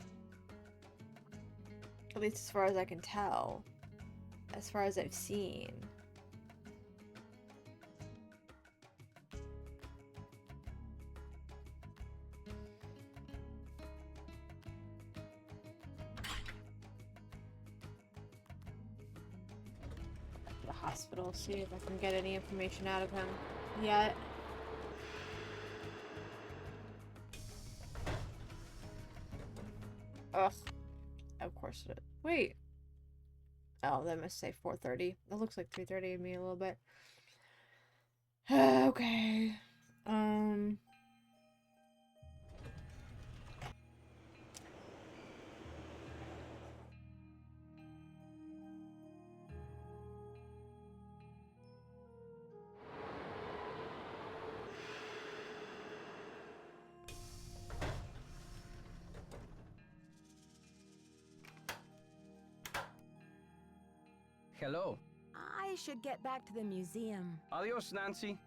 At least as far as I can tell. As far as I've seen. The hospital, see if I can get any information out of him yet. Ugh. Of course it is. Wait. Oh, that must say 4:30. It looks like 3:30 to me a little bit. Okay. Hello. I should get back to the museum. Adios, Nancy.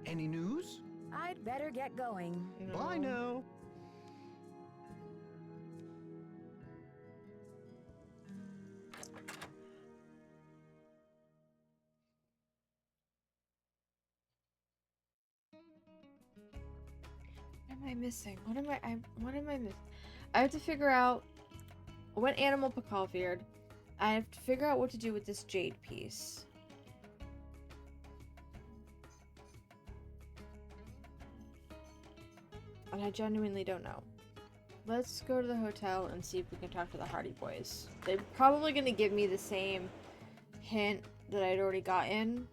Any news? I'd better get going. Bye now. What am I missing? What am I missing? I have to figure out what animal Pakal feared. I have to figure out what to do with this jade piece. And I genuinely don't know. Let's go to the hotel and see if we can talk to the Hardy Boys. They're probably going to give me the same hint that I'd already gotten.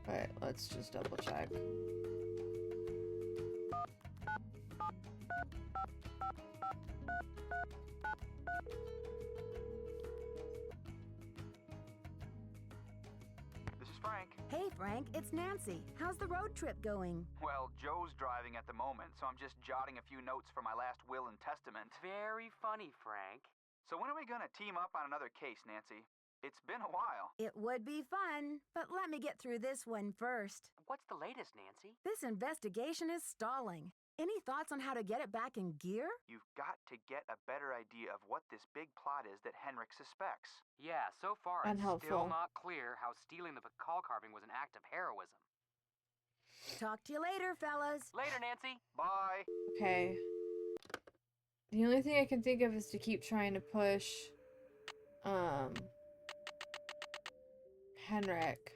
But let's just double check. This is Frank. Hey, Frank, it's Nancy. How's the road trip going? Well, Joe's driving at the moment, so I'm just jotting a few notes for my last will and testament. Very funny, Frank. So when are we gonna team up on another case, Nancy? It's been a while. It would be fun, but let me get through this one first. What's the latest, Nancy? This investigation is stalling. Any thoughts on how to get it back in gear? You've got to get a better idea of what this big plot is that Henrik suspects. Yeah, so far it's Unhelpful. still not clear how stealing the Pakal carving was an act of heroism. Talk to you later, fellas. Later, Nancy. Bye. Okay. The only thing I can think of is to keep trying to push, Henrik.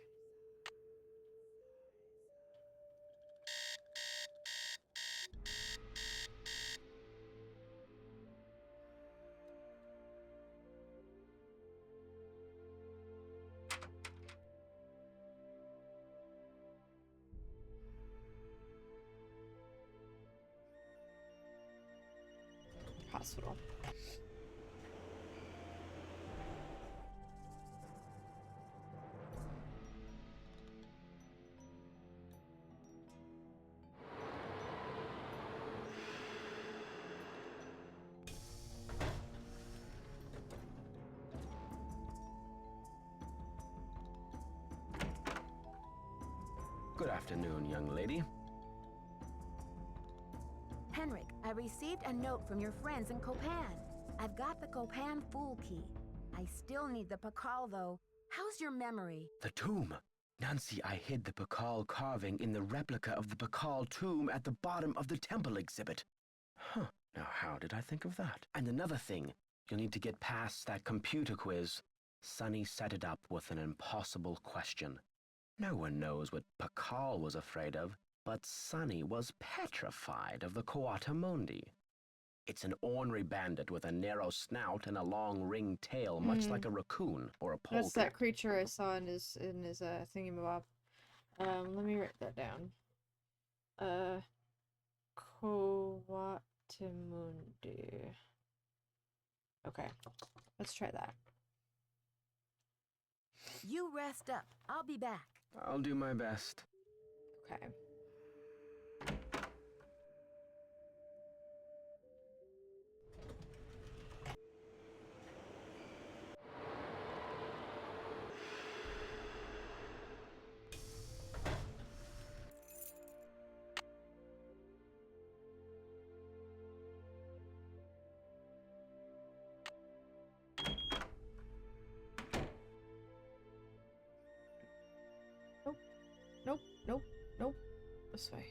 Hospital. Good afternoon, young lady. Henrik, I received a note from your friends in Copan. I've got the Copan Fool Key. I still need the Pakal, though. How's your memory? The tomb. Nancy, I hid the Pakal carving in the replica of the Pakal tomb at the bottom of the temple exhibit. Huh. Now, how did I think of that? And another thing, you'll need to get past that computer quiz. Sonny set it up with an impossible question. No one knows what Pakal was afraid of, but Sonny was petrified of the Coatamundi. It's an ornery bandit with a narrow snout and a long ringed tail, much like a raccoon or a polecat. That's that creature I saw in his thingamabob. Let me write that down. Coatamundi. Okay, let's try that. You rest up. I'll be back. I'll do my best. Okay. Nope, nope, nope. This way.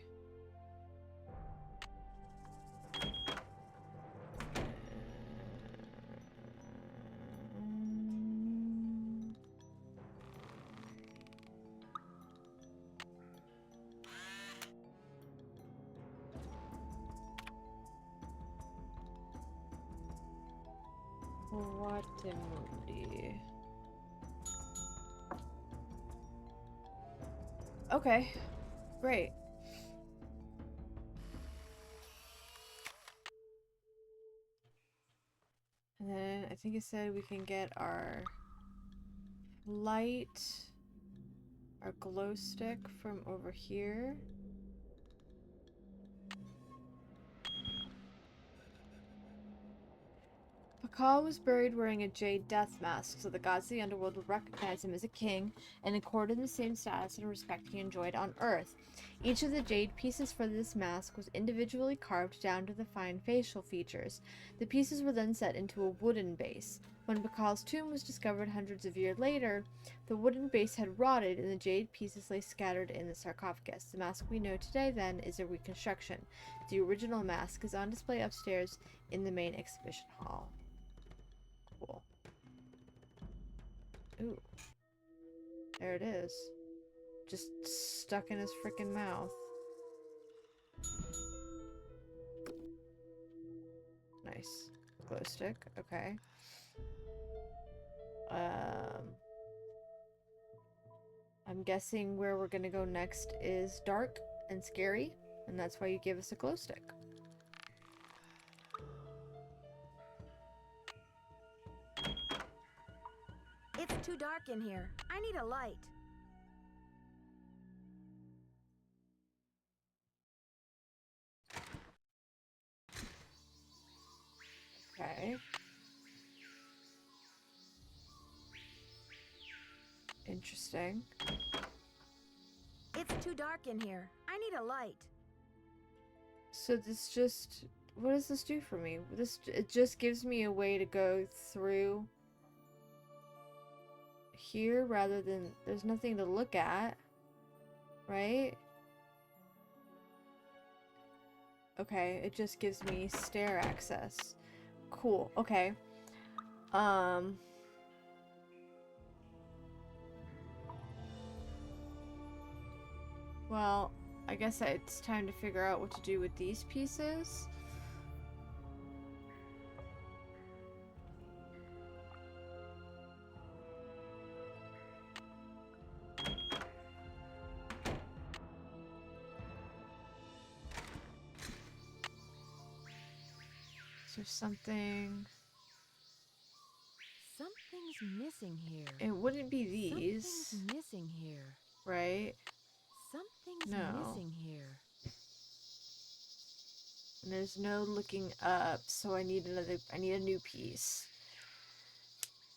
Guatemala. Okay, great. And then I think it said we can get our light, our glow stick from over here. Pakal was buried wearing a jade death mask, so the gods of the underworld would recognize him as a king and accord him the same status and respect he enjoyed on Earth. Each of the jade pieces for this mask was individually carved down to the fine facial features. The pieces were then set into a wooden base. When Pakal's tomb was discovered hundreds of years later, the wooden base had rotted and the jade pieces lay scattered in the sarcophagus. The mask we know today, then, is a reconstruction. The original mask is on display upstairs in the main exhibition hall. Cool. Ooh. There it is. Just stuck in his freaking mouth. Nice. Glow stick. Okay. I'm guessing where we're gonna go next is dark and scary, and that's why you give us a glow stick. dark in here. I need a light. Okay. Interesting. It's too dark in here. I need a light. So this just... What does this do for me? It just gives me a way to go through here rather than... There's nothing to look at. Right? Okay, it just gives me stair access. Cool, okay. Well, I guess it's time to figure out what to do with these pieces. Is there something... Something's missing here. It wouldn't be these. Something's missing here. Right? Something's missing here. And there's no looking up, so I need a new piece.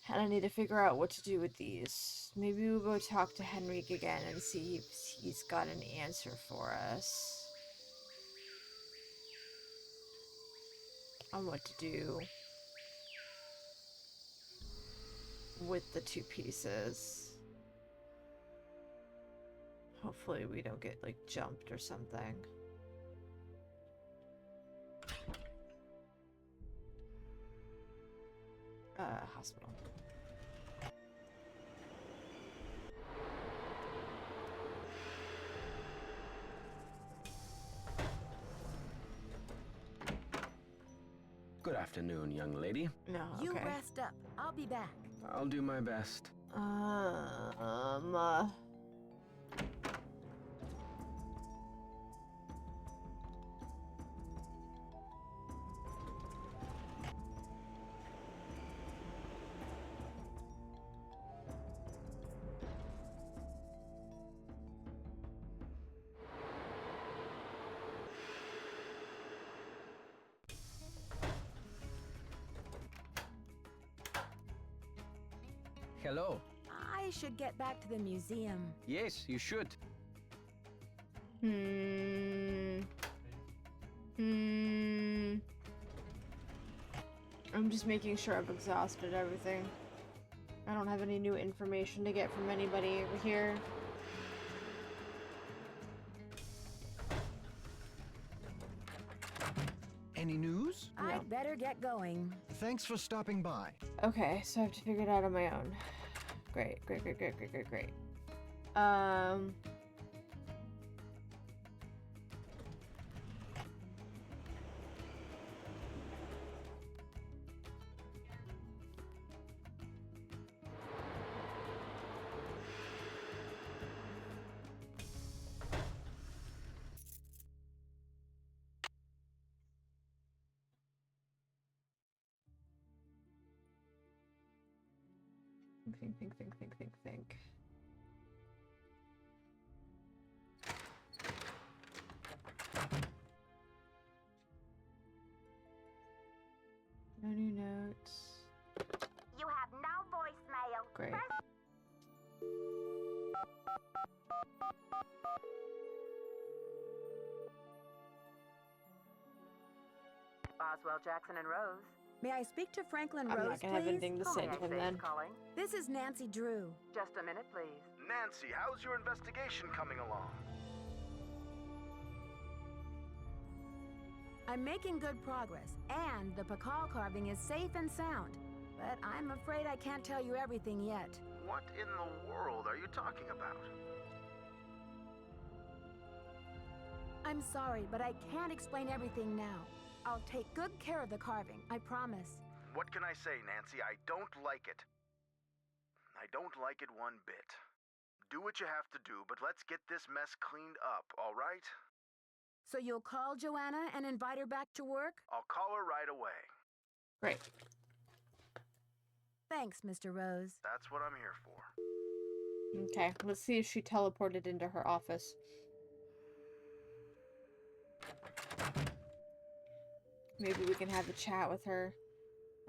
And I need to figure out what to do with these. Maybe we'll go talk to Henrik again and see if he's got an answer for us on what to do with the two pieces. Hopefully we don't get, like, jumped or something. Hospital. Good afternoon, young lady. No, okay. You rest up. I'll be back. I'll do my best. Hello. I should get back to the museum. Yes, you should. I'm just making sure I've exhausted everything. I don't have any new information to get from anybody over here. Any news? I'd better get going. Thanks for stopping by. Okay, so I have to figure it out on my own. Great. Think. No new notes. You have no voicemail. Great. Boswell, Jackson, and Rose. May I speak to Franklin I'm Rose, not gonna have please? anything to say to him then. Calling. This is Nancy Drew. Just a minute, please. Nancy, how's your investigation coming along? I'm making good progress, and the Pakal carving is safe and sound. But I'm afraid I can't tell you everything yet. What in the world are you talking about? I'm sorry, but I can't explain everything now. I'll take good care of the carving, I promise. What can I say, Nancy? I don't like it. I don't like it one bit. Do what you have to do, but let's get this mess cleaned up, all right? So you'll call Joanna and invite her back to work? I'll call her right away. Great. Thanks, Mr. Rose. That's what I'm here for. Okay, let's see if she teleported into her office. Maybe we can have a chat with her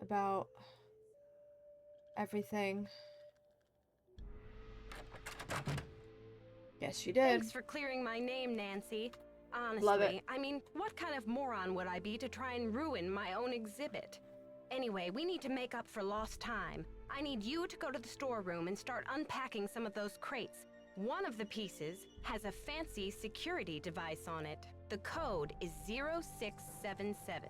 about everything. Yes, she did. Thanks for clearing my name, Nancy. Honestly, Love it. I mean, what kind of moron would I be to try and ruin my own exhibit? Anyway, we need to make up for lost time. I need you to go to the storeroom and start unpacking some of those crates. One of the pieces has a fancy security device on it. The code is 0677.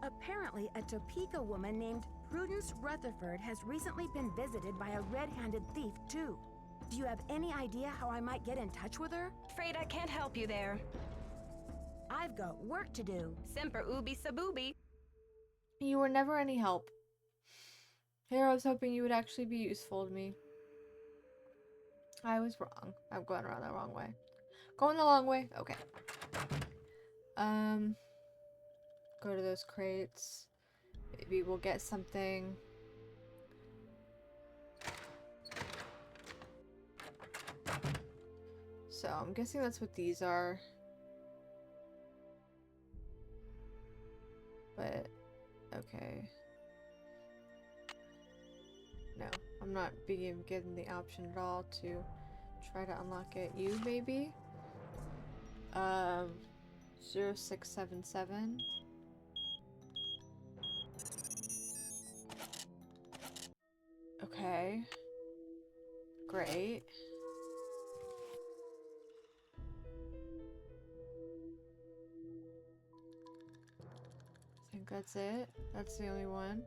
Apparently, a Topeka woman named Prudence Rutherford has recently been visited by a red-handed thief, too. Do you have any idea how I might get in touch with her? Afraid I can't help you there. I've got work to do. Semper ubi sub ubi. You were never any help. Here I was hoping you would actually be useful to me. I was wrong. I'm going around the wrong way. Going the long way? Okay. Go to those crates. Maybe we'll get something. So I'm guessing that's what these are. But, okay. No, I'm not being given the option at all to try to unlock it. You, maybe? 0677. Okay. Great. I think that's it. That's the only one.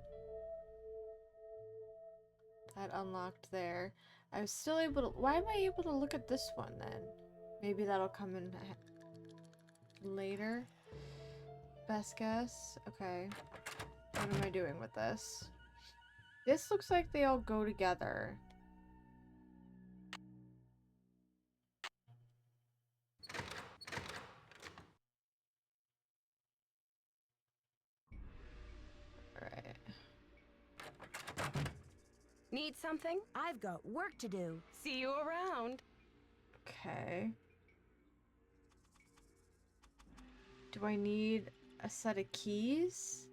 That unlocked there. I was still able to... Why am I able to look at this one then? Maybe that'll come in later. Best guess. Okay. What am I doing with this? This looks like they all go together. Alright. Need something? I've got work to do. See you around. Okay. Do I need a set of keys?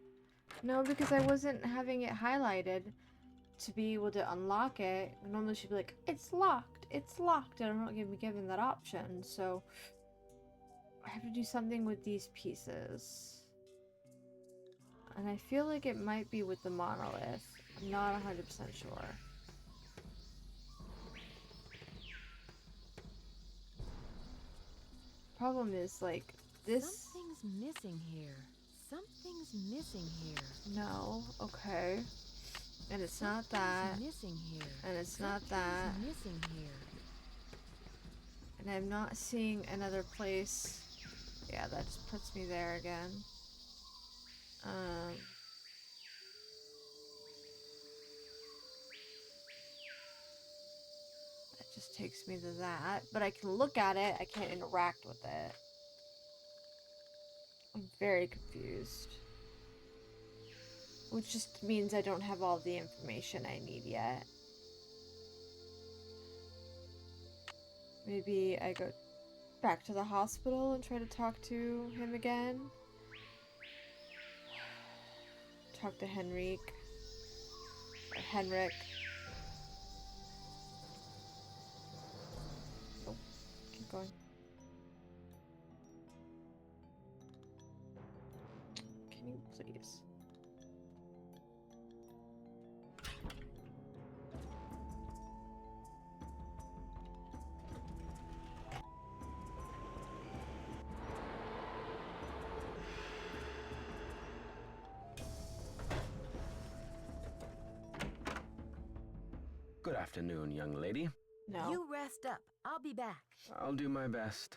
No, because I wasn't having it highlighted to be able to unlock it. Normally she'd be like, it's locked, and I'm not given that option, so I have to do something with these pieces. And I feel like it might be with the monolith. I'm not 100% sure. Problem is, like, this... Something's missing here. Something's missing here. No, okay. And it's not that. Missing here. And it's not that. Missing here. And I'm not seeing another place. Yeah, that just puts me there again. That just takes me to that. But I can look at it. I can't interact with it. I'm very confused. Which just means I don't have all the information I need yet. Maybe I go back to the hospital and try to talk to him again. Talk to Henrik. Or Henrik. Oh, keep going. Can you please? Good afternoon, young lady. No. You rest up. I'll be back. I'll do my best.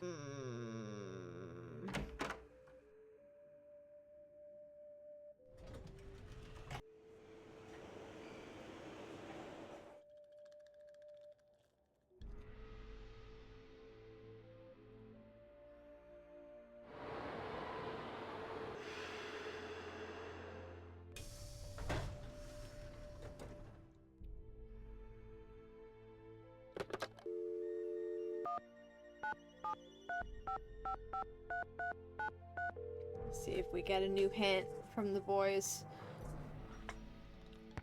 See if we get a new hint from the boys.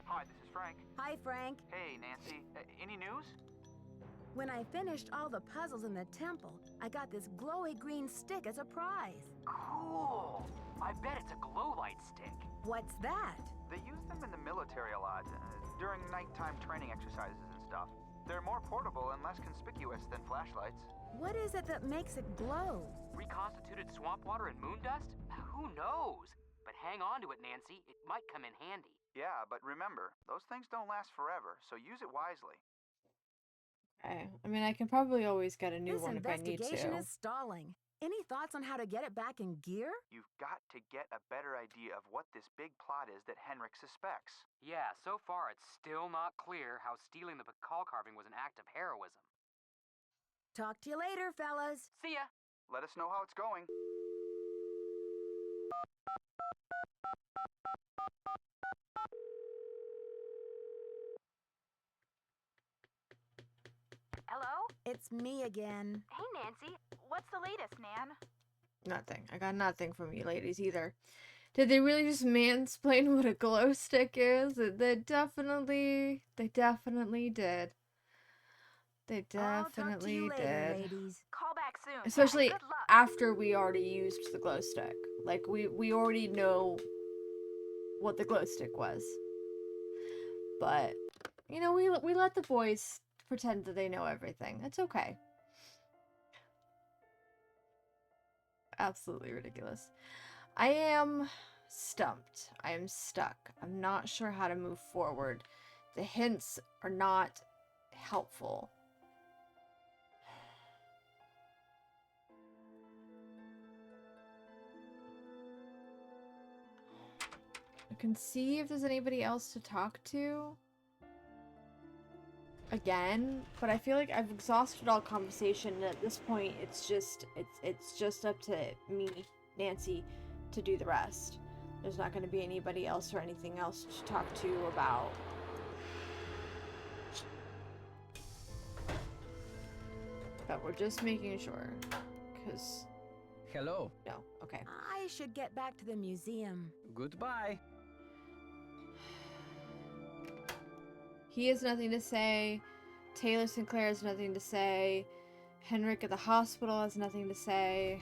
Hi, this is Frank. Hi, Frank. Hey, Nancy. Any news? When I finished all the puzzles in the temple, I got this glowy green stick as a prize. Cool! I bet it's a glow light stick. What's that? They use them in the military a lot, during nighttime training exercises and stuff. They're more portable and less conspicuous than flashlights. What is it that makes it glow? Reconstituted swamp water and moon dust? Who knows? But hang on to it, Nancy. It might come in handy. Yeah, but remember, those things don't last forever, so use it wisely. Okay. I mean, I can probably always get a new one if I need This investigation to. is stalling. Any thoughts on how to get it back in gear? You've got to get a better idea of what this big plot is that Henrik suspects. Yeah, so far it's still not clear how stealing the Pakal carving was an act of heroism. Talk to you later, fellas. See ya! Let us know how it's going. Hello? It's me again. Hey, Nancy. What's the latest, Nan? Nothing. I got nothing from you ladies either. Did they really just mansplain what a glow stick is? They definitely did. They definitely I'll talk to you later, did. ladies. Call back soon. Especially Good luck. after we already used the glow stick. Like, we already know what the glow stick was. But, you know, we let the boys pretend that they know everything. It's okay. Absolutely ridiculous. I am stumped. I am stuck. I'm not sure how to move forward. The hints are not helpful. I can see if there's anybody else to talk to. Again, but I feel like I've exhausted all conversation, and at this point it's just up to me, Nancy, to do the rest. There's not going to be anybody else or anything else to talk to about. But we're just making sure, because... Hello. No, okay. I should get back to the museum. Goodbye. He has nothing to say. Taylor Sinclair has nothing to say. Henrik at the hospital has nothing to say.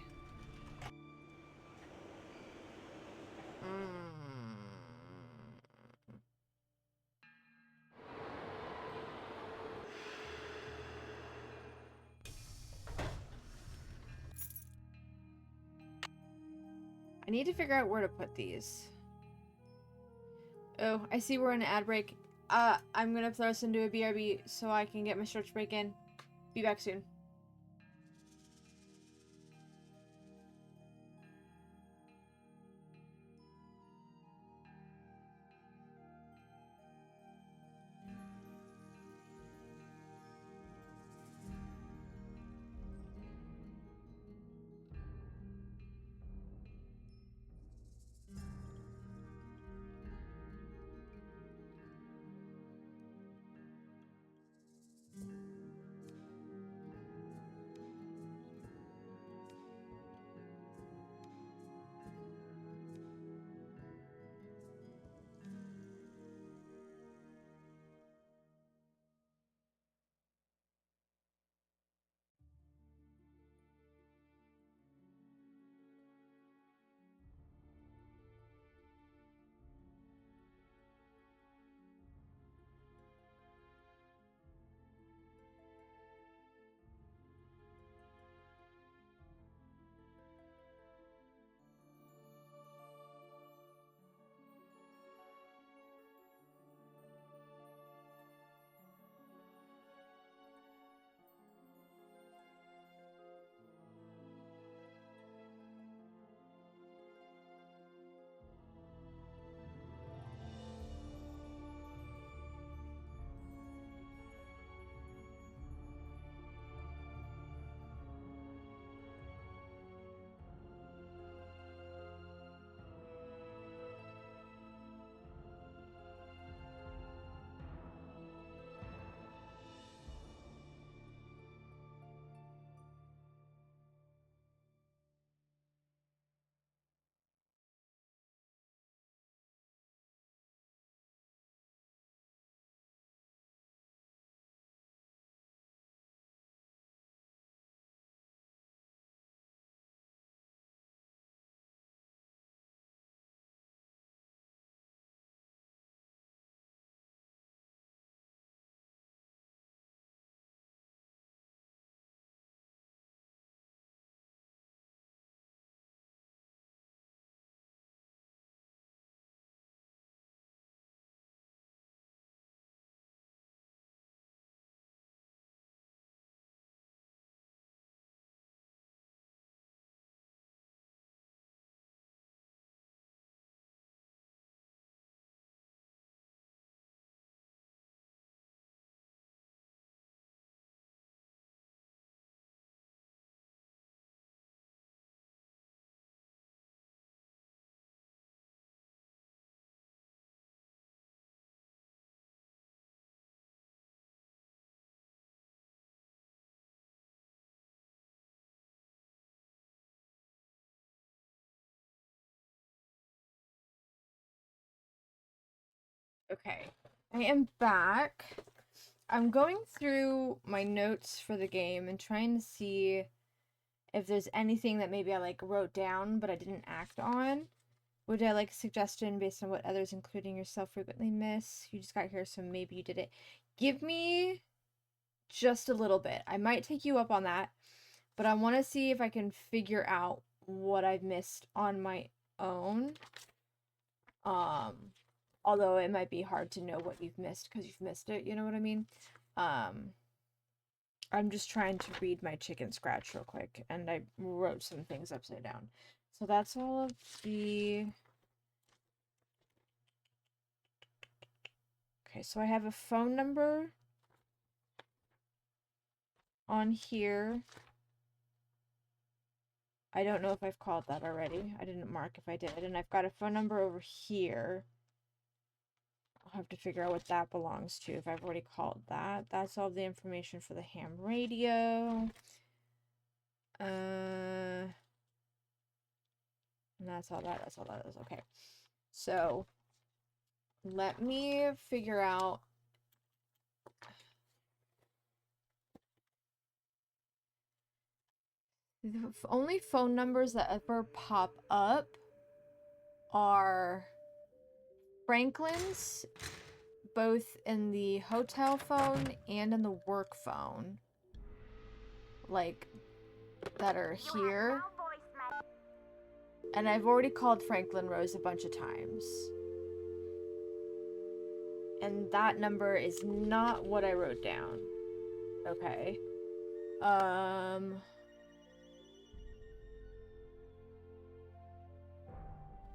I need to figure out where to put these. Oh, I see we're in an ad break. I'm gonna throw us into a BRB so I can get my stretch break in. Be back soon. Okay, I am back. I'm going through my notes for the game and trying to see if there's anything that maybe I like wrote down but I didn't act on. Would I like a suggestion based on what others, including yourself, frequently miss? You just got here, so maybe you did it. Give me just a little bit. I might take you up on that, but I want to see if I can figure out what I've missed on my own. Although it might be hard to know what you've missed because you've missed it, you know what I mean? I'm just trying to read my chicken scratch real quick, and I wrote some things upside down. So that's all of the... Okay, so I have a phone number on here. I don't know if I've called that already. I didn't mark if I did. And I've got a phone number over here. I'll have to figure out what that belongs to, if I've already called that. That's all the information for the ham radio. And that's all that is. Okay. So, let me figure out... The only phone numbers that ever pop up are Franklin's, both in the hotel phone and in the work phone. Like, that are here. And I've already called Franklin Rose a bunch of times. And that number is not what I wrote down. Okay.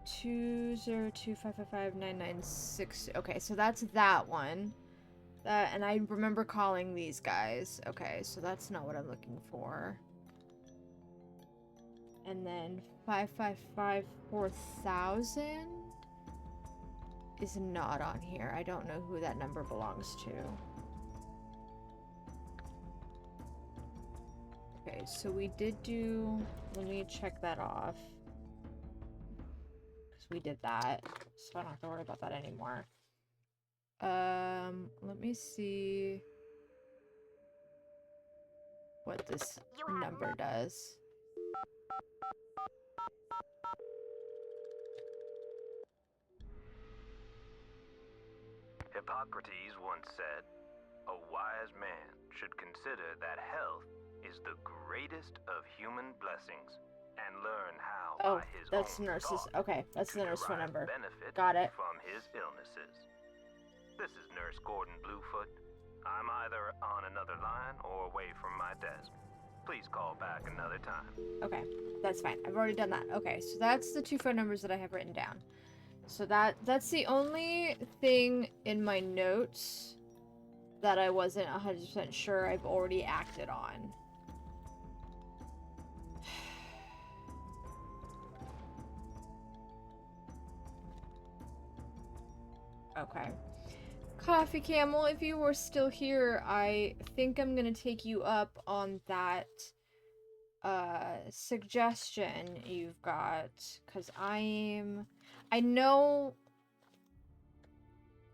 202-555-996. Okay, so that's that one. That, and I remember calling these guys. Okay, so that's not what I'm looking for. And then 555-4000 is not on here. I don't know who that number belongs to. Okay, so we did do... Let me check that off. Because we did that. So I don't have to worry about that anymore. Let me see what this number does. Hippocrates once said, "A wise man should consider that health is the greatest of human blessings, and learn how Oh, by his that's own nurses. thought Okay, that's the nurse phone derive number. benefit Got it. from his illnesses." This is Nurse Gordon Bluefoot. I'm either on another line or away from my desk. Please call back another time. Okay, that's fine. I've already done that. Okay, so that's the two phone numbers that I have written down. So that's the only thing in my notes that I wasn't 100% sure I've already acted on. Okay. Coffee Camel, if you were still here, I think I'm gonna take you up on that suggestion you've got, because I know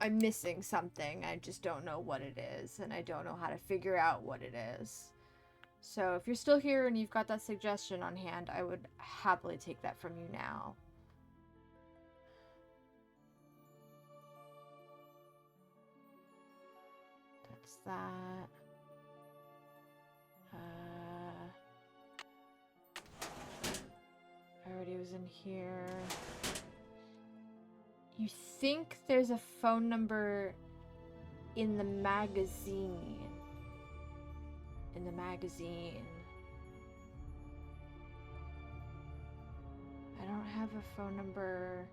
I'm missing something. I just don't know what it is, and I don't know how to figure out what it is. So if you're still here and you've got that suggestion on hand, I would happily take that from you now. That's that. I already was in here. You think there's a phone number in the magazine? In the magazine. I don't have a phone number.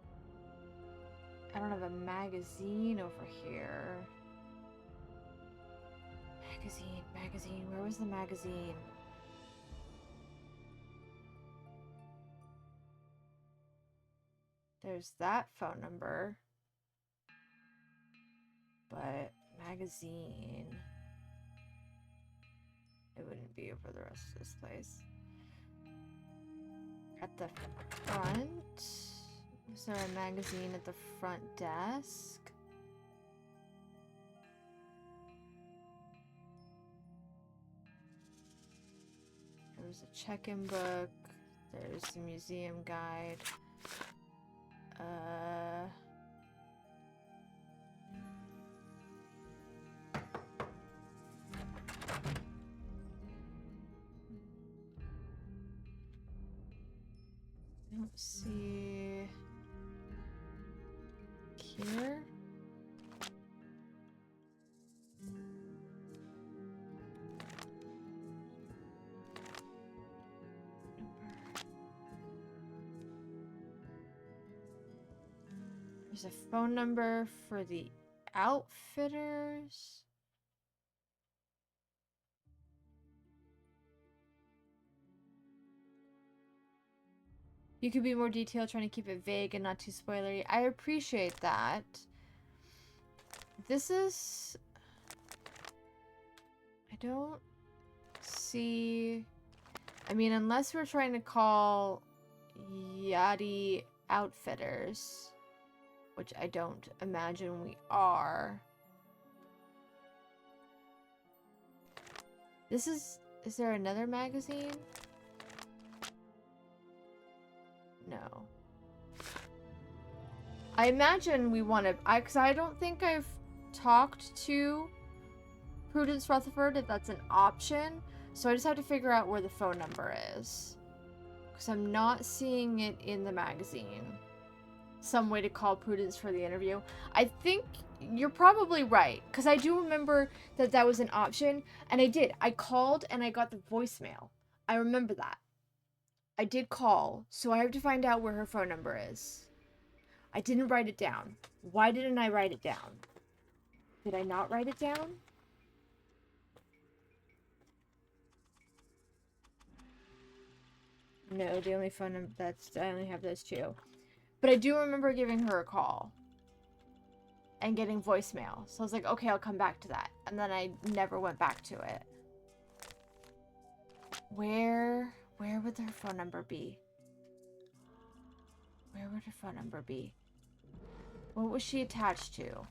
I don't have a magazine over here. Magazine. Where was the magazine? There's that phone number. But magazine. It wouldn't be over the rest of this place. At the front? Is there a magazine at the front desk? There's a check-in book. There's the museum guide. I don't see here. There's a phone number for the outfitters. You could be more detailed, trying to keep it vague and not too spoilery. I appreciate that. This is... I don't see... I mean, unless we're trying to call Yachty Outfitters, which I don't imagine we are. This is... Is there another magazine? No. I imagine we want to... Because I don't think I've talked to Prudence Rutherford if that's an option. So I just have to figure out where the phone number is. Because I'm not seeing it in the magazine. Some way to call Prudence for the interview. I think you're probably right. Because I do remember that that was an option. And I did. I called and I got the voicemail. I remember that. I did call, so I have to find out where her phone number is. I didn't write it down. Why didn't I write it down? Did I not write it down? No, the only phone number I only have those two. But I do remember giving her a call. And getting voicemail. So I was like, okay, I'll come back to that. And then I never went back to it. Where would her phone number be? Where would her phone number be? What was she attached to?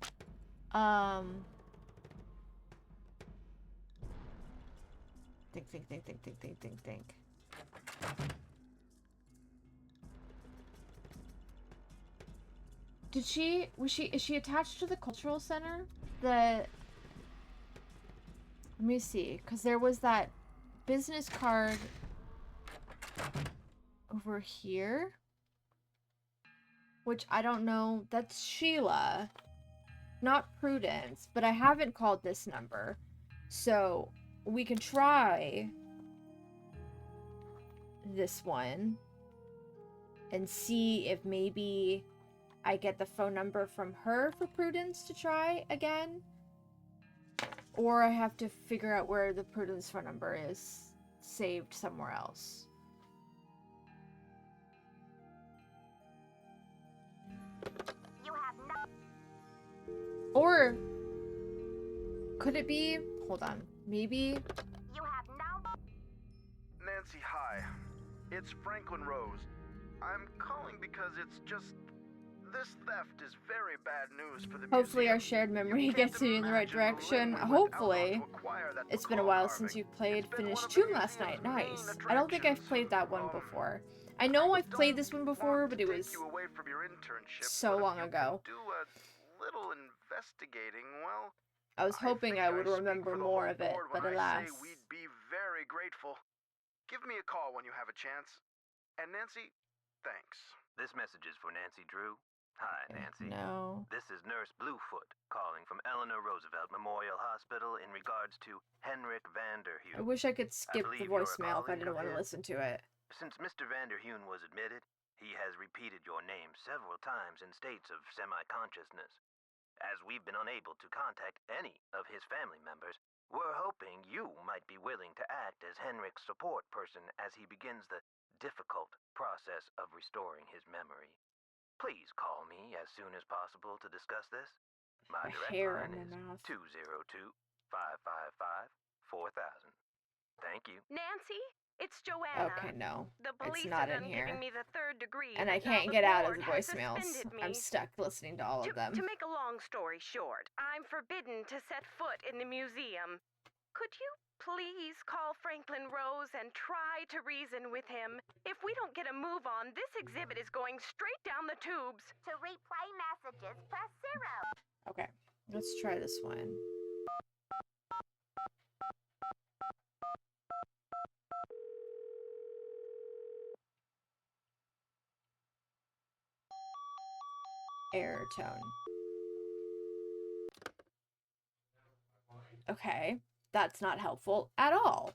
Think. Is she attached to the cultural center? Let me see, because there was that business card over here, which I don't know. That's Sheila, not Prudence, but I haven't called this number, so we can try this one and see if maybe I get the phone number from her for Prudence to try again, or I have to figure out where the Prudence phone number is saved somewhere else. You have no... Or could it be? Hold on. Maybe. You have no... Nancy, hi. It's Franklin Rose. I'm calling because it's just... This theft is very bad news for the Hopefully museum. our shared memory gets you in the right direction. Hopefully. It's been a while since you've played Finished Tomb last night. Nice. I don't think I've played that one before. I know I've played this one before, but it was so long ago. Do a little investigating, well... I was hoping I would remember more of it, but alas. We'd be very grateful. Give me a call when you have a chance. And Nancy, thanks. This message is for Nancy Drew. Hi, Nancy. No. This is Nurse Bluefoot calling from Eleanor Roosevelt Memorial Hospital in regards to Henrik Vanderheun. I wish I could skip the voicemail if I didn't want to listen to it. Since Mr. Vanderheun was admitted, he has repeated your name several times in states of semi-consciousness. As we've been unable to contact any of his family members, we're hoping you might be willing to act as Henrik's support person as he begins the difficult process of restoring his memory. Please call me as soon as possible to discuss this. My direct line is 202-555-4000. Thank you. Nancy, it's Joanna. Okay, no. The It's police not are in done here. giving me the 3rd degree, And I but now can't the get out of board the has voicemails. suspended me. I'm stuck listening to all of them. To make a long story short, I'm forbidden to set foot in the museum. Could you please call Franklin Rose and try to reason with him? If we don't get a move on, this exhibit is going straight down the tubes. To replay messages, press 0. Okay, let's try this one. Error tone. Okay, that's not helpful at all.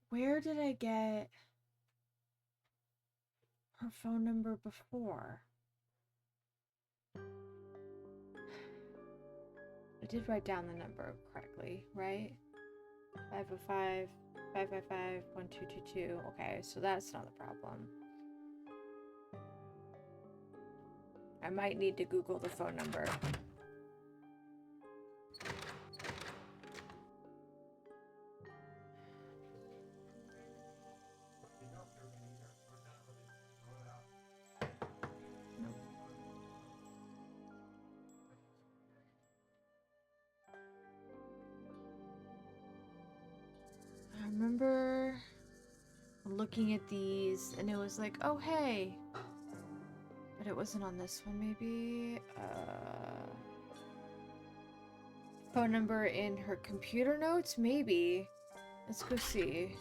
Where did I get her phone number before? I did write down the number correctly, right? 505 555 1222. Okay, so that's not the problem. I might need to Google the phone number. I remember looking at these and it was like, oh hey, but it wasn't on this one. Maybe phone number in her computer notes, maybe. Let's go see.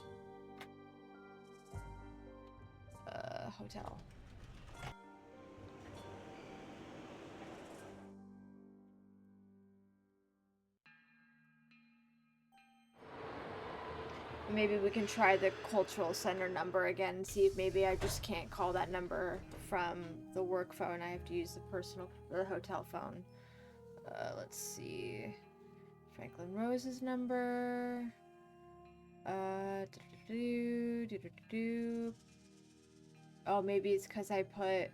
Hotel. Maybe we can try the cultural center number again and see if maybe I just can't call that number from the work phone. I have to use the hotel phone. Let's see. Franklin Rose's number. Oh, maybe it's because I put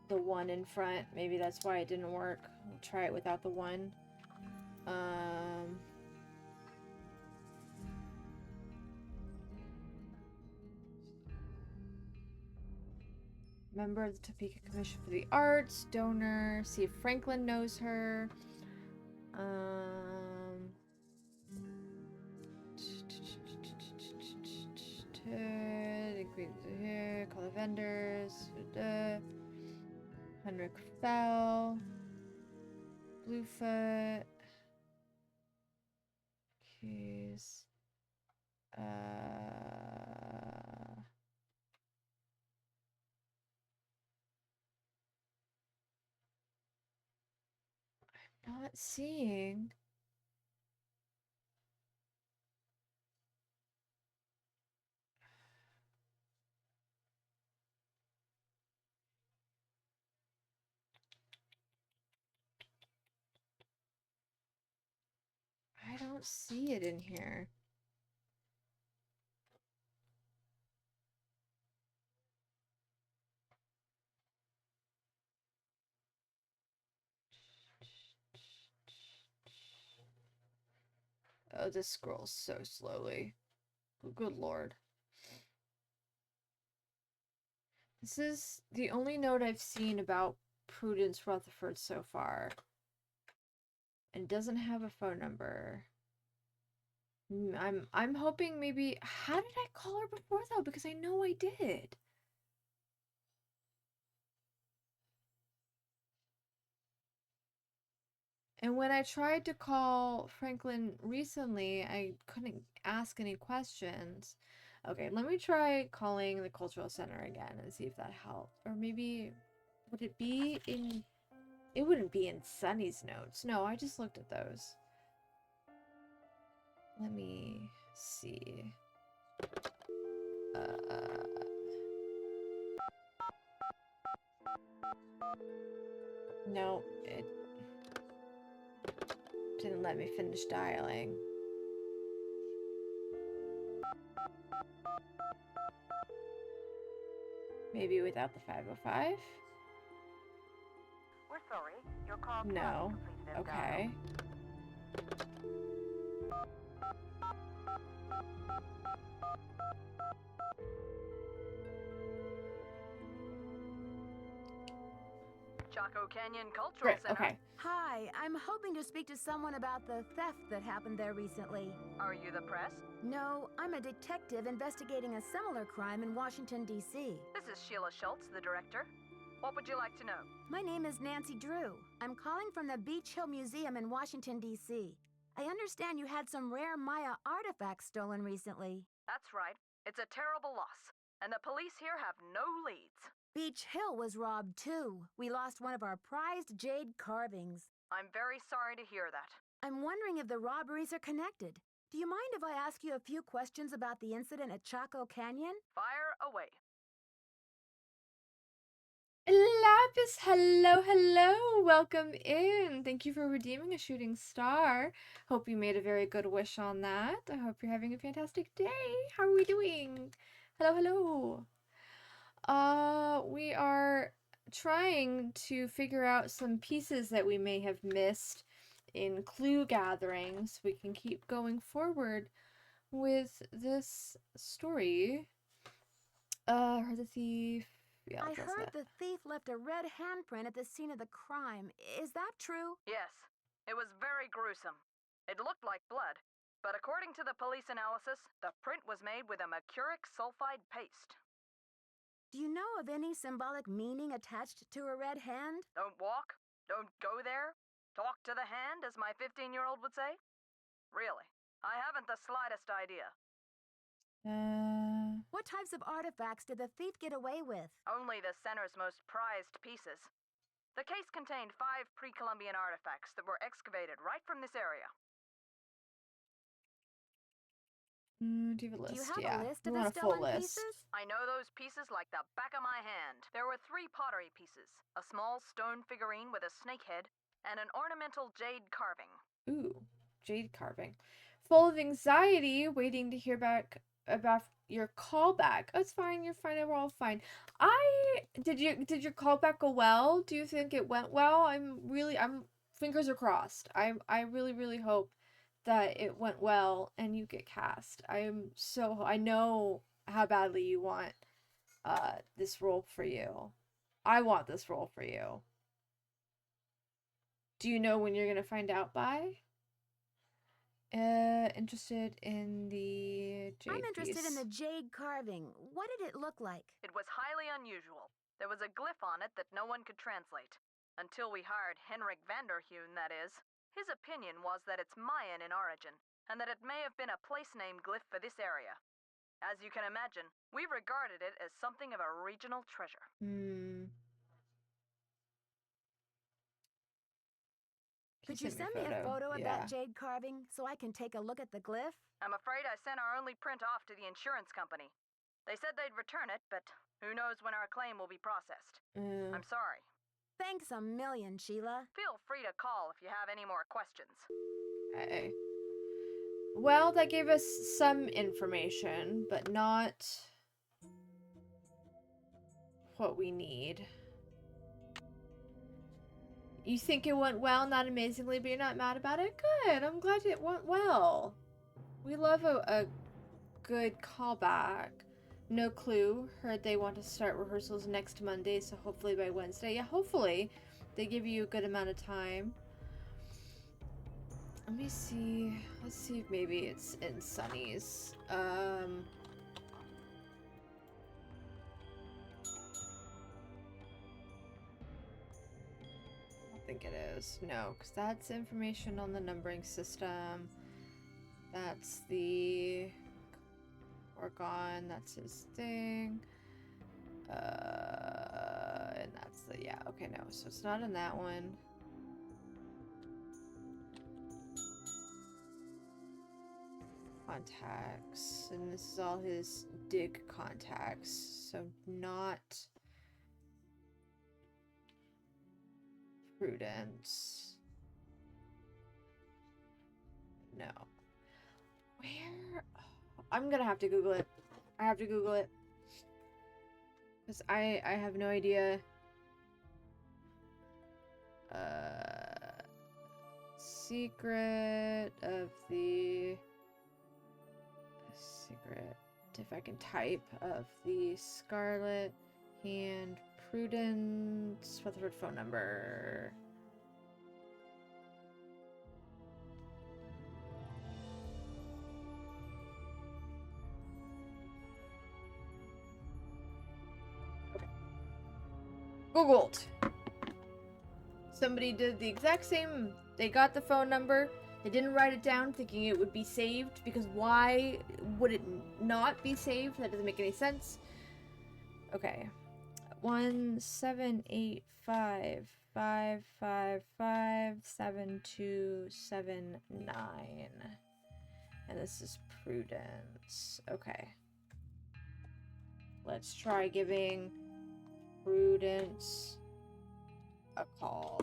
the 1 in front. Maybe that's why it didn't work. We'll try it without the 1. Member of the Topeka Commission for the Arts, donor, see if Franklin knows her. Here, call the vendors. Henrik Fell, Bluefoot, keys. I'm not seeing. I don't see it in here. Oh, this scrolls so slowly. Oh, good lord. This is the only note I've seen about Prudence Rutherford so far. And it doesn't have a phone number. I'm hoping maybe... How did I call her before, though? Because I know I did. And when I tried to call Franklin recently, I couldn't ask any questions. Okay, let me try calling the Cultural Center again and see if that helped. Or maybe... Would it be in... It wouldn't be in Sunny's notes. No, I just looked at those. Let me see. No, it didn't let me finish dialing. Maybe without the 505? We're sorry. Your call No. Okay. Chaco Canyon Cultural Great, Center. okay. Hi, I'm hoping to speak to someone about the theft that happened there recently. Are you the press? No, I'm a detective investigating a similar crime in Washington, D.C. This is Sheila Schultz, the director. What would you like to know? My name is Nancy Drew. I'm calling from the Beach Hill Museum in Washington, D.C. I understand you had some rare Maya artifacts stolen recently. That's right. It's a terrible loss, and the police here have no leads. Beach Hill was robbed too. We lost one of our prized jade carvings. I'm very sorry to hear that. I'm wondering if the robberies are connected. Do you mind if I ask you a few questions about the incident at Chaco Canyon? Fire away. Lapis, hello, hello. Welcome in. Thank you for redeeming a shooting star. Hope you made a very good wish on that. I hope you're having a fantastic day. How are we doing? Hello, hello. We are trying to figure out some pieces that we may have missed in clue gathering so we can keep going forward with this story. Heard the thief. Yeah, I that's heard that. the thief left a red handprint at the scene of the crime. Is that true? Yes. It was very gruesome. It looked like blood, but according to the police analysis, the print was made with a mercuric sulfide paste. Do you know of any symbolic meaning attached to a red hand? Don't walk, don't go there, talk to the hand, as my 15-year-old would say? Really, I haven't the slightest idea. What types of artifacts did the thief get away with? Only the center's most prized pieces. The case contained 5 pre-Columbian artifacts that were excavated right from this area. Do you have a list? Do you have Yeah. a list We of the want a full stolen list. pieces? I know those pieces like the back of my hand. There were 3 pottery pieces, a small stone figurine with a snake head, and an ornamental jade carving. Ooh, jade carving. Full of anxiety, waiting to hear back about your callback. Oh, it's fine. You're fine. We're all fine. Did your callback go well? Do you think it went well? I'm fingers are crossed. I really hope that it went well and you get cast. I know how badly you want this role for you. I want this role for you. Do you know when you're gonna find out by? Interested in the jade I'm interested piece. in the jade carving. What did it look like? It was highly unusual. There was a glyph on it that no one could translate. Until we hired Henrik Vanderheun, that is. His opinion was that it's Mayan in origin, and that it may have been a place-name glyph for this area. As you can imagine, we regarded it as something of a regional treasure. Could you send me a photo of that jade carving so I can take a look at the glyph? I'm afraid I sent our only print off to the insurance company. They said they'd return it, but who knows when our claim will be processed. I'm sorry. Thanks a million, Sheila. Feel free to call if you have any more questions. Okay. Well, that gave us some information, but not what we need. You think it went well, not amazingly, but you're not mad about it? Good. I'm glad it went well. We love a good callback. No clue. Heard they want to start rehearsals next Monday, so hopefully by Wednesday. Yeah, hopefully. They give you a good amount of time. Let me see. Let's see if maybe it's in Sunny's. I don't think it is. No, because that's information on the numbering system. That's the Orgon. That's his thing. And that's the, yeah, okay, no. So it's not in that one. Contacts, and this is all his dig contacts, so not Prudence. No. Where? I'm gonna have to Google it. I have to Google it. Because I have no idea. Secret of the secret. If I can type of the Scarlet and Prudence Rutherford phone number. Okay. Googled. Somebody did the exact same. They got the phone number. They didn't write it down thinking it would be saved, because why would it not be saved? That doesn't make any sense. Okay. 17855557279. And this is Prudence. Okay. Let's try giving Prudence a call.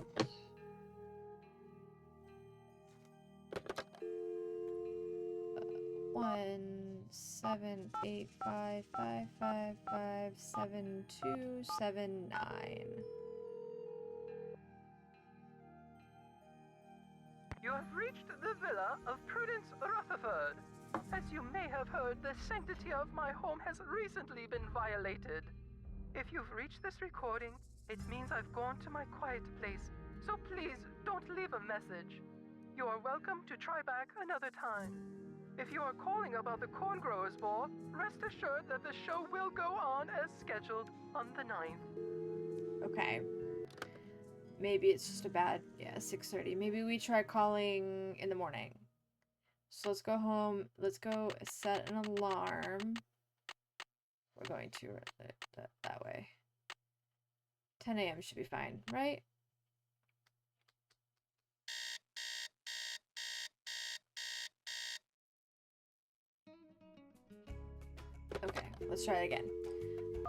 17855557279. You have reached the villa of Prudence Rutherford. As you may have heard, the sanctity of my home has recently been violated. If you've reached this recording, it means I've gone to my quiet place, so please don't leave a message. You are welcome to try back another time. If you are calling about the Corn Growers Ball, rest assured that the show will go on as scheduled on the 9th. Okay. Maybe it's just a bad, 6:30. Maybe we try calling in the morning. So let's go home. Let's go set an alarm. We're going to that way. 10 a.m. should be fine, right? Okay, let's try it again.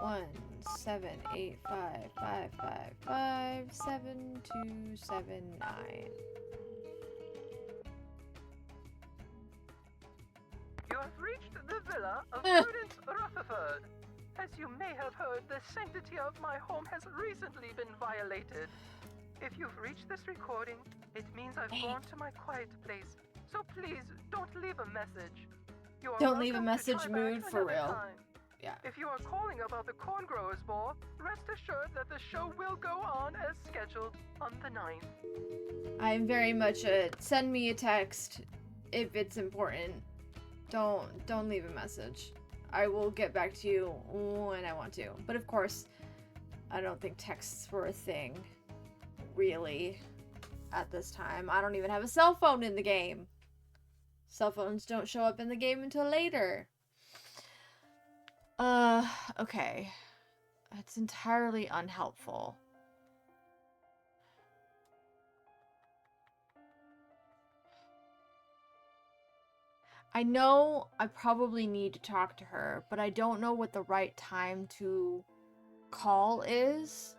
17855557279. You have reached the villa of Prudence Rutherford. As you may have heard, the sanctity of my home has recently been violated. If you've reached this recording, it means I've gone to my quiet place, so please don't leave a message. You are Don't leave a welcome to message, try back mood, for another real. time. Yeah. If you are calling about the Corn Growers Ball, rest assured that the show will go on as scheduled on the 9th. I'm very much send me a text if it's important. Don't leave a message. I will get back to you when I want to. But of course, I don't think texts were a thing, really, at this time. I don't even have a cell phone in the game. Cell phones don't show up in the game until later. Okay. That's entirely unhelpful. I know I probably need to talk to her, but I don't know what the right time to call is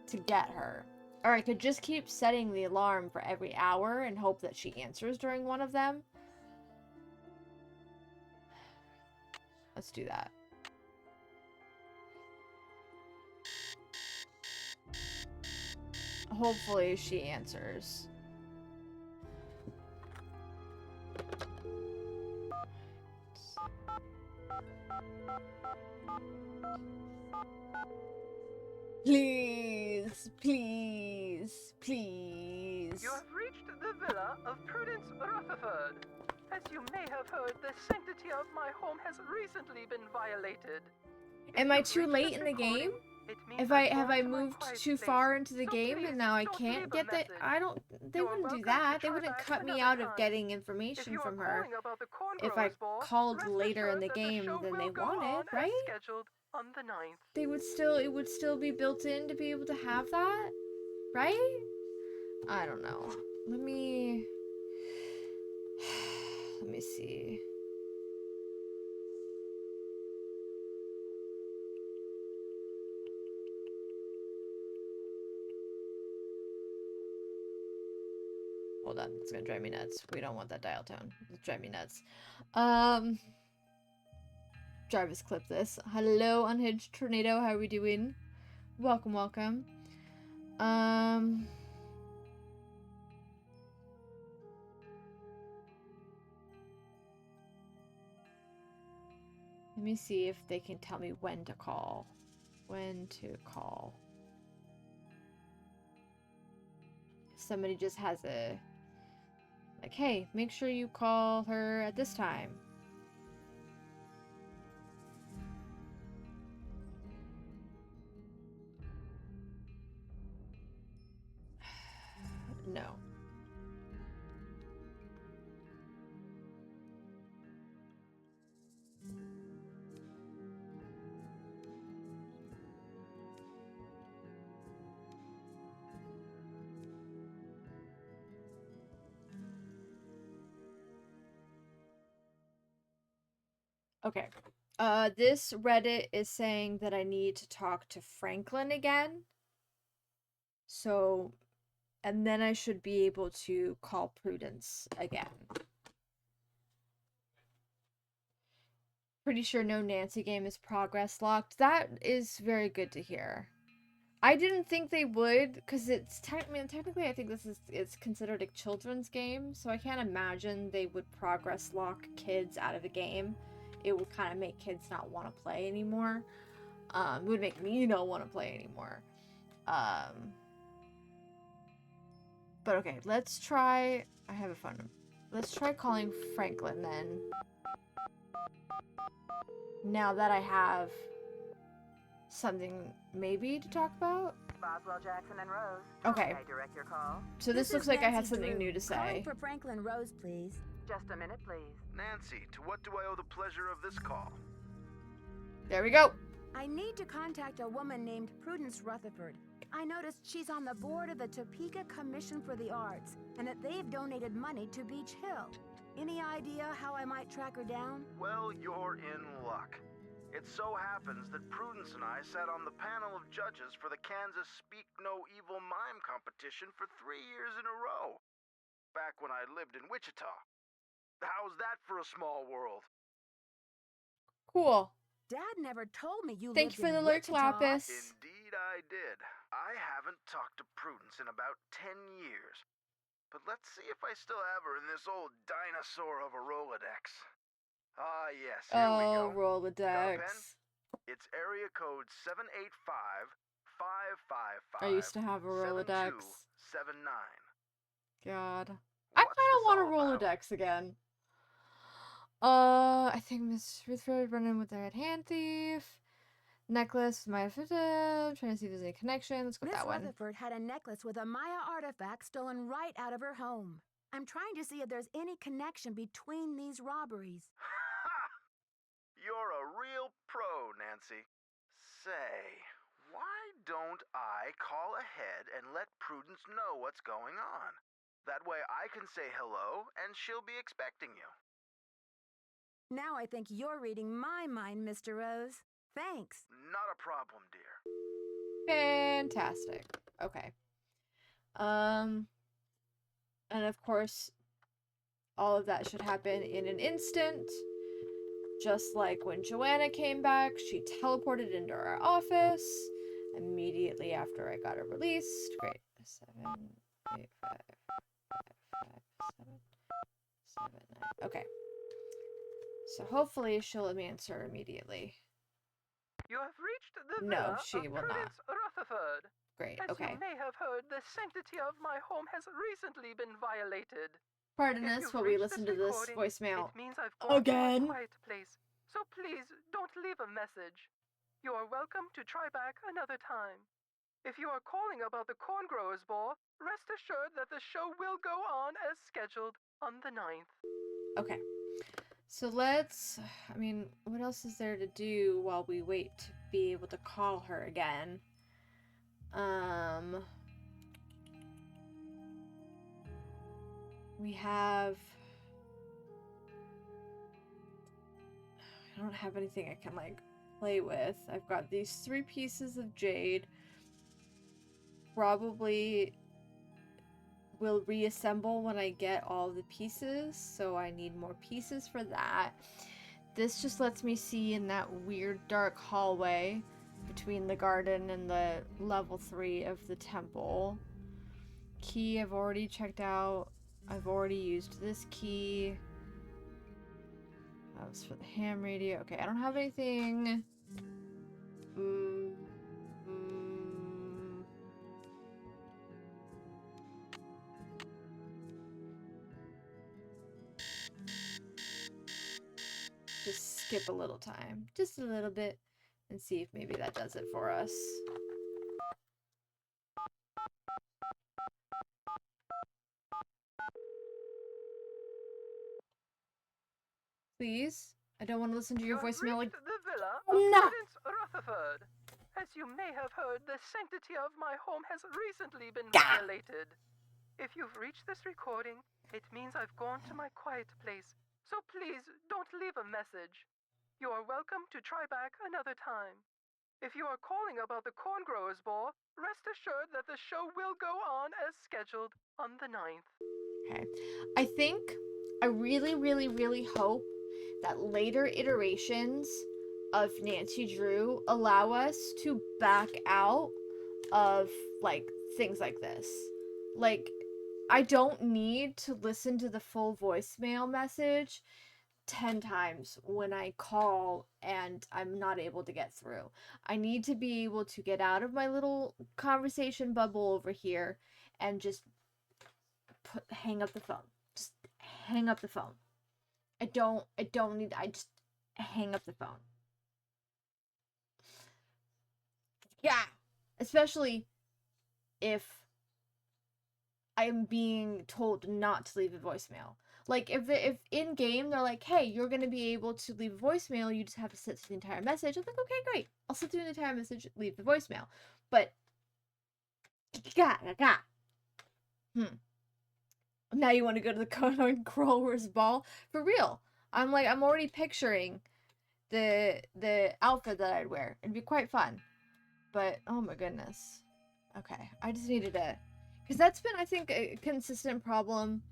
to get her. Or I could just keep setting the alarm for every hour and hope that she answers during one of them. Let's do that. Hopefully she answers. Please, please, please. You have reached the villa of Prudence Rutherford. As you may have heard, the sanctity of my home has recently been violated. Am I too late in the game? Have I moved too far into the game and now I can't get that? They wouldn't do that. They wouldn't cut me out of getting information from her if I called later in the game than they wanted, right? It would still be built in to be able to have that, right? I don't know. Let me see. Hold on, it's gonna drive me nuts. We don't want that dial tone. It's drive me nuts. Jarvis, clip this. Hello, Unhinged Tornado. How are we doing? Welcome, welcome. Let me see if they can tell me when to call. When to call. Somebody just has a... Like, hey, make sure you call her at this time. No. Okay. This Reddit is saying that I need to talk to Franklin again. So, and then I should be able to call Prudence again. Pretty sure no Nancy game is progress locked. That is very good to hear. I didn't think they would, because it's technically I think it's considered a children's game, so I can't imagine they would progress lock kids out of a game. It would kind of make kids not want to play anymore. It would make me not want to play anymore. But okay, let's try... I have a phone number. Let's try calling Franklin then. Now that I have something maybe to talk about. Boswell, Jackson, and Rose. Okay. May I direct your call? So this looks like I had something new to say. Calling for Franklin Rose, please. Just a minute, please. Nancy, to what do I owe the pleasure of this call? There we go. I need to contact a woman named Prudence Rutherford. I noticed she's on the board of the Topeka Commission for the Arts, and that they've donated money to Beach Hill. Any idea how I might track her down? Well, you're in luck. It so happens that Prudence and I sat on the panel of judges for the Kansas Speak No Evil Mime competition for 3 years in a row. Back when I lived in Wichita. How's that for a small world? Cool. Dad never told me you Thank lived you for in the alert, Wichita. Lapis. Indeed I did. I haven't talked to Prudence in about 10 years. But let's see if I still have her in this old dinosaur of a Rolodex. Ah, yes, here we go. Rolodex. Got a pen? It's area code 785-555. I used to have a Rolodex. 7279. God. I kind of want a Rolodex again. I think Miss Rutherford running with the red hand thief. Necklace, Maya trying to see if there's any connection. Let's go with Miss that one. Rutherford had a necklace with a Maya artifact stolen right out of her home. I'm trying to see if there's any connection between these robberies. You're a real pro, Nancy. Say, why don't I call ahead and let Prudence know what's going on? That way I can say hello and she'll be expecting you. Now I think you're reading my mind, Mr. Rose. Thanks. Not a problem, dear. Fantastic. Okay. And of course, all of that should happen in an instant. Just like when Joanna came back, she teleported into our office immediately after I got her released. Great. 7, 8, 5, 5, 5, 7, 7, 9. Okay. So hopefully she'll answer immediately. You have reached the No, villa she of will not. Prudence Rutherford. Great, As okay. you may have heard, the sanctity of my home has recently been violated. Pardon If us you've while we reached listen to this recording, voicemail It means I've gone again. to a quiet place. So please, don't leave a message. You are welcome to try back another time. If you are calling about the Corn Growers Ball, rest assured that the show will go on as scheduled on the 9th. Okay. So let's... I mean, what else is there to do while we wait to be able to call her again? We have... I don't have anything I can, like, play with. I've got these 3 pieces of jade. Probably will reassemble when I get all the pieces, so I need more pieces for that. This just lets me see in that weird dark hallway between the garden and the level 3 of the temple. Key I've already checked out. I've already used this key. As for the ham radio, okay, I don't have anything. Just skip a little time, just a little bit, and see if maybe that does it for us. Please? I don't want to listen to your voicemail like... The villa of No! Prudence Rutherford. As you may have heard, the sanctity of my home has recently been violated. If you've reached this recording, it means I've gone to my quiet place. So please, don't leave a message. You are welcome to try back another time. If you are calling about the Corn Growers Ball, rest assured that the show will go on as scheduled on the 9th. Okay. I really, really, really hope that later iterations of Nancy Drew allow us to back out of, like, things like this. Like, I don't need to listen to the full voicemail message 10 times when I call and I'm not able to get through. I need to be able to get out of my little conversation bubble over here and just hang up the phone. Just hang up the phone. I just hang up the phone. Yeah. Especially if I am being told not to leave a voicemail. Like, if in game they're like, hey, you're gonna be able to leave a voicemail, you just have to sit through the entire message. I'm like, okay, great. I'll sit through the entire message, leave the voicemail. But now you want to go to the Corn Growers Ball? For real. I'm already picturing the outfit that I'd wear. It'd be quite fun. But, oh my goodness. Okay, I just needed to... Because that's been, I think, a consistent problem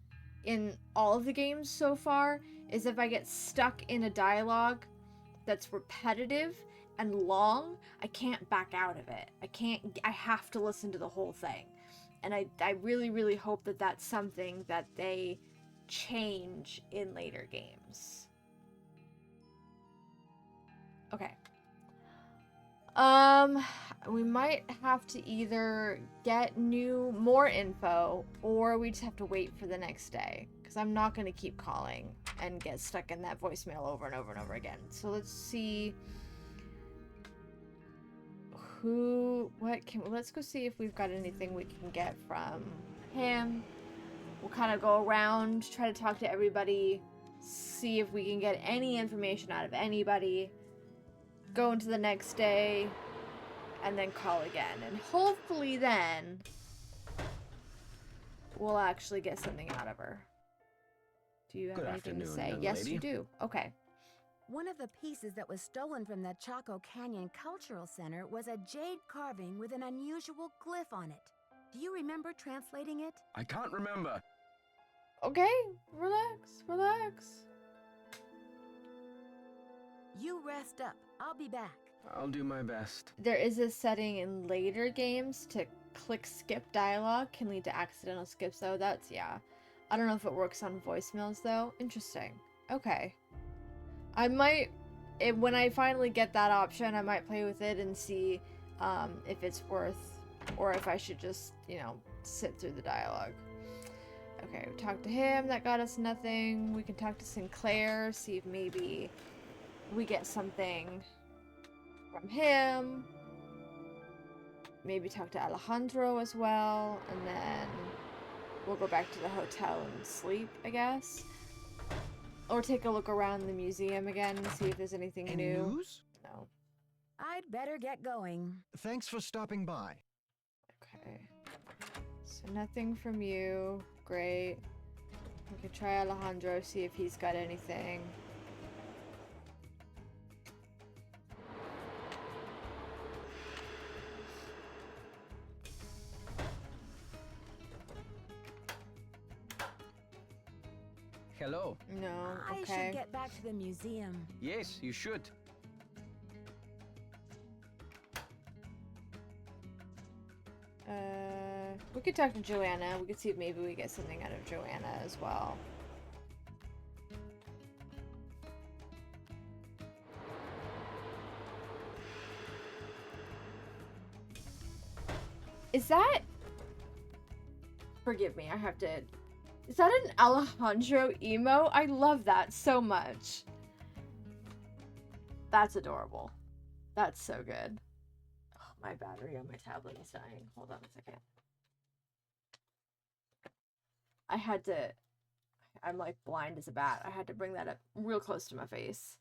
in all of the games so far, is if I get stuck in a dialogue that's repetitive and long, I can't back out of it. I have to listen to the whole thing. And I really, really hope that that's something that they change in later games. Okay. We might have to either get more info, or we just have to wait for the next day. Because I'm not going to keep calling and get stuck in that voicemail over and over and over again. So let's see... let's go see if we've got anything we can get from him. We'll kind of go around, try to talk to everybody, see if we can get any information out of anybody, go into the next day, and then call again. And hopefully then we'll actually get something out of her. Do you have anything to say? Yes, you do. Okay. One of the pieces that was stolen from the Chaco Canyon Cultural Center was a jade carving with an unusual glyph on it. Do you remember translating it? I can't remember. Okay, relax. You rest up. I'll be back. I'll do my best. There is a setting in later games to click skip dialogue can lead to accidental skips, though. That's, yeah. I don't know if it works on voicemails, though. Interesting. Okay. I might, when I finally get that option, I might play with it and see if it's worth, or if I should just, sit through the dialogue. Okay, we talked to him, that got us nothing. We can talk to Sinclair, see if maybe we get something from him. Maybe talk to Alejandro as well, and then we'll go back to the hotel and sleep, I guess. Or take a look around the museum again and see if there's anything new. Any news? No. I'd better get going. Thanks for stopping by. Okay. So nothing from you. Great. We could try Alejandro, see if he's got anything. Hello. No, okay. I should get back to the museum. Yes, you should. We could talk to Joanna. We could see if maybe we get something out of Joanna as well. Is that... Forgive me, I have to... Is that an Alejandro emo? I love that so much. That's adorable. That's so good. Oh, my battery on my tablet is dying. Hold on a second. I had to... I'm like blind as a bat. I had to bring that up real close to my face.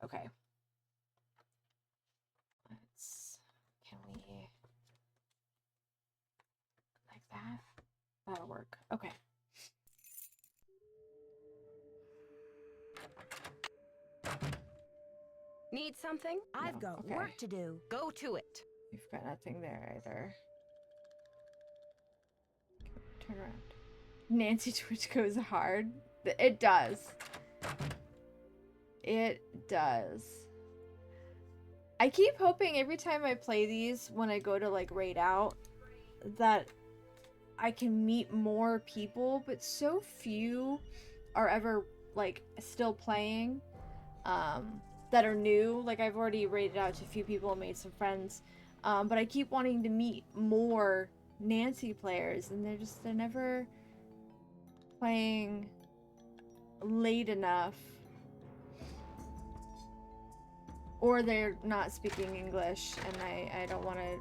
Okay. Can we... Like that? That'll work. Okay. Need something? I've got work to do. Go to it. We've got nothing there either. Turn around. Nancy Twitch goes hard. It does. It does. I keep hoping every time I play these, when I go to like raid out, that I can meet more people, but so few are ever like still playing that are new. Like I've already raided out to a few people and made some friends, but I keep wanting to meet more Nancy players, and they're never playing late enough, or they're not speaking English, and I don't want to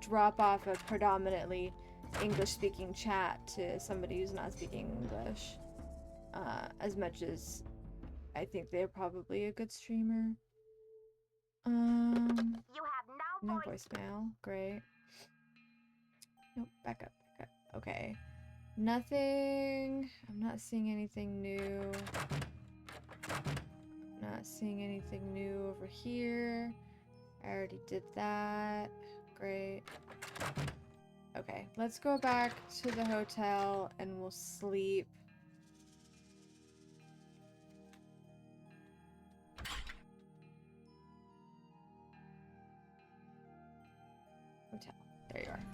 drop off a predominantly English-speaking chat to somebody who's not speaking English, as much as I think they're probably a good streamer. You have No voicemail. Great. Nope, back up. Okay. Nothing. I'm not seeing anything new. Not seeing anything new over here. I already did that. Great. Okay, let's go back to the hotel and we'll sleep. Hotel. There you are.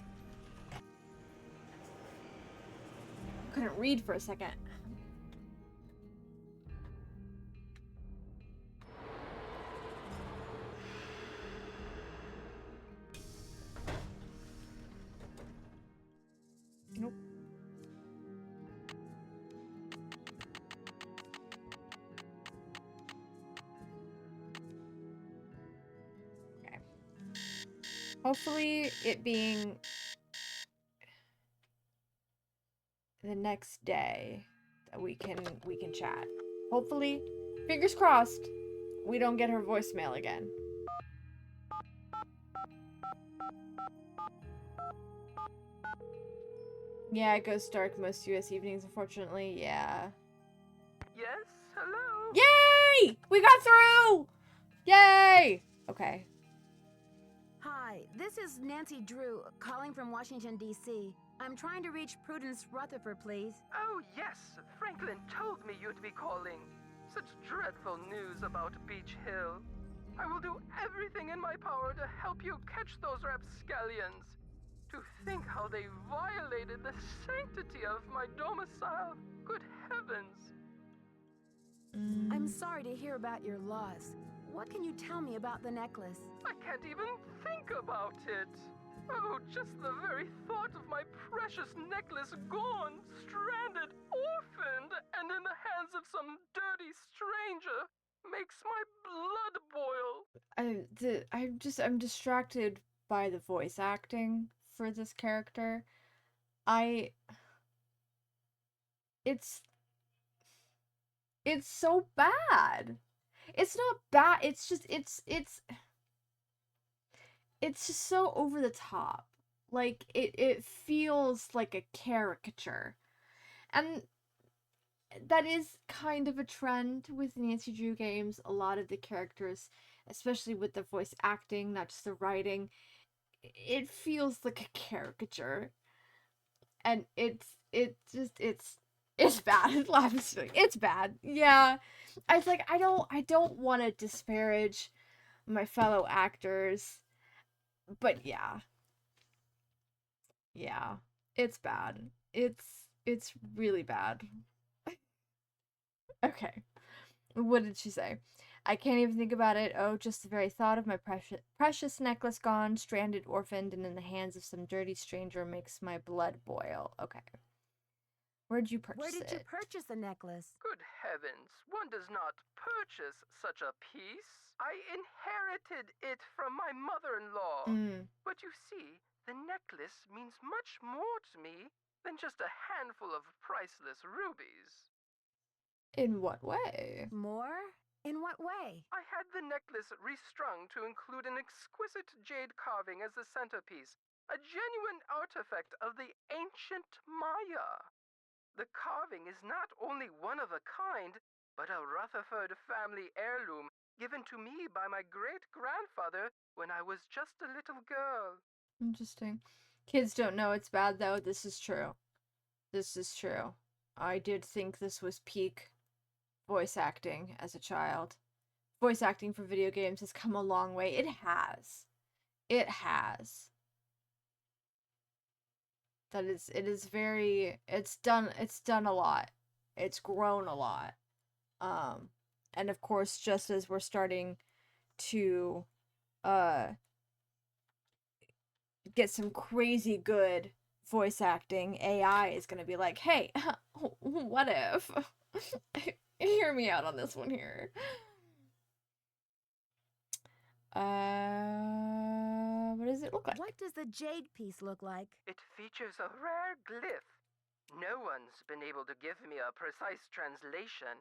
Couldn't read for a second. Nope. Okay. Hopefully it being the next day that we can chat. Hopefully, fingers crossed, we don't get her voicemail again. Yeah, it goes dark most US evenings, unfortunately. Yeah. Yes? Hello? Yay! We got through! Yay! Okay. Hi, this is Nancy Drew, calling from Washington, D.C. I'm trying to reach Prudence Rutherford, please. Oh, yes. Franklin told me you'd be calling. Such dreadful news about Beach Hill. I will do everything in my power to help you catch those rapscallions. To think how they violated the sanctity of my domicile. Good heavens. I'm sorry to hear about your loss. What can you tell me about the necklace? I can't even think about it. Oh, just the very thought of my precious necklace gone, stranded, orphaned, and in the hands of some dirty stranger makes my blood boil. I'm distracted by the voice acting for this character. It's so bad. It's not bad. It's just just so over the top. Like it feels like a caricature. And that is kind of a trend with Nancy Drew games. A lot of the characters, especially with the voice acting, not just the writing, it feels like a caricature. And it's bad. It's bad. Yeah. I like I don't want to disparage my fellow actors, but yeah. Yeah. It's bad. It's really bad. Okay. What did she say? I can't even think about it. Oh, just the very thought of my precious necklace gone, stranded, orphaned, and in the hands of some dirty stranger makes my blood boil. Okay. Where'd you purchase Where did you it? purchase the necklace? Good heavens, one does not purchase such a piece. I inherited it from my mother-in-law. But you see, the necklace means much more to me than just a handful of priceless rubies. In what way? More? In what way? I had the necklace restrung to include an exquisite jade carving as the centerpiece, a genuine artifact of the ancient Maya. The carving is not only one of a kind, but a Rutherford family heirloom given to me by my great-grandfather when I was just a little girl. Interesting. Kids don't know it's bad, though. This is true. This is true. I did think this was peak voice acting as a child. Voice acting for video games has come a long way. It has. It has. It is very, it's done a lot. It's grown a lot. And of course, just as we're starting to get some crazy good voice acting, AI is going to be like, hey, what if? Hear me out on this one here. What does it look like? What does the jade piece look like? It features a rare glyph. No one's been able to give me a precise translation,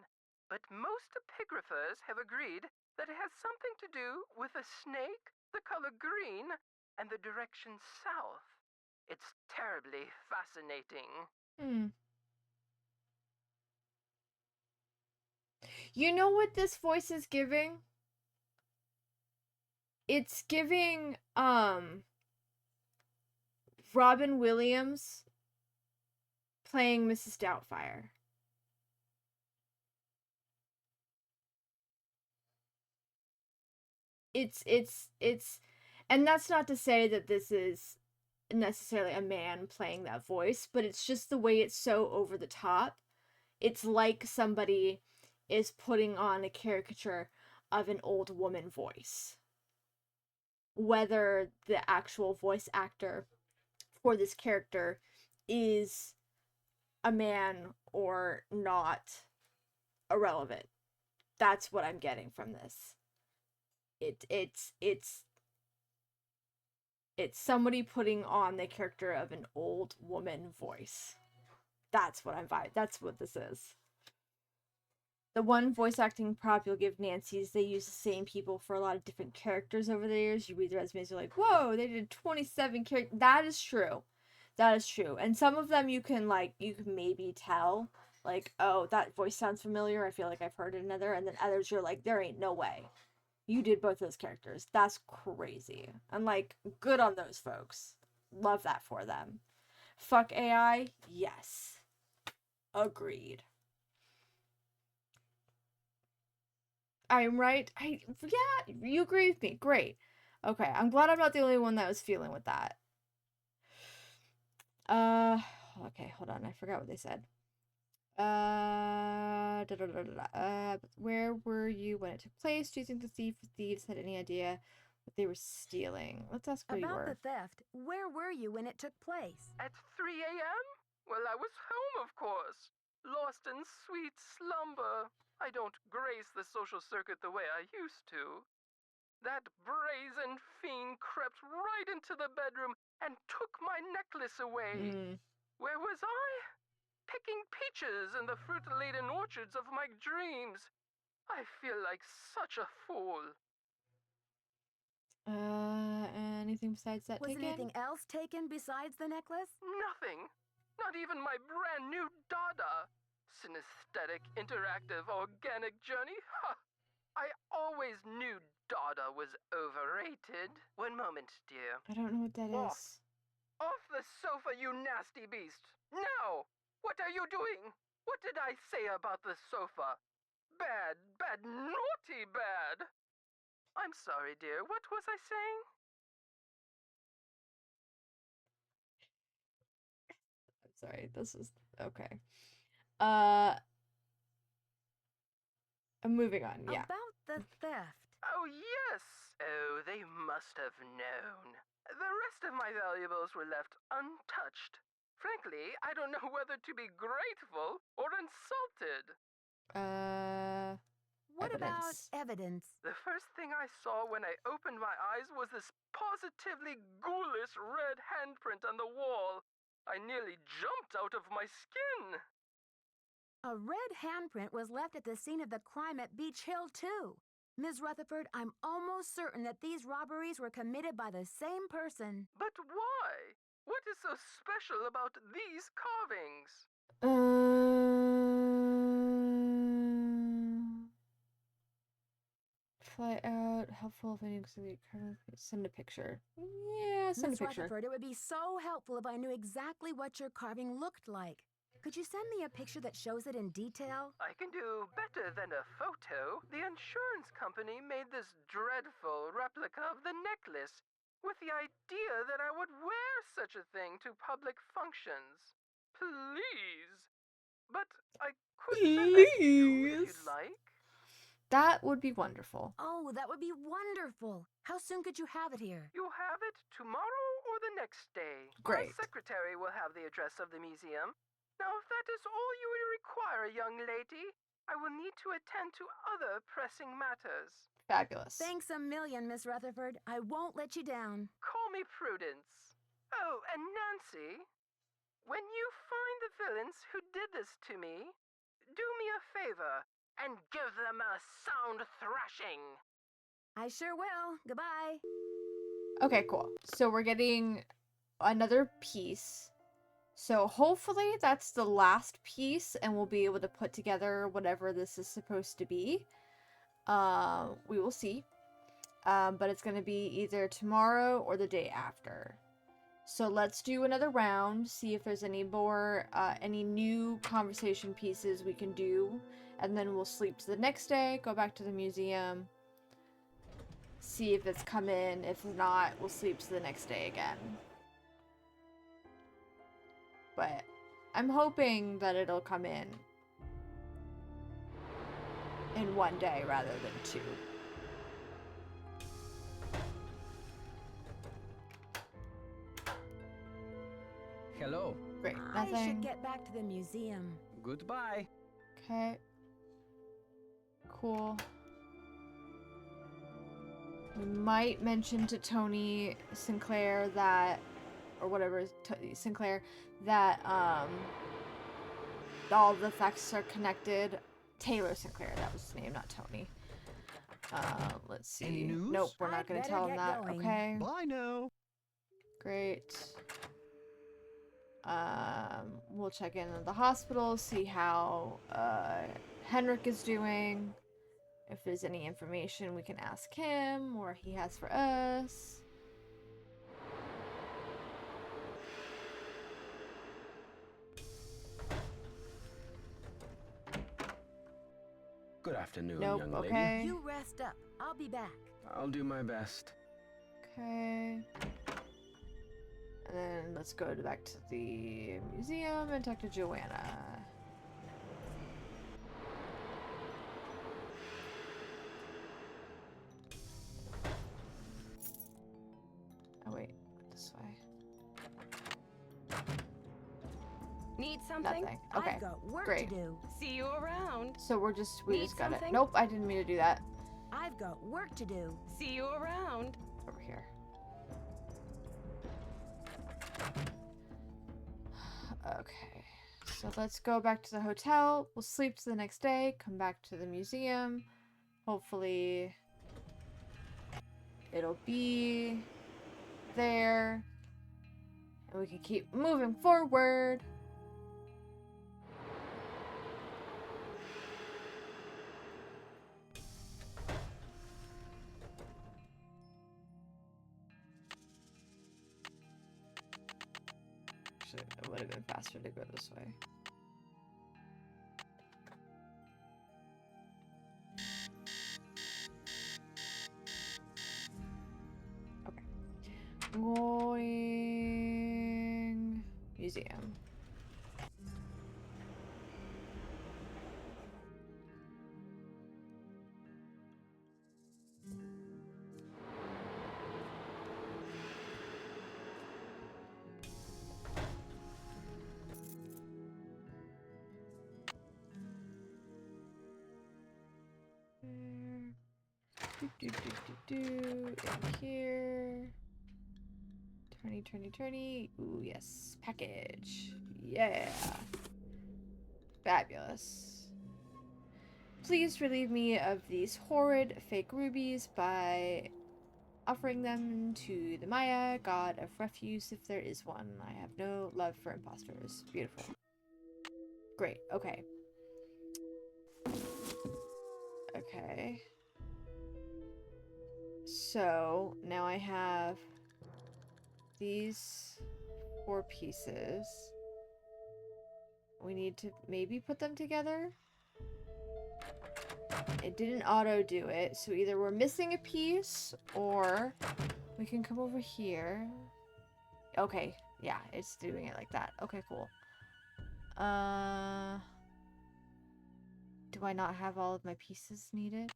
but most epigraphers have agreed that it has something to do with a snake, the color green, and the direction south. It's terribly fascinating. You know what this voice is giving? It's giving, Robin Williams playing Mrs. Doubtfire. It's, and that's not to say that this is necessarily a man playing that voice, but it's just the way it's so over the top. It's like somebody is putting on a caricature of an old woman voice. Whether the actual voice actor for this character is a man or not, irrelevant. That's what I'm getting from this. It's somebody putting on the character of an old woman voice. That's what that's what this is. The one voice acting prop you'll give Nancy's, they use the same people for a lot of different characters over the years. You read the resumes, you're like, whoa, they did 27 characters. That is true. That is true. And some of them you can maybe tell, like, oh, that voice sounds familiar. I feel like I've heard it in other. And then others you're like, there ain't no way. You did both those characters. That's crazy. And like, good on those folks. Love that for them. Fuck AI? Yes. Agreed. I'm right. Yeah, you agree with me. Great. Okay, I'm glad I'm not the only one that was feeling with that. Okay, hold on. I forgot what they said. Where were you when it took place? Do you think the thieves had any idea what they were stealing? Let's ask where you were. About the theft, where were you when it took place? At 3 a.m.? Well, I was home, of course. Lost in sweet slumber. I don't grace the social circuit the way I used to. That brazen fiend crept right into the bedroom and took my necklace away. Where was I? Picking peaches in the fruit-laden orchards of my dreams. I feel like such a fool. Anything besides that Was taken? anything else taken besides the necklace? Nothing. Not even my brand new Dada. Synesthetic, interactive, organic journey? Ha! I always knew Dada was overrated. One moment, dear. I don't know what that is. Off the sofa, you nasty beast! Now! What are you doing? What did I say about the sofa? Bad, bad, naughty bad! I'm sorry, dear. What was I saying? I'm sorry. This is okay. I'm moving on, yeah. About the theft. Oh, yes! Oh, they must have known. The rest of my valuables were left untouched. Frankly, I don't know whether to be grateful or insulted. What about Evidence. evidence? The first thing I saw when I opened my eyes was this positively ghoulish red handprint on the wall. I nearly jumped out of my skin. A red handprint was left at the scene of the crime at Beach Hill, too. Ms. Rutherford, I'm almost certain that these robberies were committed by the same person. But why? What is so special about these carvings? Fly out, helpful if any send a picture. Yeah, send a Ms. picture. Rutherford, it would be so helpful if I knew exactly what your carving looked like. Could you send me a picture that shows it in detail? I can do better than a photo. The insurance company made this dreadful replica of the necklace with the idea that I would wear such a thing to public functions. Please. But I could send that to you if you'd like. That would be wonderful. Oh, that would be wonderful. How soon could you have it here? You'll have it tomorrow or the next day. Great. My secretary will have the address of the museum. Now, if that is all you would require, young lady, I will need to attend to other pressing matters. Fabulous. Thanks a million, Miss Rutherford. I won't let you down. Call me Prudence. Oh, and Nancy, when you find the villains who did this to me, do me a favor and give them a sound thrashing. I sure will. Goodbye. Okay, cool. So we're getting another piece. So hopefully that's the last piece and we'll be able to put together whatever this is supposed to be. We will see. But it's going to be either tomorrow or the day after. So let's do another round, see if there's any more, any new conversation pieces we can do. And then we'll sleep to the next day, go back to the museum, see if it's come in. If not, we'll sleep to the next day again. But I'm hoping that it'll come in one day rather than two. Hello. Great. I Nothing. should get back to the museum. Goodbye. Okay. Cool. We might mention to Tony Sinclair that, or whatever, Sinclair, that all the facts are connected. Taylor Sinclair, that was his name, not Tony. Let's see. Any news? Nope, we're not going to tell him that. going. Okay. Bye now. Great. We'll check in at the hospital, see how Henrik is doing. If there's any information we can ask him or he has for us. Good afternoon, Nope, young lady. okay. You rest up. I'll be back. I'll do my best. Okay. And then let's go back to the museum and talk to Joanna. Oh wait, this way. Need something? Nothing. Okay, I've got work great. to do. See you around. So we just got it. something? Nope, I didn't mean to do that. I've got work to do. See you around. Over here. Okay, so let's go back to the hotel. We'll sleep to the next day, come back to the museum. Hopefully it'll be there. And we can keep moving forward. Actually, it would have been faster to go this way. Okay. Going museum. In here. Turny. Ooh, yes. Package. Yeah. Fabulous. Please relieve me of these horrid fake rubies by offering them to the Maya, god of refuse if there is one. I have no love for imposters. Beautiful. Great. Okay. Okay. So, now I have these 4 pieces. We need to maybe put them together. It didn't auto do it, so either we're missing a piece or we can come over here. Okay, yeah, it's doing it like that. Okay, cool. Do I not have all of my pieces needed?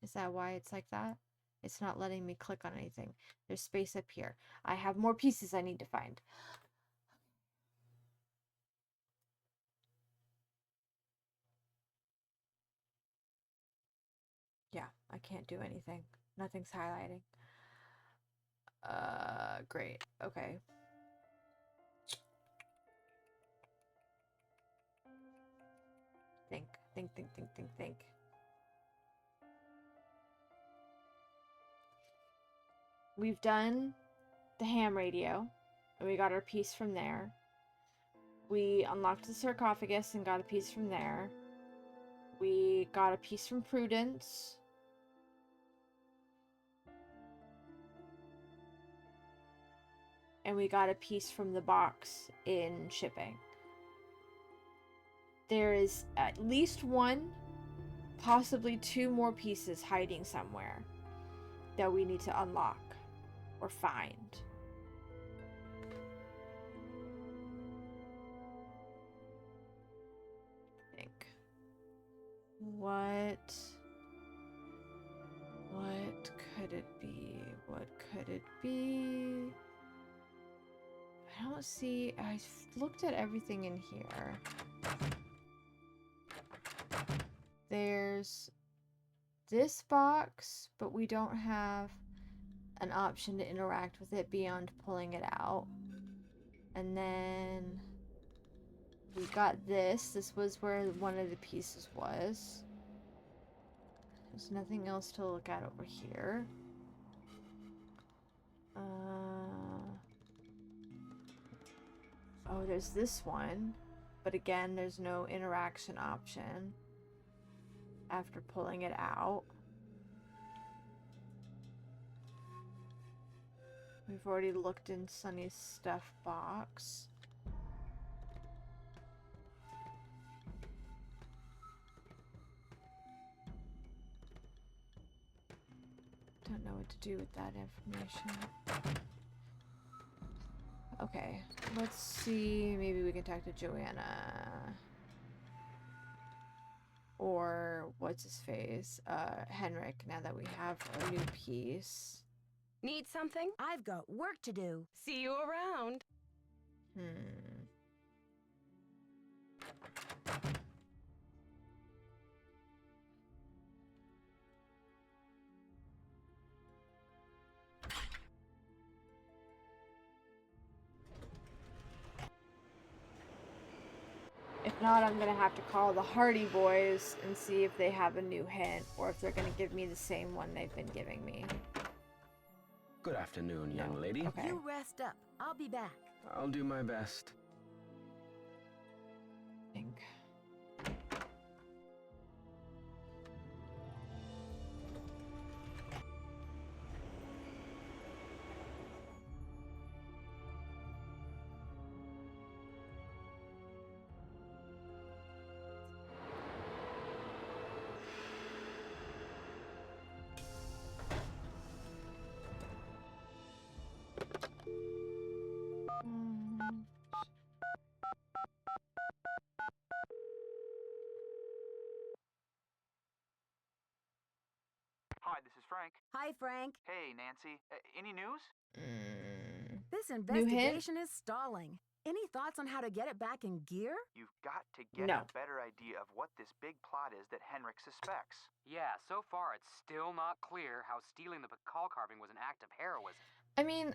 Is that why it's like that? It's not letting me click on anything. There's space up here. I have more pieces I need to find. Yeah, I can't do anything. Nothing's highlighting. Great. Okay. Think. We've done the ham radio, and we got our piece from there. We unlocked the sarcophagus and got a piece from there. We got a piece from Prudence. And we got a piece from the box in shipping. There is at least 1, possibly 2 more pieces hiding somewhere that we need to unlock or find. Think. What could it be? What could it be? I don't see... I looked at everything in here. There's this box, but we don't have an option to interact with it beyond pulling it out. And then we got this. This was where one of the pieces was. There's nothing else to look at over here. Oh, there's this one. But again, there's no interaction option after pulling it out. We've already looked in Sunny's stuff box. Don't know what to do with that information. Okay, let's see. Maybe we can talk to Joanna. Or what's his face? Henrik, now that we have a new piece. Need something? I've got work to do. See you around. If not, I'm gonna have to call the Hardy Boys and see if they have a new hint, or if they're gonna give me the same one they've been giving me. Good afternoon, young lady. Okay. You rest up. I'll be back. I'll do my best. Think. Hi, this is Frank. Hi, Frank. Hey, Nancy. Any news? This investigation is stalling. Any thoughts on how to get it back in gear? You've got to get No. a better idea of what this big plot is that Henrik suspects. Yeah, so far it's still not clear how stealing the Pakal carving was an act of heroism. I mean,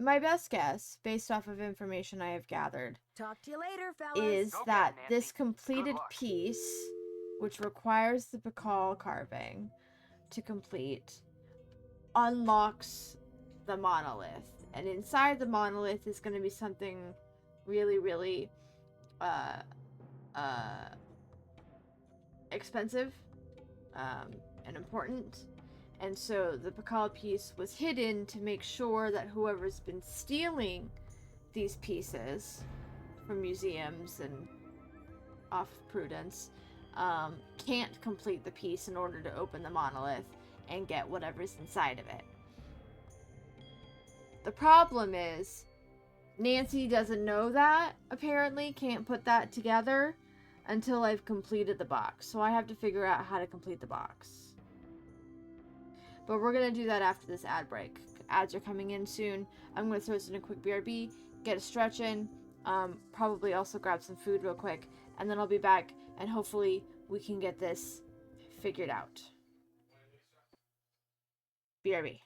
my best guess, based off of information I have gathered, Talk to you later, fellas. is Go get that 'em, Nancy. this completed Good luck. piece, which requires the Pakal carving to complete, unlocks the monolith. And inside the monolith is going to be something really, really expensive and important. And so the Pakal piece was hidden to make sure that whoever's been stealing these pieces from museums and off of Prudence can't complete the piece in order to open the monolith and get whatever's inside of it. The problem is Nancy doesn't know that, apparently, can't put that together until I've completed the box. So I have to figure out how to complete the box. But we're going to do that after this ad break. Ads are coming in soon. I'm going to throw this in a quick BRB, get a stretch in, probably also grab some food real quick, and then I'll be back, and hopefully we can get this figured out. BRB.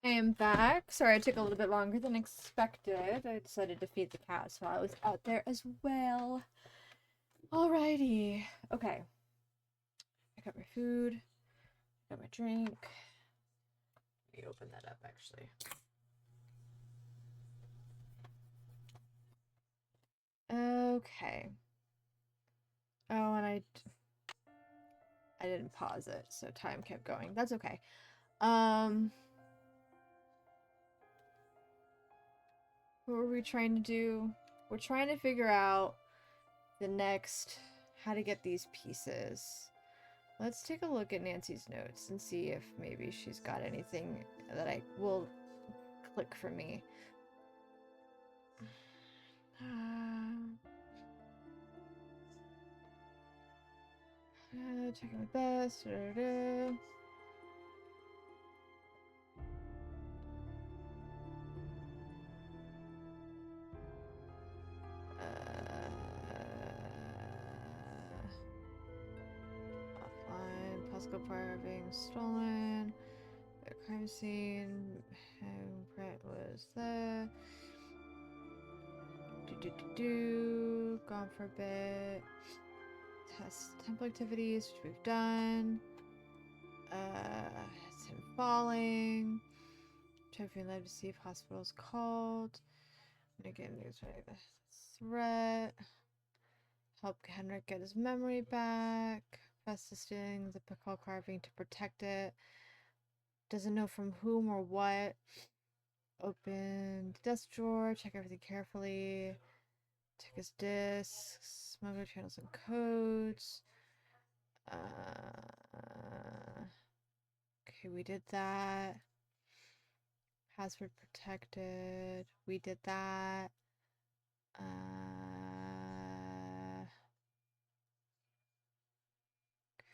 I am back. Sorry, I took a little bit longer than expected. I decided to feed the cats while I was out there as well. Alrighty. Okay. I got my food. I got my drink. Let me open that up, actually. Okay. Oh, and I didn't pause it, so time kept going. That's okay. What were we trying to do? We're trying to figure out the next how to get these pieces. Let's take a look at Nancy's notes and see if maybe she's got anything that I will click for me. Checking my best. Offline. Possible prior being stolen. The crime scene. Brett was there. Gone for a bit. Test temple activities, which we've done. It's him falling. Champion led to see if hospitals called. Again, news right. Threat. Help Henrik get his memory back. Festus stealing the Pickle carving to protect it. Doesn't know from whom or what. Open the desk drawer. Check everything carefully. Check his discs. Smuggler channels and codes. Okay, we did that. Password protected. We did that.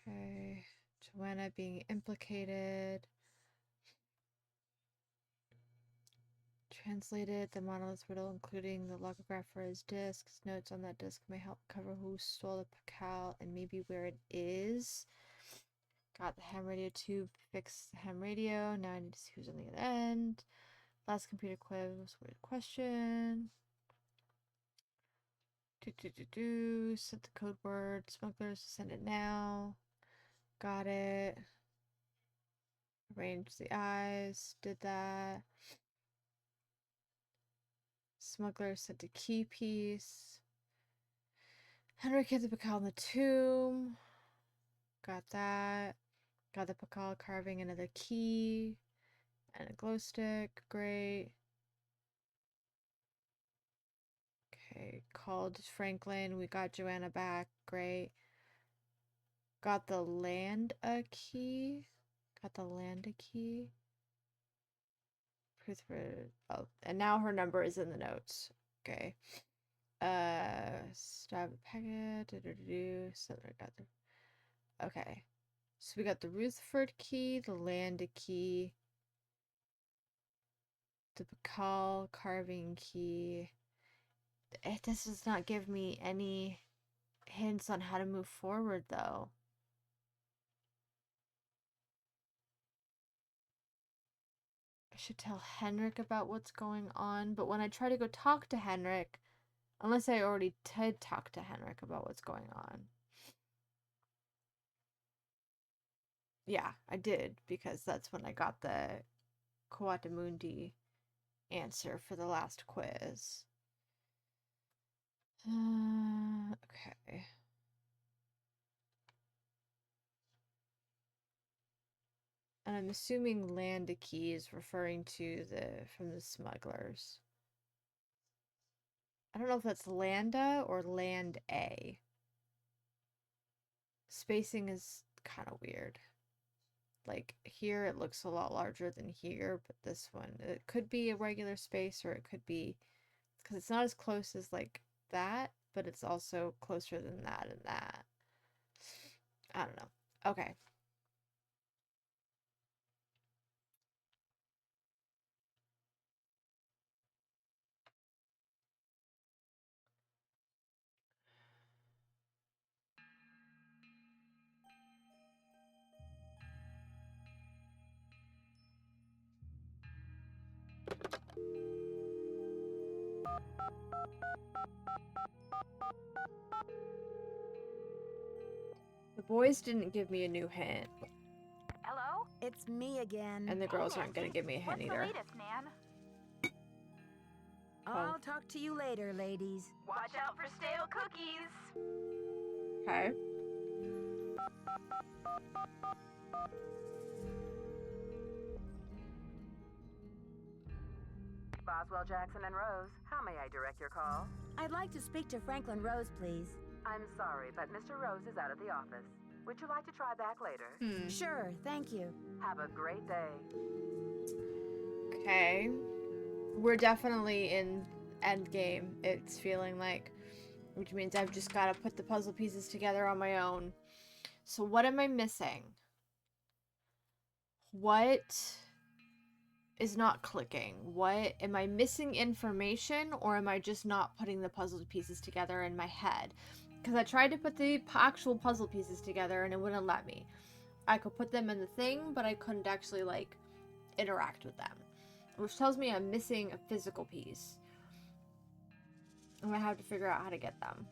Okay. Joanna being implicated. Translated the monolith riddle, including the logograph for his disc. Notes on that disc may help cover who stole the Pakal and maybe where it is. Got the ham radio tube, fixed the ham radio. Now I need to see who's on the other end. Last computer quiz, weird question. Set the code word. Smugglers, send it now. Got it. Arrange the eyes. Did that. Smuggler sent a key piece. Henrik hid the Pakal in the tomb. Got that. Got the Pakal carving another key. And a glow stick. Great. Okay. Called Franklin. We got Joanna back. Great. Got the land a key. Got the land a key. Proof for, oh, and now her number is in the notes. Okay. Stab a packet. Got the. Okay. So we got the Rutherford key, the Landa key, the Pakal carving key. This does not give me any hints on how to move forward, though. I should tell Henrik about what's going on, but when I try to go talk to Henrik, unless I already did talk to Henrik about what's going on. Yeah, I did, because that's when I got the Coatamundi answer for the last quiz. Okay. And I'm assuming Landa key is referring to from the smugglers. I don't know if that's Landa or Land A. Spacing is kind of weird. Like, here it looks a lot larger than here, but this one, it could be a regular space, or it could be, because it's not as close as, like, that, but it's also closer than that and that. I don't know. Okay. The boys didn't give me a new hint. Hello? It's me again. And the girls Hey, aren't gonna Nancy. give me a hint What's either. the latest, Nan? I'll talk to you later, ladies. Watch out for stale cookies. Okay. Boswell, Jackson, and Rose, how may I direct your call? I'd like to speak to Franklin Rose, please. I'm sorry, but Mr. Rose is out of the office. Would you like to try back later? Sure, thank you. Have a great day. Okay. We're definitely in endgame, it's feeling like. Which means I've just got to put the puzzle pieces together on my own. So what am I missing? What is not clicking? What am I missing information, or am I just not putting the puzzle pieces together in my head? Because I tried to put the actual puzzle pieces together and it wouldn't let me. I could put them in the thing, but I couldn't actually like interact with them, which tells me I'm missing a physical piece. I'm gonna have to figure out how to get them.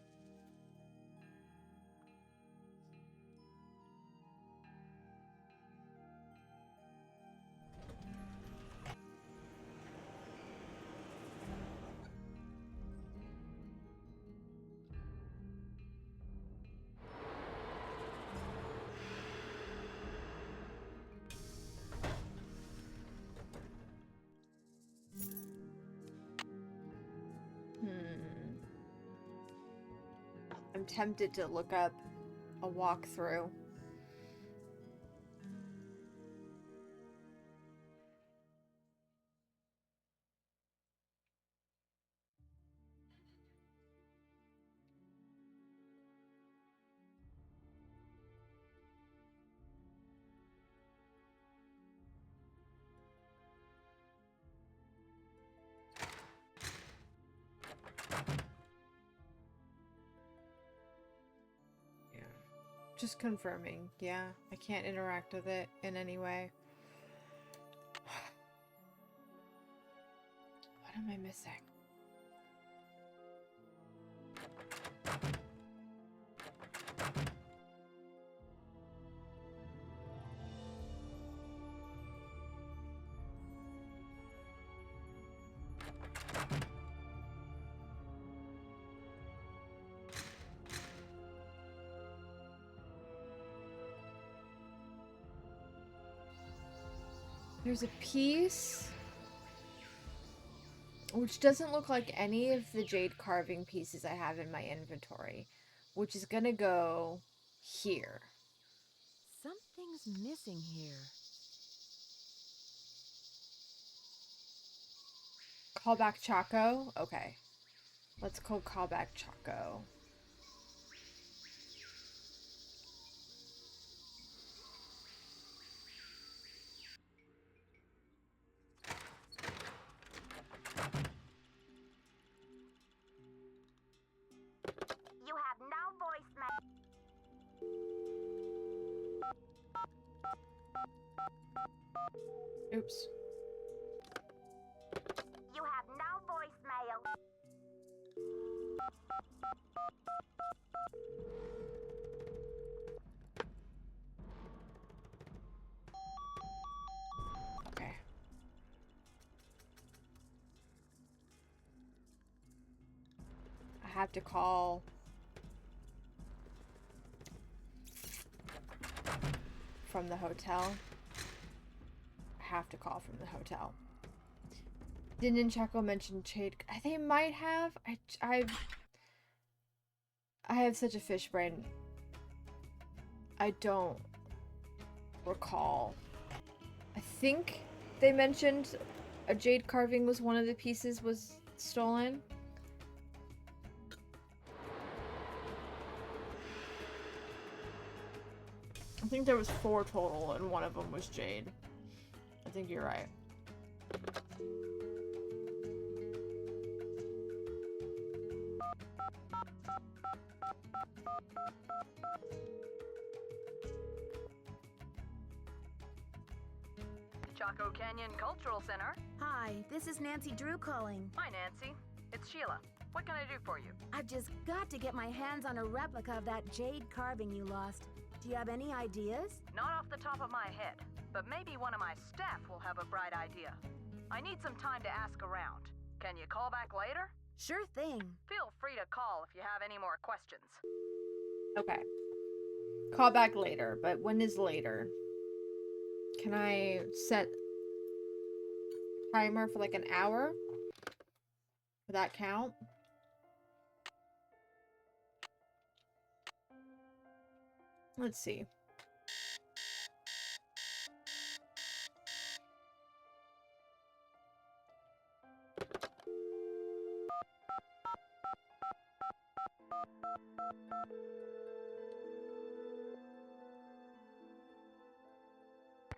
I'm tempted to look up a walkthrough. Just confirming. Yeah, I can't interact with it in any way. What am I missing? There's a piece which doesn't look like any of the jade carving pieces I have in my inventory, which is gonna go here. Something's missing here. Call back Chaco? Okay. Let's call back Chaco. You have no voicemail. Oops. You have no voicemail. Okay. I have to call from the hotel. I have to call from the hotel. Didn't Chaco mention Jade? They might have. I have such a fish brain. I don't recall. I think they mentioned a jade carving was one of the pieces was stolen. I think there was 4 total and one of them was jade. I think you're right. Chaco Canyon Cultural Center. Hi, this is Nancy Drew calling. Hi, Nancy. It's it's Sheila. What can I do for you? I've just got to get my hands on a replica of that jade carving you lost. Do you have any ideas? Not off the top of my head, but maybe one of my staff will have a bright idea. I need some time to ask around. Can you call back later? Sure thing. Feel free to call if you have any more questions. Okay. Call back later, but when is later? Can I set a timer for like an hour? Would that count? Let's see.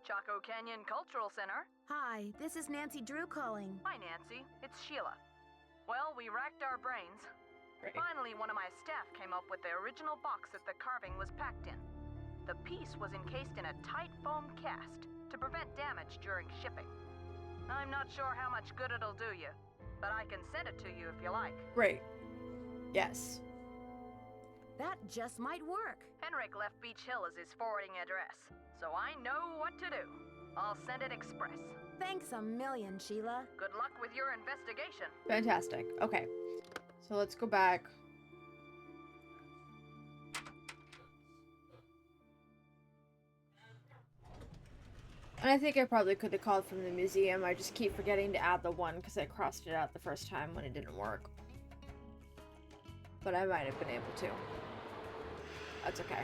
Chaco Canyon Cultural Center. Hi, this is Nancy Drew calling. Hi, Nancy. It's Sheila. Well, we racked our brains. Great. Finally, one of my staff came up with the original box that the carving was packed in. The piece was encased in a tight foam cast to prevent damage during shipping. I'm not sure how much good it'll do you, but I can send it to you if you like. Great. Yes. That just might work. Henrik left Beach Hill as his forwarding address, so I know what to do. I'll send it express. Thanks a million, Sheila. Good luck with your investigation. Fantastic. Okay. So let's go back. And I think I probably could have called from the museum. I just keep forgetting to add the one because I crossed it out the first time when it didn't work. But I might have been able to. That's okay.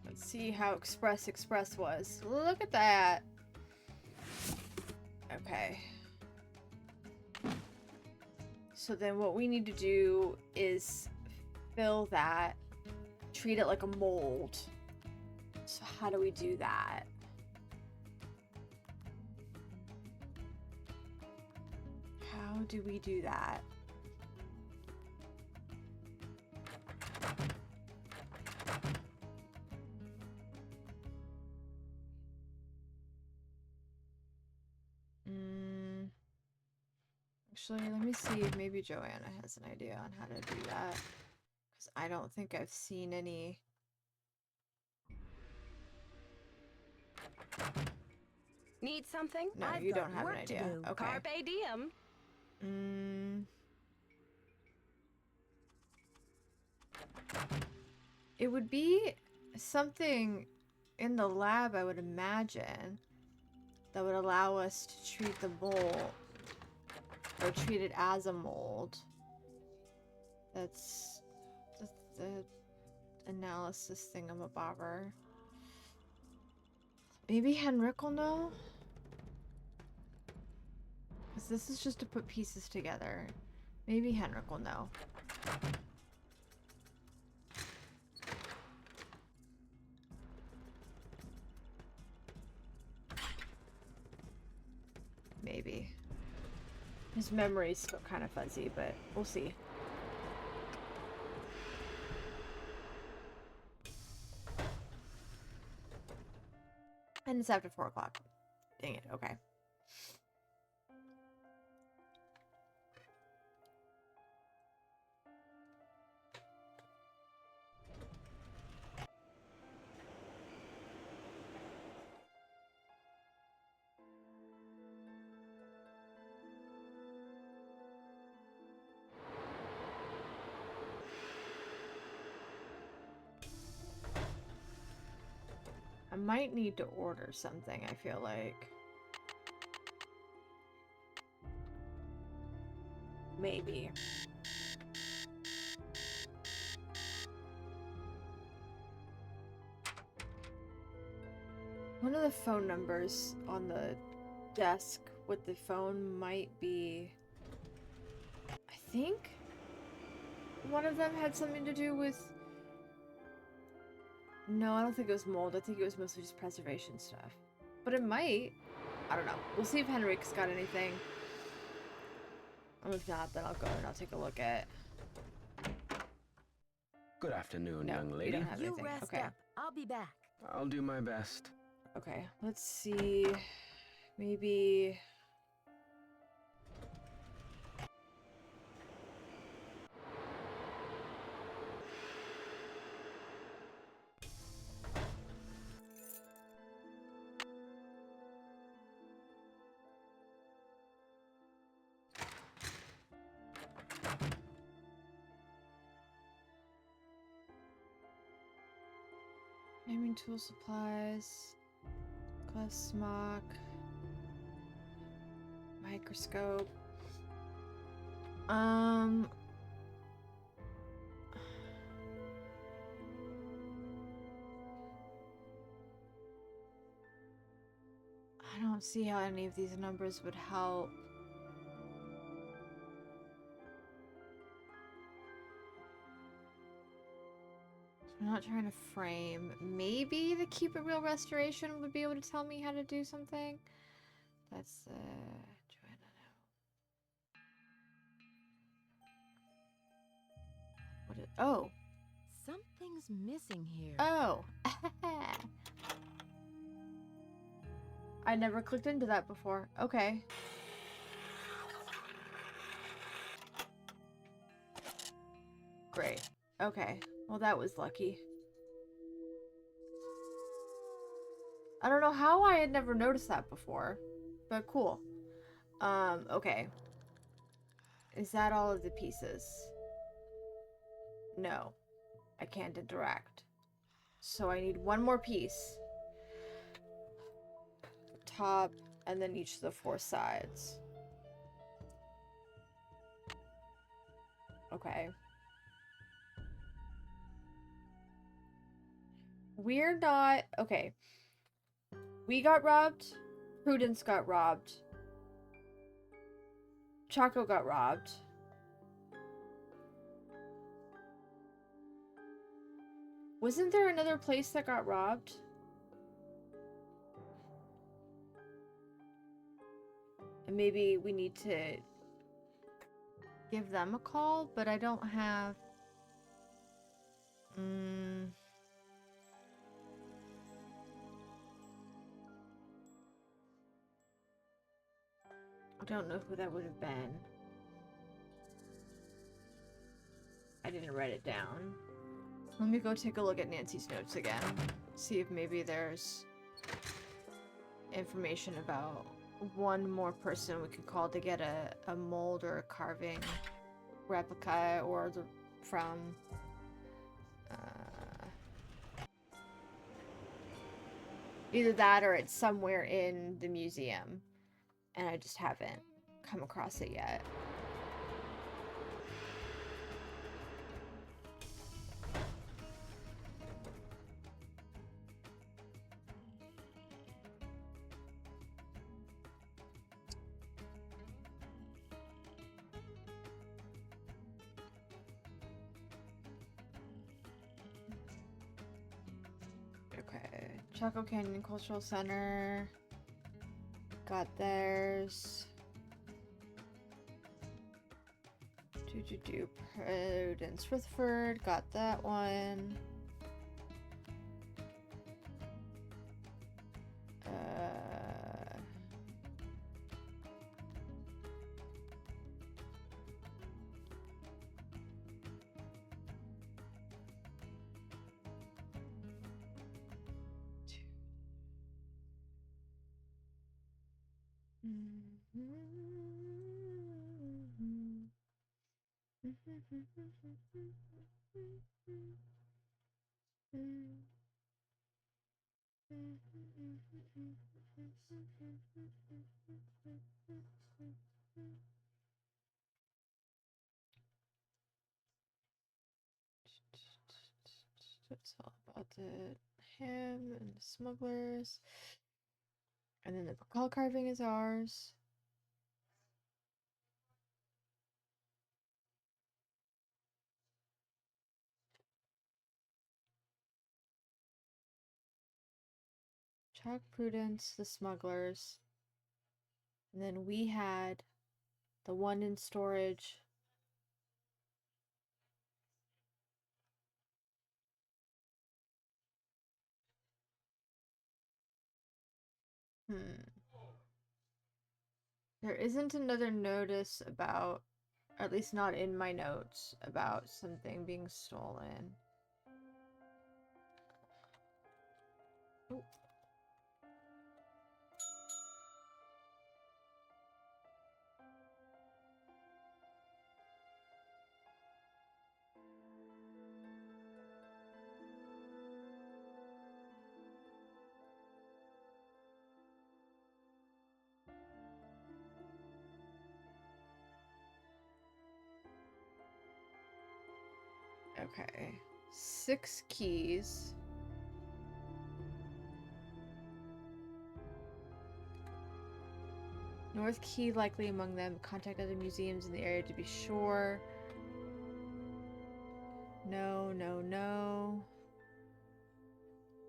Let's see how Express was. Look at that. Okay. So then what we need to do is fill that, treat it like a mold. So how do we do that? How do we do that? Actually, let me see if maybe Joanna has an idea on how to do that. Because I don't think I've seen any. Need something? No, I've you got don't have an work to idea. do. Okay. Carpe diem. It would be something in the lab, I would imagine, that would allow us to treat the mold, or treat it as a mold. That's the analysis thingamabobber. Maybe Henrik will know? Because this is just to put pieces together. Maybe Henrik will know. Maybe. His memory's still kind of fuzzy, but we'll see. And it's after 4 o'clock. Dang it, okay. I might need to order something, I feel like. Maybe. One of the phone numbers on the desk with the phone might be... I think one of them had something to do with... No, I don't think it was mold. I think it was mostly just preservation stuff. But it might. I don't know. We'll see if Henrik's got anything. If not, then I'll go and I'll take a look at Good afternoon, No, young you lady. don't have You anything. rest Okay. up. I'll be back. I'll do my best. Okay, let's see. Maybe... Naming tool supplies, glass smock, microscope. I don't see how any of these numbers would help. I'm not trying to frame. Maybe the Keep It Real Restoration would be able to tell me how to do something. That's Joanna now. What is, oh. Something's missing here. Oh. I never clicked into that before. Okay. Great. Okay. Well, that was lucky. I don't know how I had never noticed that before, but cool. Okay. Is that all of the pieces? No. I can't interact. So I need one more piece. Top, and then each of the 4 sides. Okay. We're not... Okay. We got robbed. Prudence got robbed. Choco got robbed. Wasn't there another place that got robbed? And maybe we need to give them a call, but I don't have... I don't know who that would have been. I didn't write it down. Let me go take a look at Nancy's notes again. See if maybe there's information about one more person we could call to get a mold or a carving replica or from either that or it's somewhere in the museum and I just haven't come across it yet. Chaco Canyon Cultural Center. Got theirs. Prudence Rutherford. Got that one. It's all about him and the smugglers. And then the call carving is ours. Chalk Prudence, the smugglers. And then we had the one in storage. There isn't another notice about, or at least not in my notes, about something being stolen. Oh. Okay. 6 keys. North Key likely among them. Contact other museums in the area to be sure. No, no, no.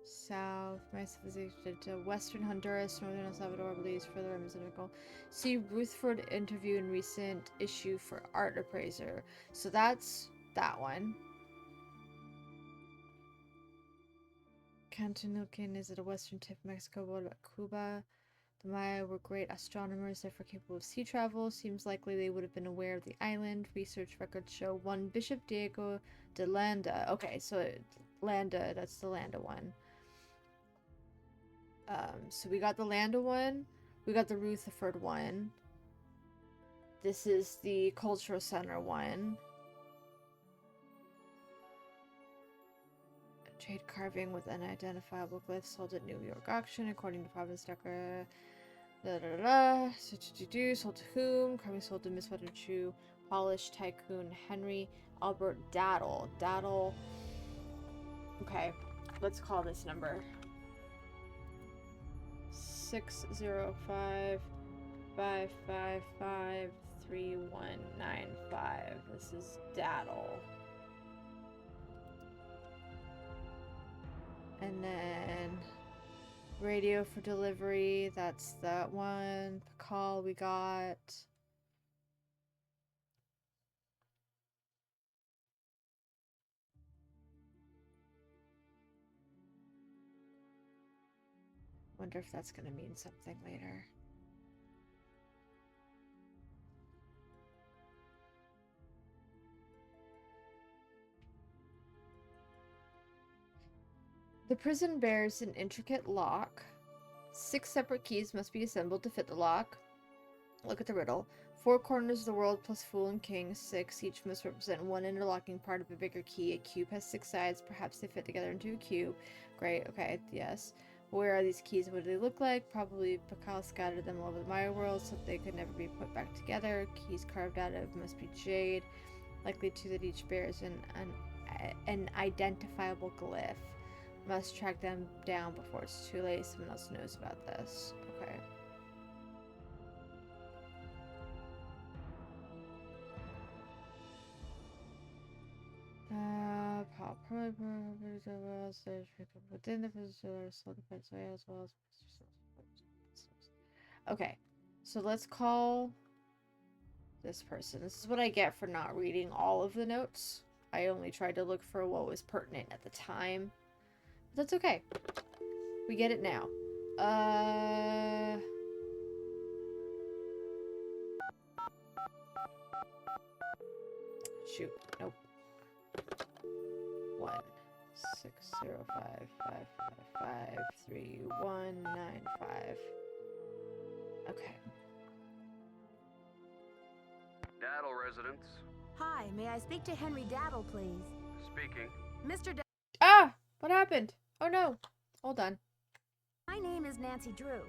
South, my civilization to Western Honduras, Northern El Salvador, Belize, further Amazonical. See Rutherford interview in recent issue for art appraiser. So that's that one. Cantonilcan is at a western tip of Mexico. What about Cuba? The Maya were great astronomers, therefore capable of sea travel. Seems likely they would have been aware of the island. Research records show one Bishop Diego de Landa. Okay, so Landa, that's the Landa one. So we got the Landa one. We got the Rutherford one. This is the Cultural Center one. Jade carving with unidentifiable glyphs sold at New York auction, according to Providence Decker. Sold to whom? Carving sold to Miss Chu, Polish tycoon Henry Albert Daddle. Daddle. Okay, let's call this number. 605-555-3195. This is Daddle. And then radio for delivery, that's that one. Call we got. Wonder if that's gonna mean something later. The prison bears an intricate lock. 6 separate keys must be assembled to fit the lock. Look at the riddle. 4 corners of the world plus Fool and King, 6. Each must represent one interlocking part of a bigger key. A cube has 6 sides. Perhaps they fit together into a cube. Great, okay, yes. Where are these keys? What do they look like? Probably Pakal scattered them all over the Maya world so they could never be put back together. Keys carved out of must be jade. Likely too that each bears an identifiable glyph. Must track them down before it's too late. Someone else knows about this. Okay. Within the visitor, so depends as well as. Okay, so let's call this person. This is what I get for not reading all of the notes. I only tried to look for what was pertinent at the time. But that's okay. We get it now. Shoot. Nope. 1-605-555-3195. Okay. Daddle residence. Hi, may I speak to Henry Daddle, please? Speaking. Mr. Ah! What happened? Oh no. Hold on. My name is Nancy Drew.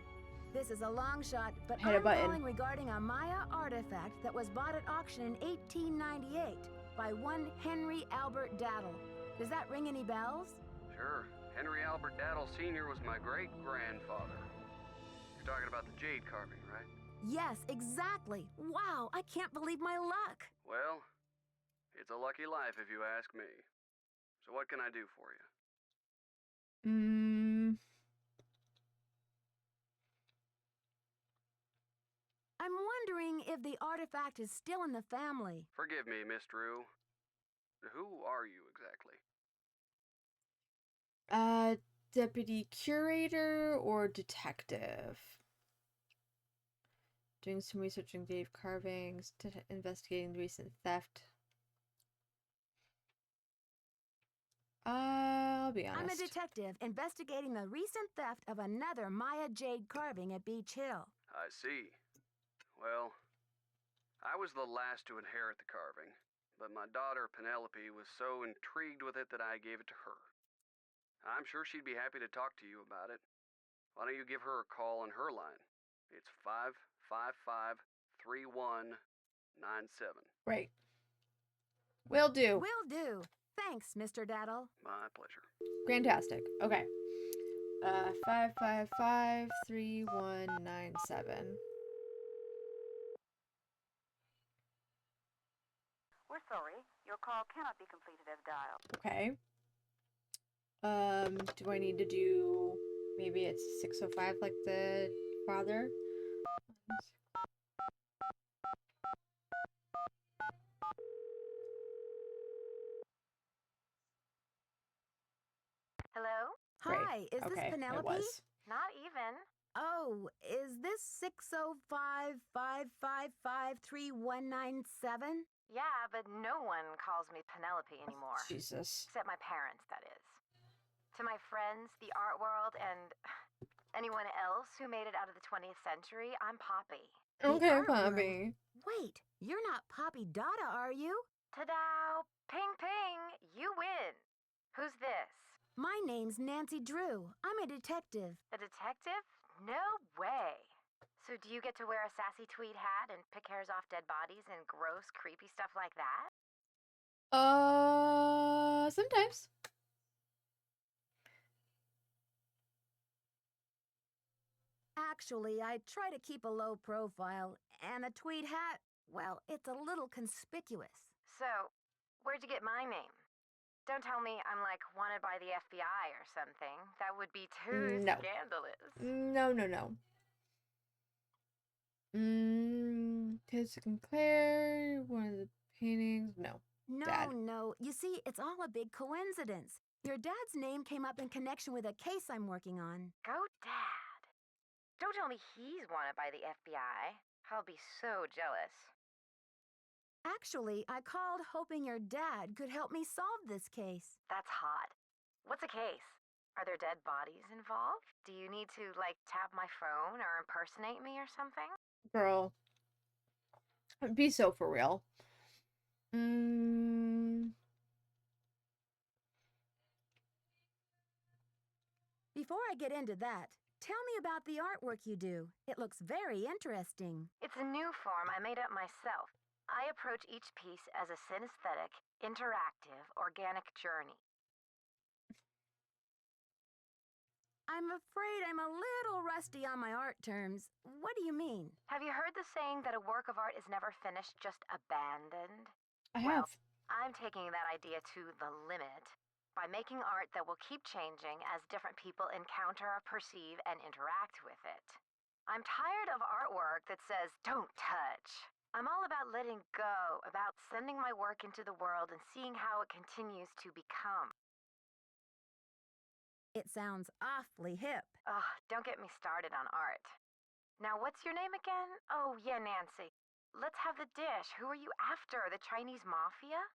This is a long shot, but Hit a I'm button. calling regarding a Maya artifact that was bought at auction in 1898 by one Henry Albert Daddle. Does that ring any bells? Sure. Henry Albert Daddle Sr. was my great-grandfather. You're talking about the jade carving, right? Yes, exactly. Wow, I can't believe my luck. Well, it's a lucky life if you ask me. So what can I do for you? I'm wondering if the artifact is still in the family. Forgive me, Miss Drew. Who are you exactly? Deputy curator or detective? Doing some research on Dave carvings, investigating the recent theft. I'll be honest. I'm a detective investigating the recent theft of another Maya jade carving at Beach Hill. I see. Well, I was the last to inherit the carving, but my daughter Penelope was so intrigued with it that I gave it to her. I'm sure she'd be happy to talk to you about it. Why don't you give her a call on her line? It's 555-3197. Right. Will do. Will do. Thanks, Mr. Daddle. My pleasure. Fantastic. Okay. 555-3197. We're sorry. Your call cannot be completed as dialed. Okay. Do I need to do maybe it's 605 like the father? Hello? Hi, is this Okay, Penelope? it was. Not even. Oh, is this 605-555-3197? Yeah, but no one calls me Penelope anymore. Jesus. Except my parents, that is. To my friends, the art world, and anyone else who made it out of the 20th century, I'm Poppy. Okay, Poppy. Wait, you're not Poppy Dada, are you? Ta-da! Ping ping! You win! Who's this? My name's Nancy Drew. I'm a detective. A detective? No way! So do you get to wear a sassy tweed hat and pick hairs off dead bodies and gross, creepy stuff like that? Sometimes. Actually, I try to keep a low profile, and a tweed hat, well, it's a little conspicuous. So, where'd you get my name? Don't tell me I'm like wanted by the FBI or something. That would be too No. scandalous. No. Tis Sinclair, one of the paintings. No. Dad. No. You see, it's all a big coincidence. Your dad's name came up in connection with a case I'm working on. Go Dad. Don't tell me he's wanted by the FBI. I'll be so jealous. Actually, I called hoping your dad could help me solve this case. That's hot. What's a case? Are there dead bodies involved? Do you need to, like, tap my phone or impersonate me or something? Girl. Be so for real. Before I get into that, tell me about the artwork you do. It looks very interesting. It's a new form I made up myself. I approach each piece as a synesthetic, interactive, organic journey. I'm afraid I'm a little rusty on my art terms. What do you mean? Have you heard the saying that a work of art is never finished, just abandoned? I have. I'm taking that idea to the limit by making art that will keep changing as different people encounter, perceive, and interact with it. I'm tired of artwork that says, "Don't touch." I'm all about letting go, about sending my work into the world and seeing how it continues to become. It sounds awfully hip. Ugh, don't get me started on art. Now, what's your name again? Oh, yeah, Nancy. Let's have the dish. Who are you after? The Chinese mafia?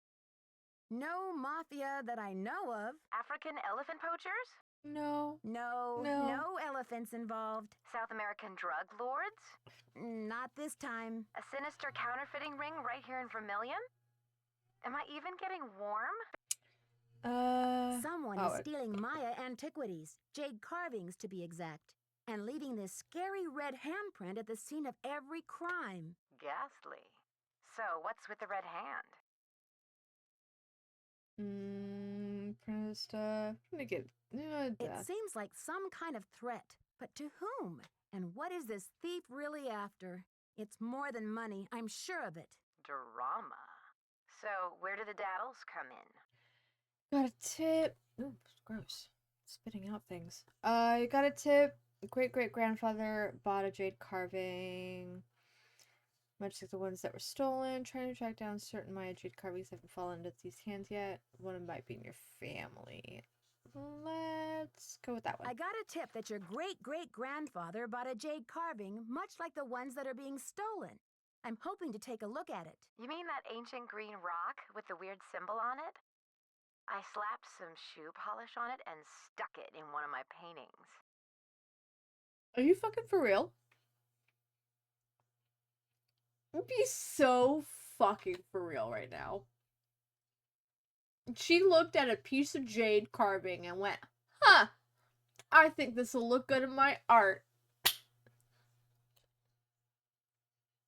No mafia that I know of. African elephant poachers? No. No elephants involved. South American drug lords? Not this time. A sinister counterfeiting ring right here in Vermilion? Am I even getting warm? Someone is stealing Maya antiquities, jade carvings to be exact, and leaving this scary red handprint at the scene of every crime. Ghastly. So, what's with the red hand? Print stuff. It seems like some kind of threat, but to whom? And what is this thief really after? It's more than money, I'm sure of it. Drama. So, where do the daddles come in? Got a tip. Ooh, it's gross. Spitting out things. I got a tip. Great-great-grandfather bought a jade carving. Much like the ones that were stolen. Trying to track down certain Maya jade carvings haven't fallen into these hands yet. One might be in your family. let's go with that one. I got a tip that your great-great-grandfather bought a jade carving much like the ones that are being stolen. I'm hoping to take a look at it. You mean that ancient green rock with the weird symbol on it? I slapped some shoe polish on it and stuck it in one of my paintings. Are you fucking for real? I'd be so fucking for real right now. She looked at a piece of jade carving and went, huh, I think this will look good in my art.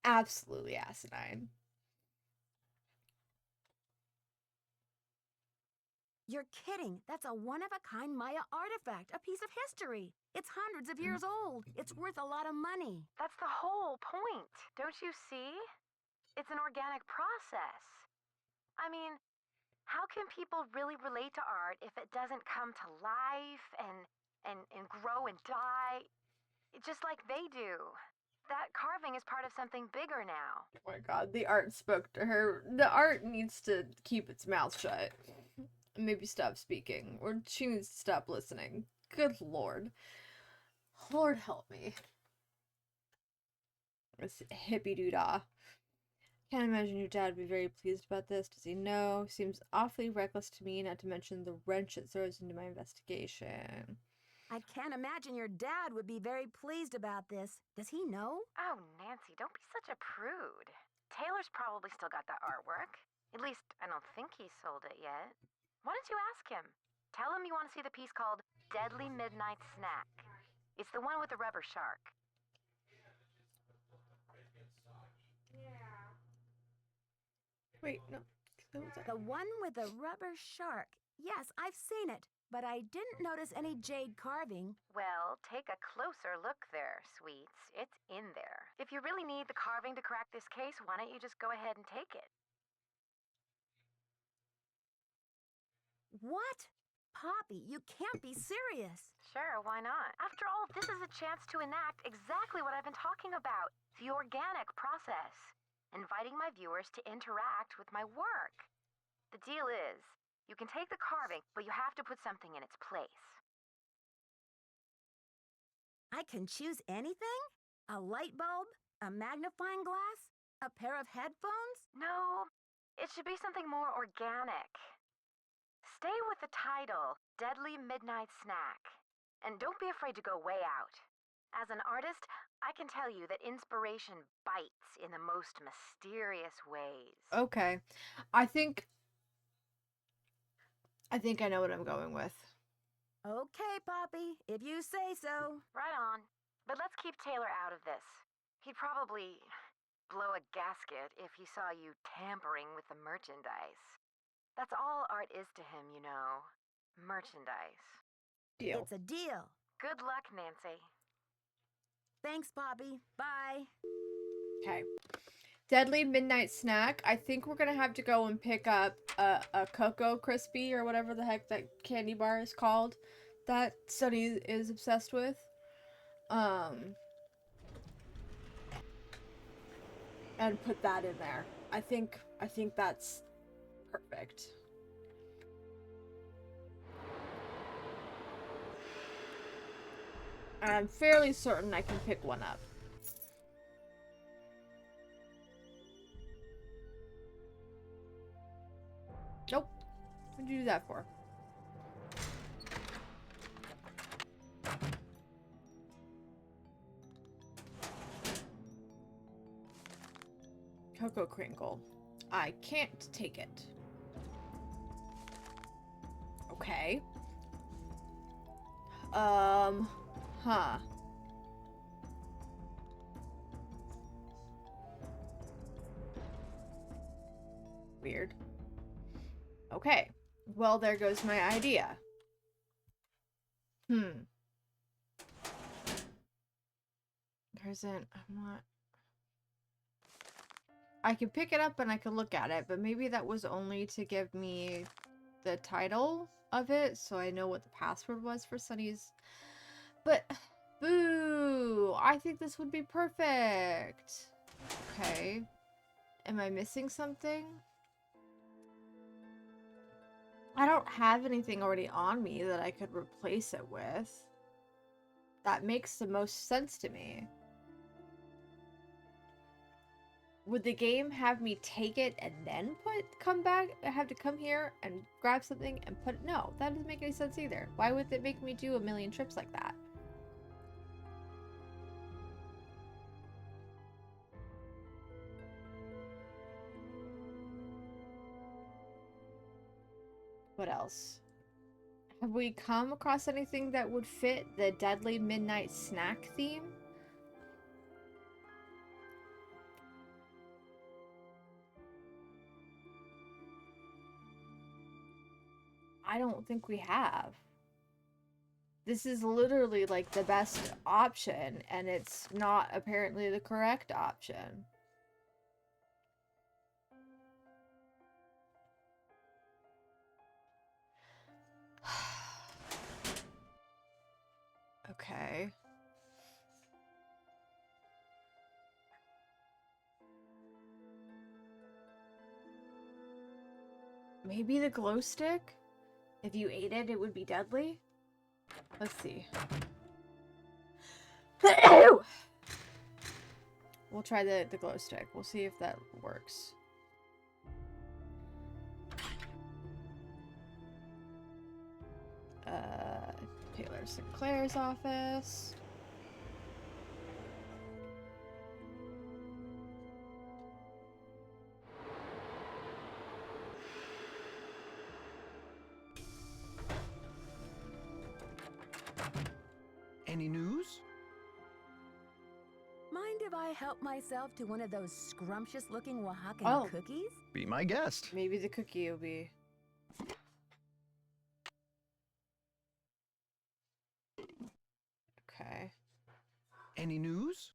Absolutely asinine. You're kidding. That's a one-of-a-kind Maya artifact, a piece of history. It's hundreds of years old. It's worth a lot of money. That's the whole point. Don't you see? It's an organic process. I mean, how can people really relate to art if it doesn't come to life and grow and die just like they do? That carving is part of something bigger now. Oh my god, the art spoke to her. The art needs to keep its mouth shut. Maybe stop speaking. Or she needs to stop listening. Good lord. Lord help me. This hippie doodah. Can't imagine your dad would be very pleased about this. Does he know? Seems awfully reckless to me, not to mention the wrench it throws into my investigation. I can't imagine your dad would be very pleased about this. Does he know? Oh, Nancy, don't be such a prude. Taylor's probably still got that artwork. At least, I don't think he sold it yet. Why don't you ask him? Tell him you want to see the piece called Deadly Midnight Snack. It's the one with the rubber shark. Wait, no. The one with the rubber shark. Yes, I've seen it, but I didn't notice any jade carving. Well, take a closer look there, sweets. It's in there. If you really need the carving to crack this case, why don't you just go ahead and take it? What? Poppy, you can't be serious. Sure, why not? After all, this is a chance to enact exactly what I've been talking about. The organic process. Inviting my viewers to interact with my work. The deal is, you can take the carving, but you have to put something in its place. I can choose anything? A light bulb? A magnifying glass? A pair of headphones? No, it should be something more organic. Stay with the title, Deadly Midnight Snack. And don't be afraid to go way out. As an artist, I can tell you that inspiration bites in the most mysterious ways. Okay. I think I know what I'm going with. Okay, Poppy, if you say so. Right on. But let's keep Taylor out of this. He'd probably blow a gasket if he saw you tampering with the merchandise. That's all art is to him, you know. Merchandise. Deal. It's a deal. Good luck, Nancy. Thanks, Poppy. Bye. Okay. Deadly Midnight Snack. I think we're gonna have to go and pick up a Cocoa Crispy or whatever the heck that candy bar is called that Sunny is obsessed with. And put that in there. I think that's perfect. And I'm fairly certain I can pick one up. Nope. What'd you do that for? Cocoa Crinkle. I can't take it. Okay. Huh. Weird. Okay. Well, there goes my idea. There isn't... I'm not... I can pick it up and I can look at it, but maybe that was only to give me the title of it, so I know what the password was for Sunny's. But, boo! I think this would be perfect. Okay. Am I missing something? I don't have anything already on me that I could replace it with. That makes the most sense to me. Would the game have me take it and then come back? I have to come here and grab something and put it? No, that doesn't make any sense either. Why would it make me do a million trips like that? What else? Have we come across anything that would fit the Deadly Midnight Snack theme? I don't think we have. This is literally like the best option, and it's not apparently the correct option. Okay. Maybe the glow stick? If you ate it, it would be deadly? Let's see. We'll try the glow stick. We'll see if that works. Taylor Sinclair's office. Any news? Mind if I help myself to one of those scrumptious-looking Oaxacan cookies? Be my guest. Maybe the cookie will be... Okay. Any news?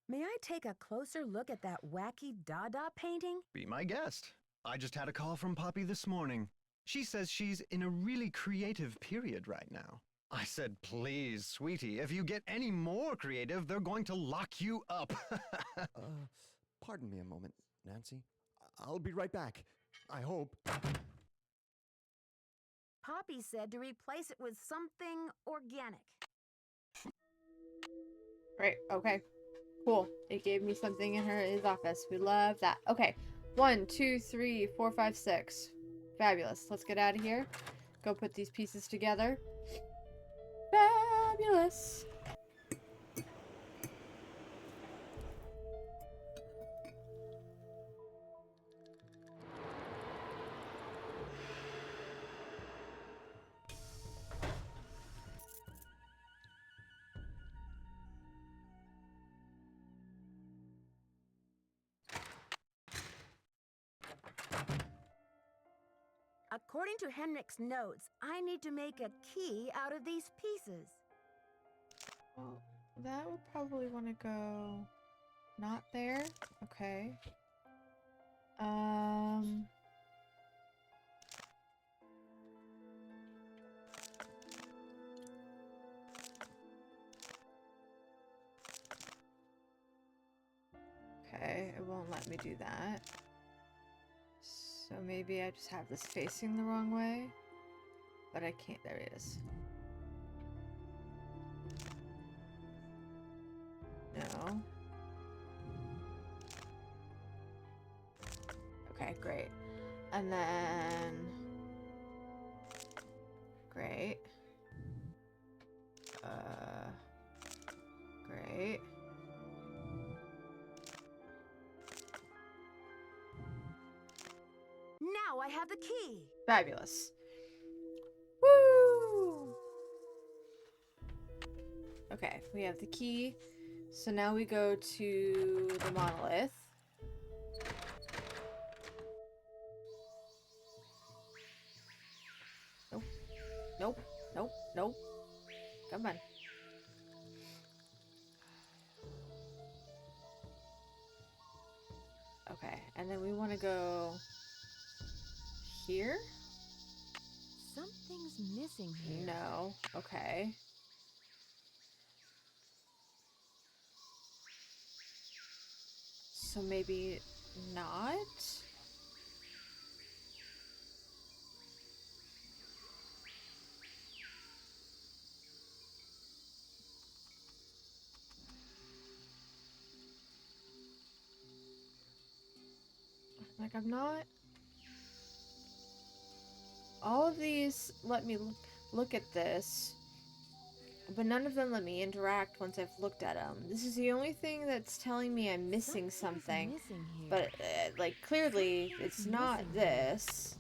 May I take a closer look at that wacky Dada painting? Be my guest. I just had a call from Poppy this morning. She says she's in a really creative period right now. I said, please, sweetie, if you get any more creative, they're going to lock you up. Pardon me a moment, Nancy. I'll be right back. I hope. Poppy said to replace it with something organic. Right, okay. Cool. It gave me something in his office. We love that. Okay. 1, 2, 3, 4, 5, 6. Fabulous. Let's get out of here. Go put these pieces together. Fabulous. According to Henrik's notes, I need to make a key out of these pieces. Well, that would probably want to go not there. Okay. Okay, it won't let me do that. So maybe I just have this facing the wrong way. But I can't. There it is. No. Okay, great. And then... Great. Great. Now I have the key. Fabulous. Woo! Okay, we have the key. So now we go to the monolith. Nope. Nope. Nope. Nope. Come on. Okay, and then we want to go here? Something's missing here. No. Okay. So maybe not? Like, I'm not... All of these let me look at this, but none of them let me interact once I've looked at them. This is the only thing that's telling me I'm missing something. Missing here. But, like, clearly, it's not this.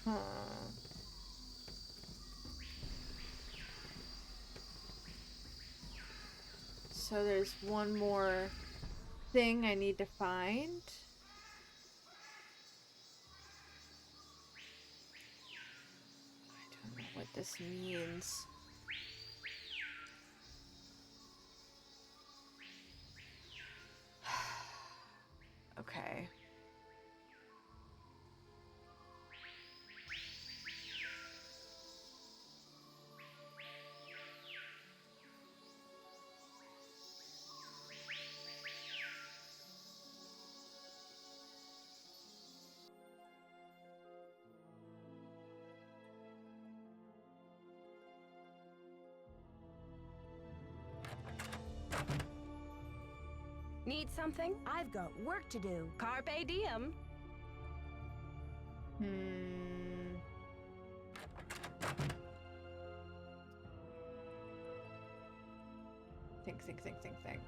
Huh. So there's one more thing I need to find. I don't know what this means. Okay. Need something? I've got work to do. Carpe diem. Think.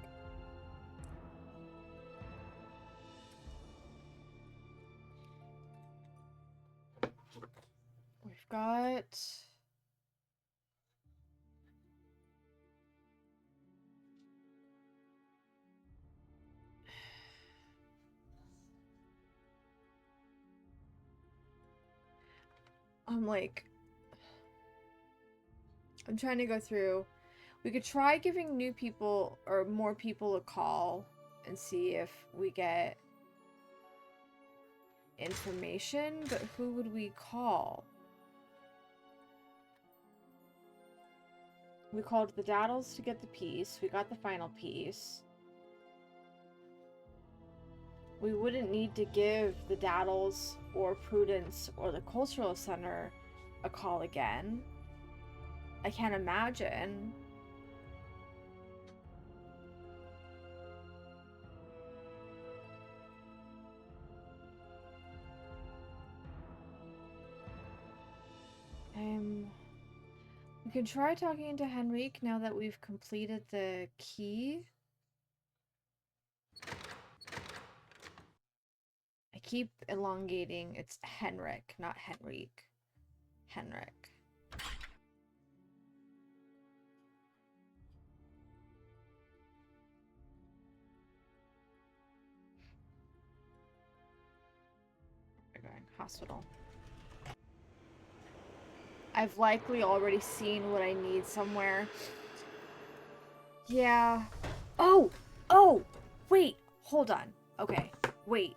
We've got... I'm trying to go through. We could try giving new people or more people a call and see if we get information, but who would we call? We called the Daddles to get the piece. We got the final piece. We wouldn't need to give the Daddles or Prudence or the Cultural Center a call again. I can't imagine. We can try talking to Henrique now that we've completed the key. I keep elongating. It's Henrik, not Henrique. Henrik. We're going hospital. I've likely already seen what I need somewhere. Yeah. Oh! Oh! Wait! Hold on. Okay. Wait.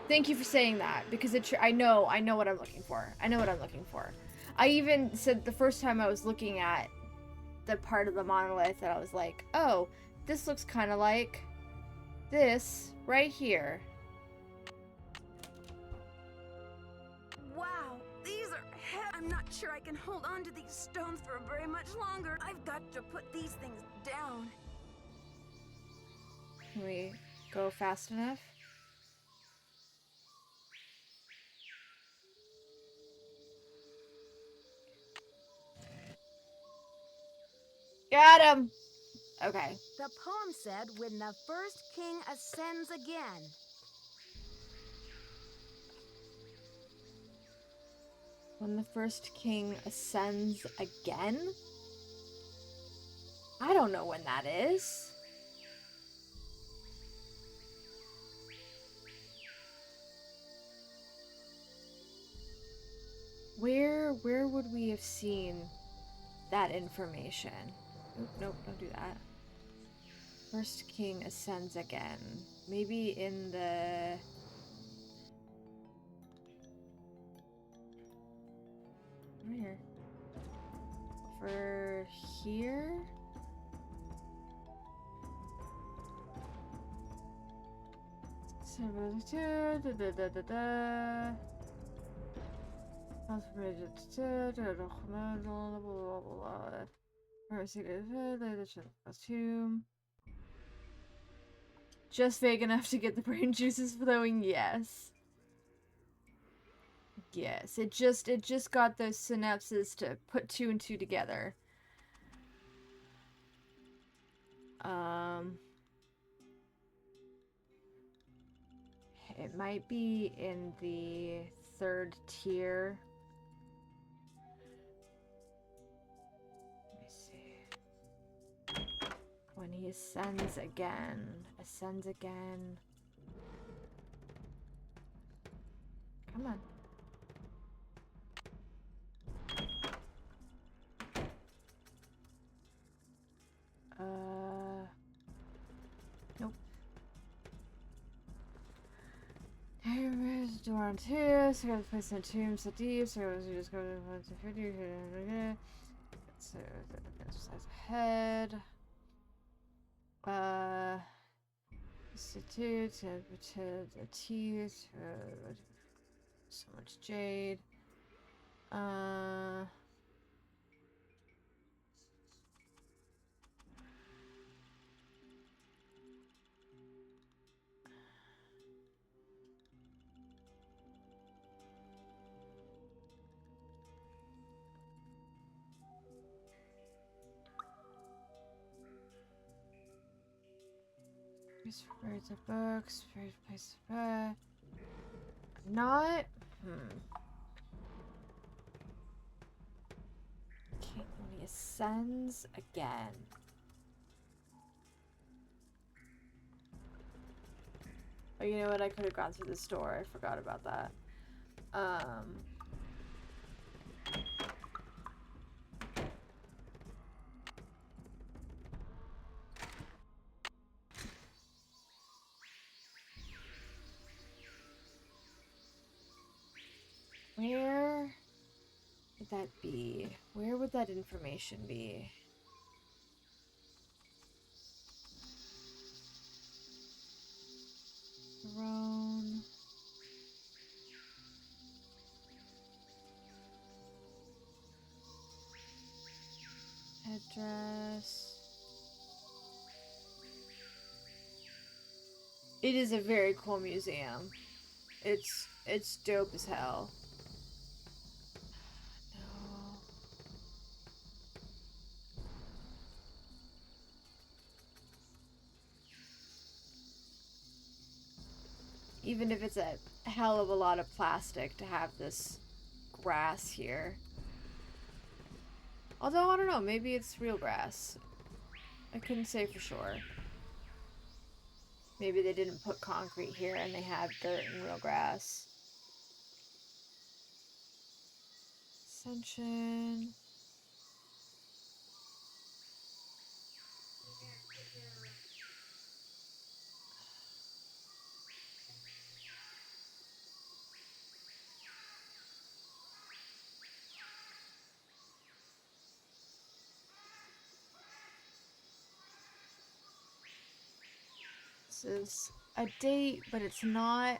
Thank you for saying that, because I know what I'm looking for. I know what I'm looking for. I even said the first time I was looking at the part of the monolith that I was like, oh, this looks kind of like this right here. Wow, these are I'm not sure I can hold on to these stones for very much longer. I've got to put these things down. Can we go fast enough? Got him! Okay. The poem said, when the first king ascends again. When the first king ascends again? I don't know when that is. Where would we have seen that information? Nope, don't do that. First king ascends again. Maybe in the... Over here. For here? Just vague enough to get the brain juices flowing, yes. Yes, it just got those synapses to put 2 and 2 together. It might be in the 3rd tier. Let me see. When he ascends again. Come on. Nope. Door on 2, so I place in a tomb so deep, so we just go to 50. So that's ahead. Institute to the teeth. So much jade. Birds of books, favorite place to buy. Not. Okay, when he ascends again. Oh, you know what? I could have gone through this door. I forgot about that. Where would that be? Where would that information be? Throne. Address. It is a very cool museum. It's dope as hell. No. Even if it's a hell of a lot of plastic to have this grass here. Although, I don't know, maybe it's real grass. I couldn't say for sure. Maybe they didn't put concrete here and they have dirt and real grass. Ascension. This is a date, but it's not.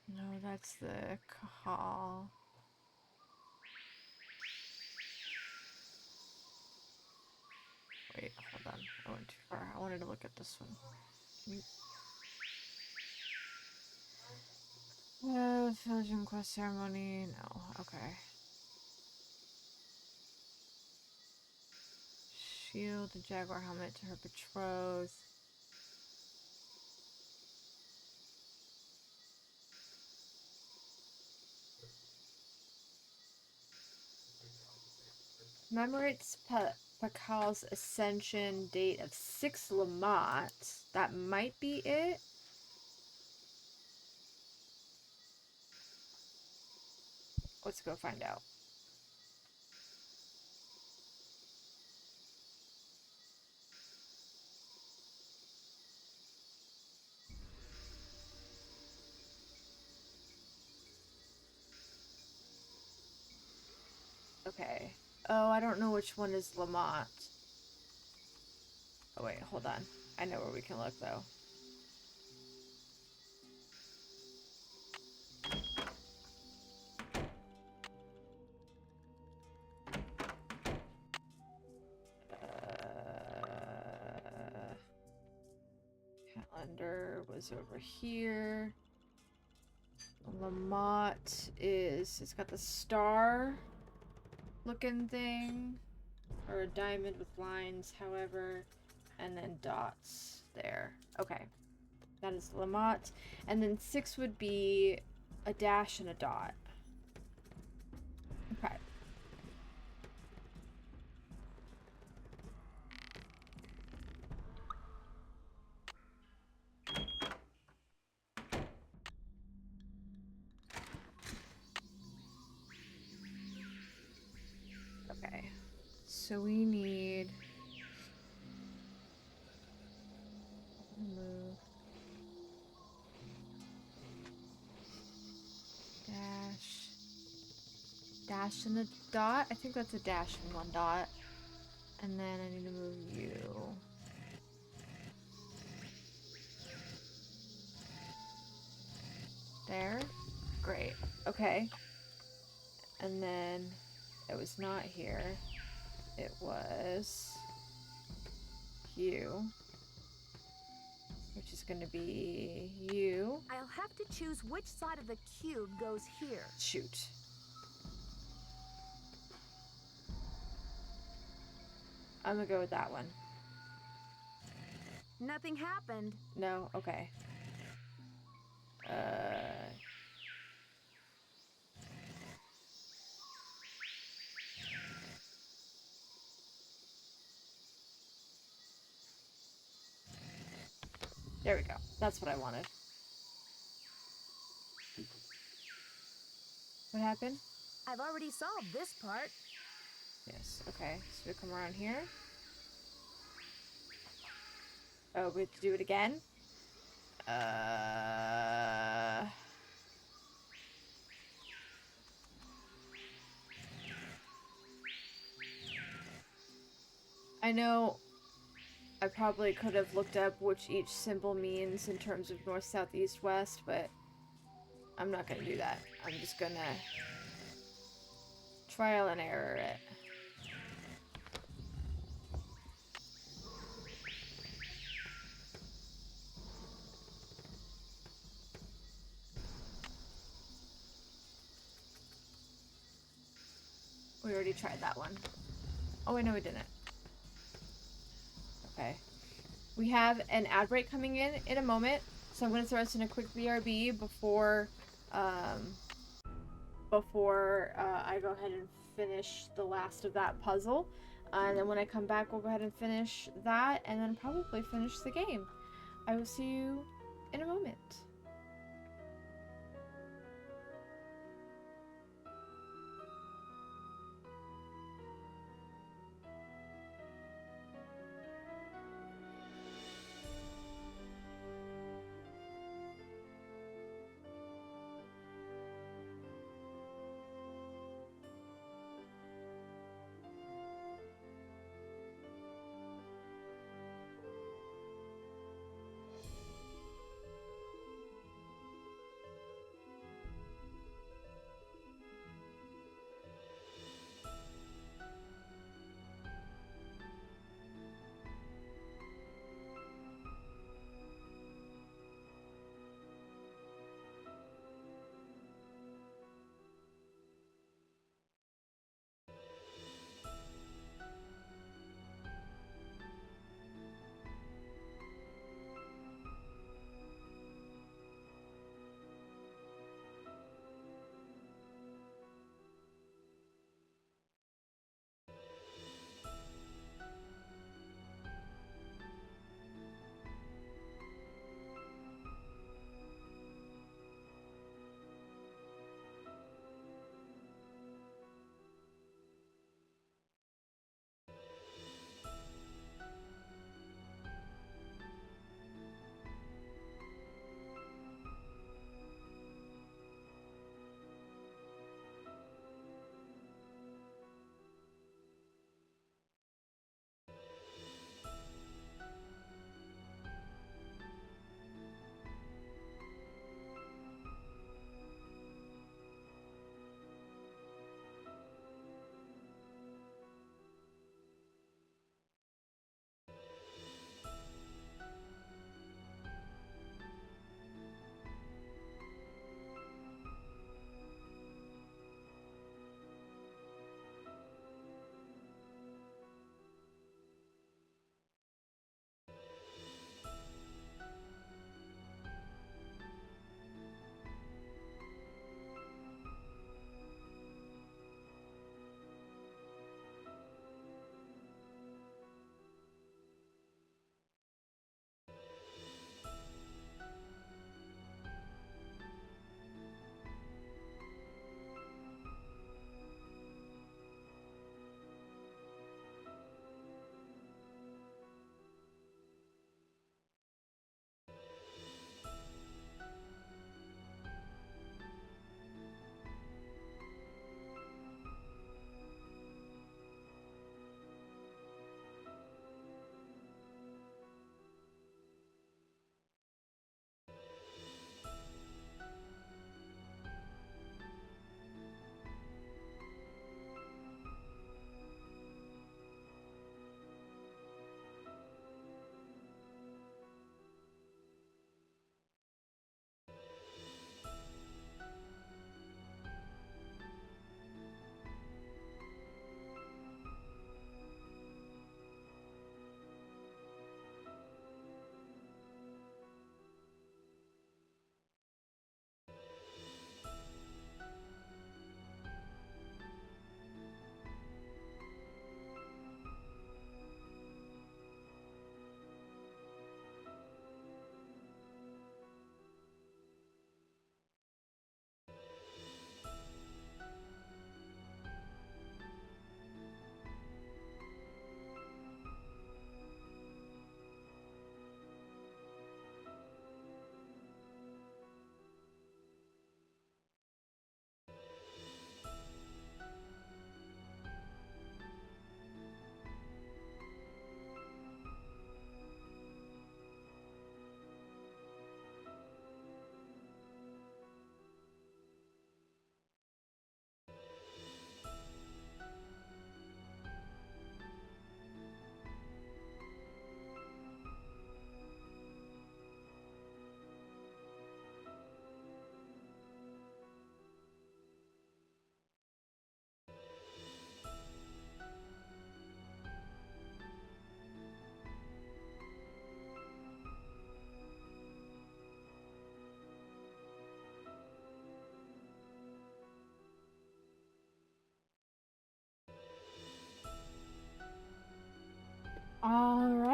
No, that's the call. Wait, hold on. I went too far. I wanted to look at this one. Village inquest ceremony. No. Okay. Shield the jaguar helmet to her betrothed. Commemorates Pakal's ascension date of 6 Lamont. That might be it. Let's go find out. Okay. Oh, I don't know which one is Lamont. Oh wait, hold on. I know where we can look though. Calendar was over here. Lamont is, it's got the star looking thing, or a diamond with lines, however, and then dots there. Okay, that is Lamont. And then 6 would be a dash and a dot. Okay. Okay, so we need move dash and a dot. I think that's a dash and 1 dot, and then I need to move you there. Great. Okay, and then it was not here. It was you, which is going to be you. I'll have to choose which side of the cube goes here. Shoot. I'm gonna go with that one. Nothing happened. No? Okay. There we go. That's what I wanted. What happened? I've already solved this part. Yes, okay. So we come around here. Oh, we have to do it again? I know I probably could have looked up which each symbol means in terms of north, south, east, west, but I'm not gonna do that. I'm just gonna trial and error it. We already tried that one. Oh, wait, no, we didn't. Okay. We have an ad break coming in a moment, so I'm going to throw us in a quick BRB before I go ahead and finish the last of that puzzle. And then when I come back, we'll go ahead and finish that, and then probably finish the game. I will see you in a moment.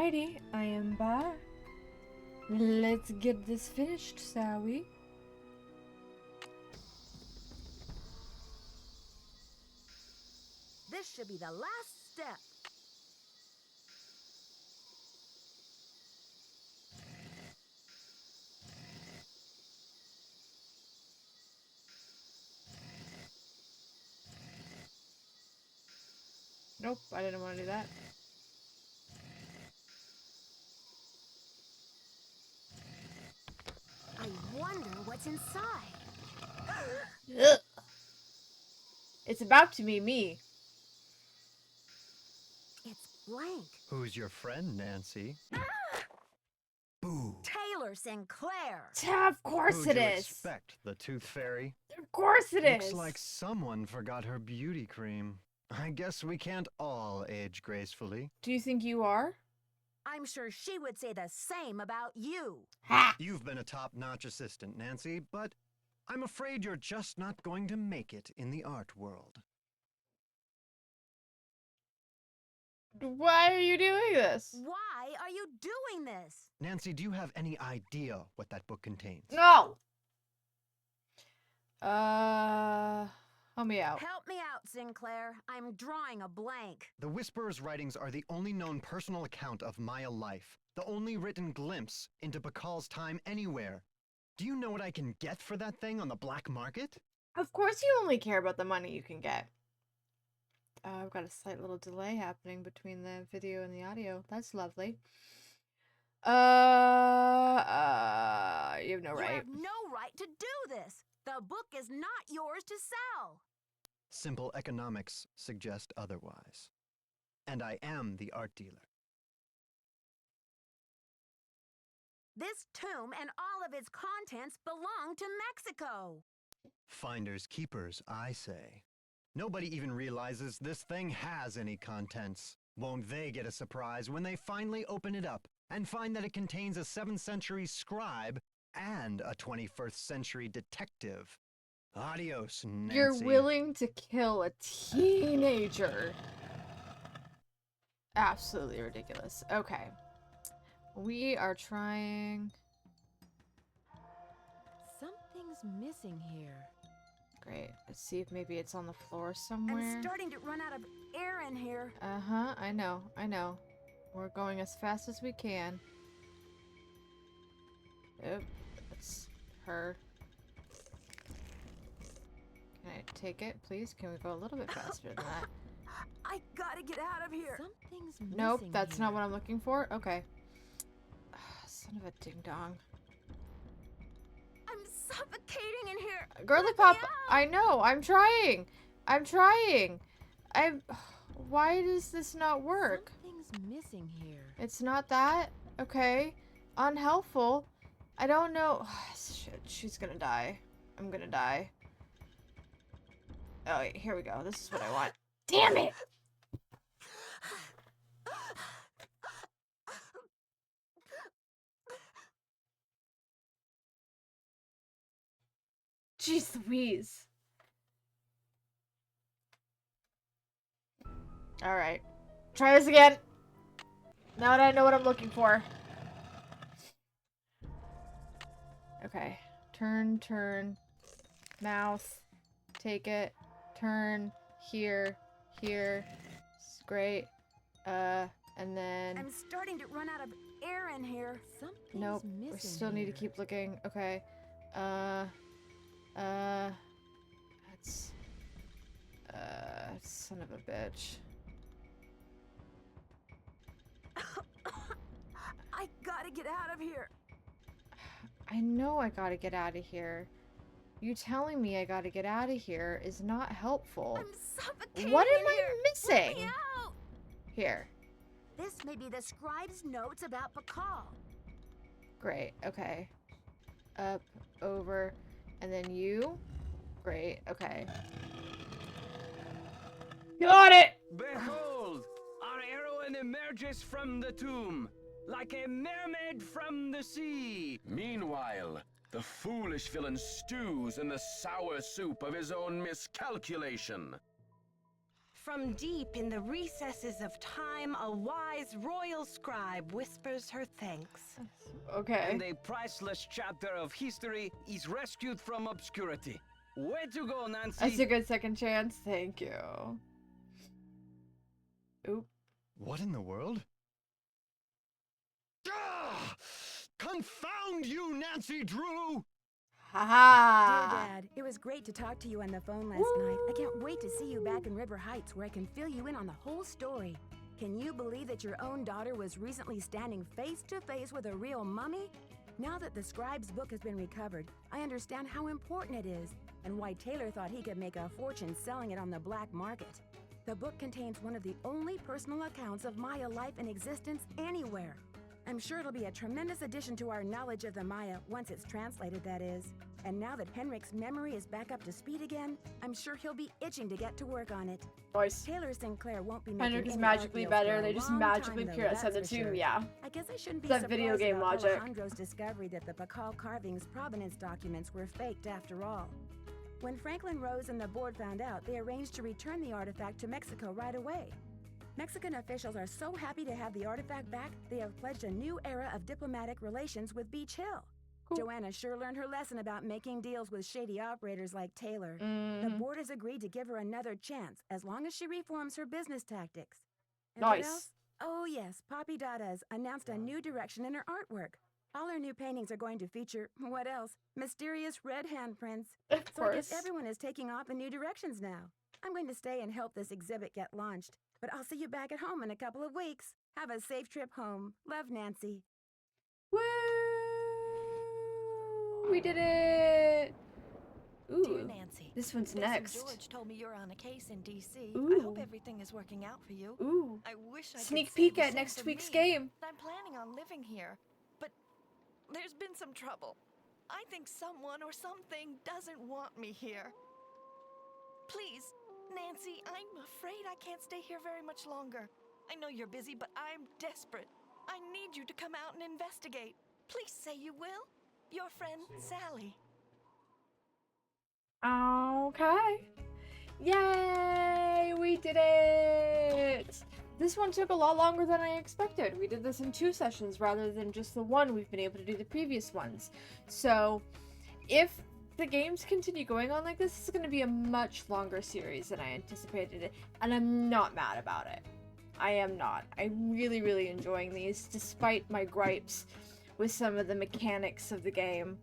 Alrighty, I am back. Let's get this finished, shall we? This should be the last step. Nope, I didn't want to do that. I wonder what's inside. Ugh. It's about to be me. It's blank. Who's your friend, Nancy? Boo. Taylor Sinclair. Of course Who'd it you is. expect? The Tooth Fairy? Of course it is. Looks like someone forgot her beauty cream. I guess we can't all age gracefully. Do you think you are? I'm sure she would say the same about you. Ha! You've been a top-notch assistant, Nancy, but I'm afraid you're just not going to make it in the art world. Why are you doing this? Why are you doing this? Nancy, do you have any idea what that book contains? No! Help me out. Help me out, Sinclair. I'm drawing a blank. The Whisperer's writings are the only known personal account of Maya life, the only written glimpse into Bakal's time anywhere. Do you know what I can get for that thing on the black market? Of course you only care about the money you can get. I've got a slight little delay happening between the video and the audio. That's lovely. You have no right. You have no right to do this. The book is not yours to sell. Simple economics suggest otherwise. And I am the art dealer. This tomb and all of its contents belong to Mexico. Finders keepers, I say. Nobody even realizes this thing has any contents. Won't they get a surprise when they finally open it up and find that it contains a 7th century scribe and a 21st century detective? Adios, Nancy. You're willing to kill a teenager. Absolutely ridiculous. Okay. We are trying... Something's missing here. Great. Let's see if maybe it's on the floor somewhere. I'm starting to run out of air in here. Uh-huh. I know. We're going as fast as we can. Oop. That's her. Can I take it, please? Can we go a little bit faster than that? I gotta get out of here. Something's missing. Nope, that's here. not what I'm looking for. Okay. Son of a ding-dong. I'm suffocating in here. Girly Pop, I know. I'm trying. Why does this not work? Something's missing here. It's not that? Okay. Unhelpful. I don't know. Shit, she's gonna die. I'm gonna die. Oh, wait, here we go. This is what I want. Damn it! Jeez Louise. Alright. Try this again. Now that I know what I'm looking for. Okay. Turn. Mouth. Take it. Turn. Here. Great. And then... I'm starting to run out of air in here. Something's nope. missing. We still need to keep looking. Okay. That's... son of a bitch. I gotta get out of here. I know I gotta get out of here. You telling me I gotta get out of here is not helpful. I'm suffocating. What am I Let missing? me out. Here. This may be the scribe's notes about Pakal. Great. Okay. Up, over, and then you. Great. Okay. Got it! Behold! Our heroine emerges from the tomb, like a mermaid from the sea. Meanwhile, the foolish villain stews in the sour soup of his own miscalculation. From deep in the recesses of time, a wise royal scribe whispers her thanks. Okay. And a priceless chapter of history is rescued from obscurity. Way to go, Nancy! That's a good second chance. Thank you. Oop. What in the world? Ah! Confound you, Nancy Drew! Haha! Dear Dad, it was great to talk to you on the phone last night. I can't wait to see you back in River Heights where I can fill you in on the whole story. Can you believe that your own daughter was recently standing face to face with a real mummy? Now that the scribe's book has been recovered, I understand how important it is and why Taylor thought he could make a fortune selling it on the black market. The book contains one of the only personal accounts of Maya life in existence anywhere. I'm sure it'll be a tremendous addition to our knowledge of the Maya once it's translated, that is. And now that Henrik's memory is back up to speed again, I'm sure he'll be itching to get to work on it. Nice. Taylor Sinclair won't be making Henrik is any magically art deals better. for a They just long magically time, appear though, outside the that's for tomb. sure. Yeah. I guess I shouldn't be That surprised video game about logic. Alejandro's discovery that the Pakal carvings provenance documents were faked after all. When Franklin Rose and the board found out, they arranged to return the artifact to Mexico right away. Mexican officials are so happy to have the artifact back, they have pledged a new era of diplomatic relations with Beach Hill. Cool. Joanna sure learned her lesson about making deals with shady operators like Taylor. The board has agreed to give her another chance as long as she reforms her business tactics. And what Nice. else? Oh yes, Poppy Dada's announced a new direction in her artwork. All her new paintings are going to feature, what else? Mysterious red handprints. Of So I guess course. everyone is taking off in new directions now. I'm going to stay and help this exhibit get launched. But I'll see you back at home in a couple of weeks. Have a safe trip home. Love, Nancy. Woo! We did it! Ooh. Dear Nancy, This one's Bess next. and George told me you're on a case in D.C. Ooh. I hope everything is working out for you. Ooh. I wish I Sneak could say peek the at same next for week's me. game. I'm planning on living here, but there's been some trouble. I think someone or something doesn't want me here. Please, Nancy, I'm afraid I can't stay here very much longer. I know you're busy, but I'm desperate. I need you to come out and investigate. Please say you will. Your friend, Sally. Okay. Yay! We did it! This one took a lot longer than I expected. We did this in 2 sessions rather than just the one we've been able to do the previous ones. So, if the games continue going on like this, it's going to be a much longer series than I anticipated it, and I'm not mad about it. I am not. I'm really, really enjoying these, despite my gripes with some of the mechanics of the game.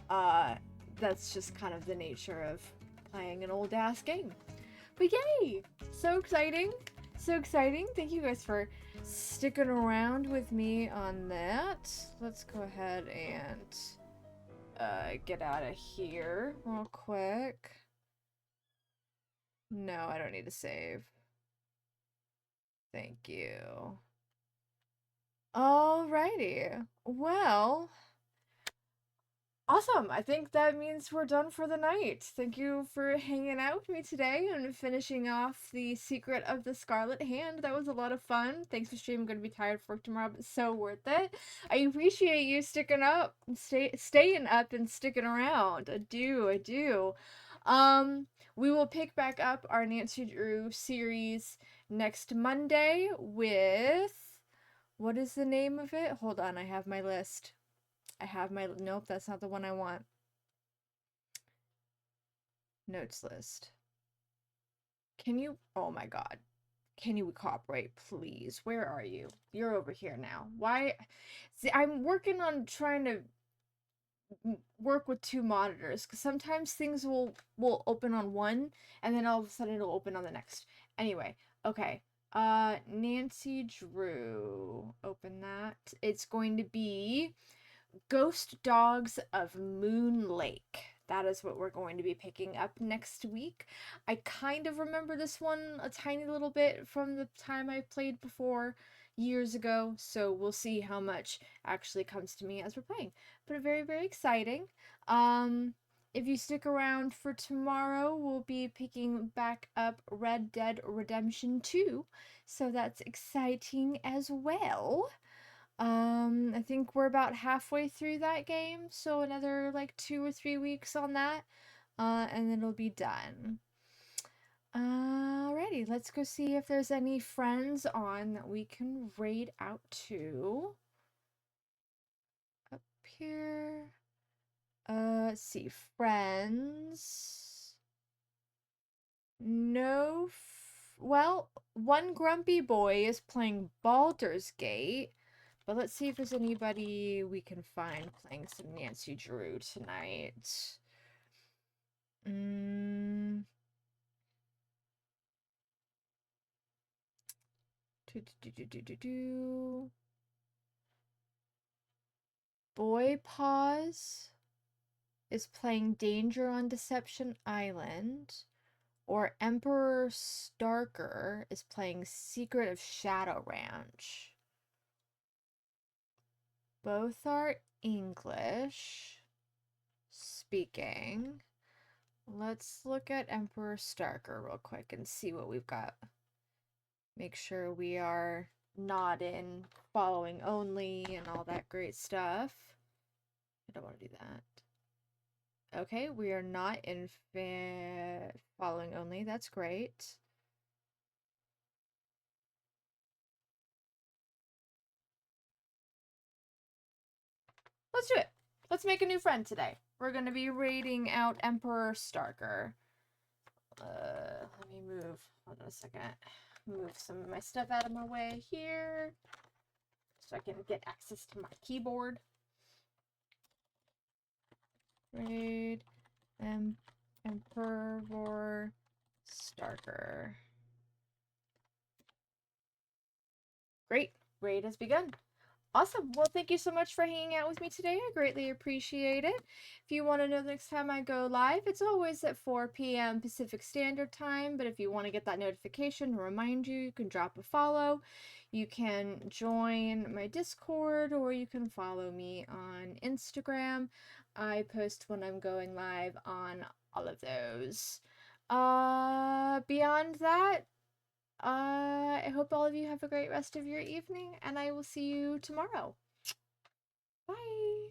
That's just kind of the nature of playing an old-ass game. But yay! So exciting! So exciting! Thank you guys for sticking around with me on that. Let's go ahead and get out of here real quick. No, I don't need to save. Thank you. Alrighty. Well, awesome. I think that means we're done for the night. Thank you for hanging out with me today and finishing off the Secret of the Scarlet Hand. That was a lot of fun. Thanks for streaming. I'm going to be tired for work tomorrow, but so worth it. I appreciate you sticking up and staying up and sticking around. I do. We will pick back up our Nancy Drew series next Monday with... What is the name of it? Hold on, I have my list. Nope, that's not the one I want. Notes list. Can you, oh my god. Can you cooperate, please? Where are you? You're over here now. Why? See, I'm working on trying to work with 2 monitors, because sometimes things will open on one, and then all of a sudden it'll open on the next. Anyway, okay. Nancy Drew. Open that. It's going to be Ghost Dogs of Moon Lake. That is what we're going to be picking up next week. I kind of remember this one a tiny little bit from the time I played before years ago, so we'll see how much actually comes to me as we're playing. But very, very exciting. If you stick around for tomorrow, we'll be picking back up Red Dead Redemption 2, so that's exciting as well. I think we're about halfway through that game, so another like 2 or 3 weeks on that, and then it'll be done. Alrighty, let's go see if there's any friends on that we can raid out to. Up here. Let's see. Friends. No. Well, one grumpy boy is playing Baldur's Gate. But let's see if there's anybody we can find playing some Nancy Drew tonight. Boy Paws is playing Danger on Deception Island. Or Emperor Starker is playing Secret of Shadow Ranch. Both are English speaking. Let's look at Emperor Starker real quick and see what we've got. Make sure we are not in following only and all that great stuff. I don't want to do that. Okay, we are not in following only. That's great. Let's do it. Let's make a new friend today. We're going to be raiding out Emperor Starker. Let me move. Hold on a second. Move some of my stuff out of my way here so I can get access to my keyboard. Raid Emperor Starker. Great. Raid has begun. Awesome. Well, thank you so much for hanging out with me today. I greatly appreciate it. If you want to know the next time I go live, it's always at 4 p.m. Pacific Standard Time. But if you want to get that notification to remind you, you can drop a follow. You can join my Discord, or you can follow me on Instagram. I post when I'm going live on all of those. Beyond that, I hope all of you have a great rest of your evening, and I will see you tomorrow. Bye!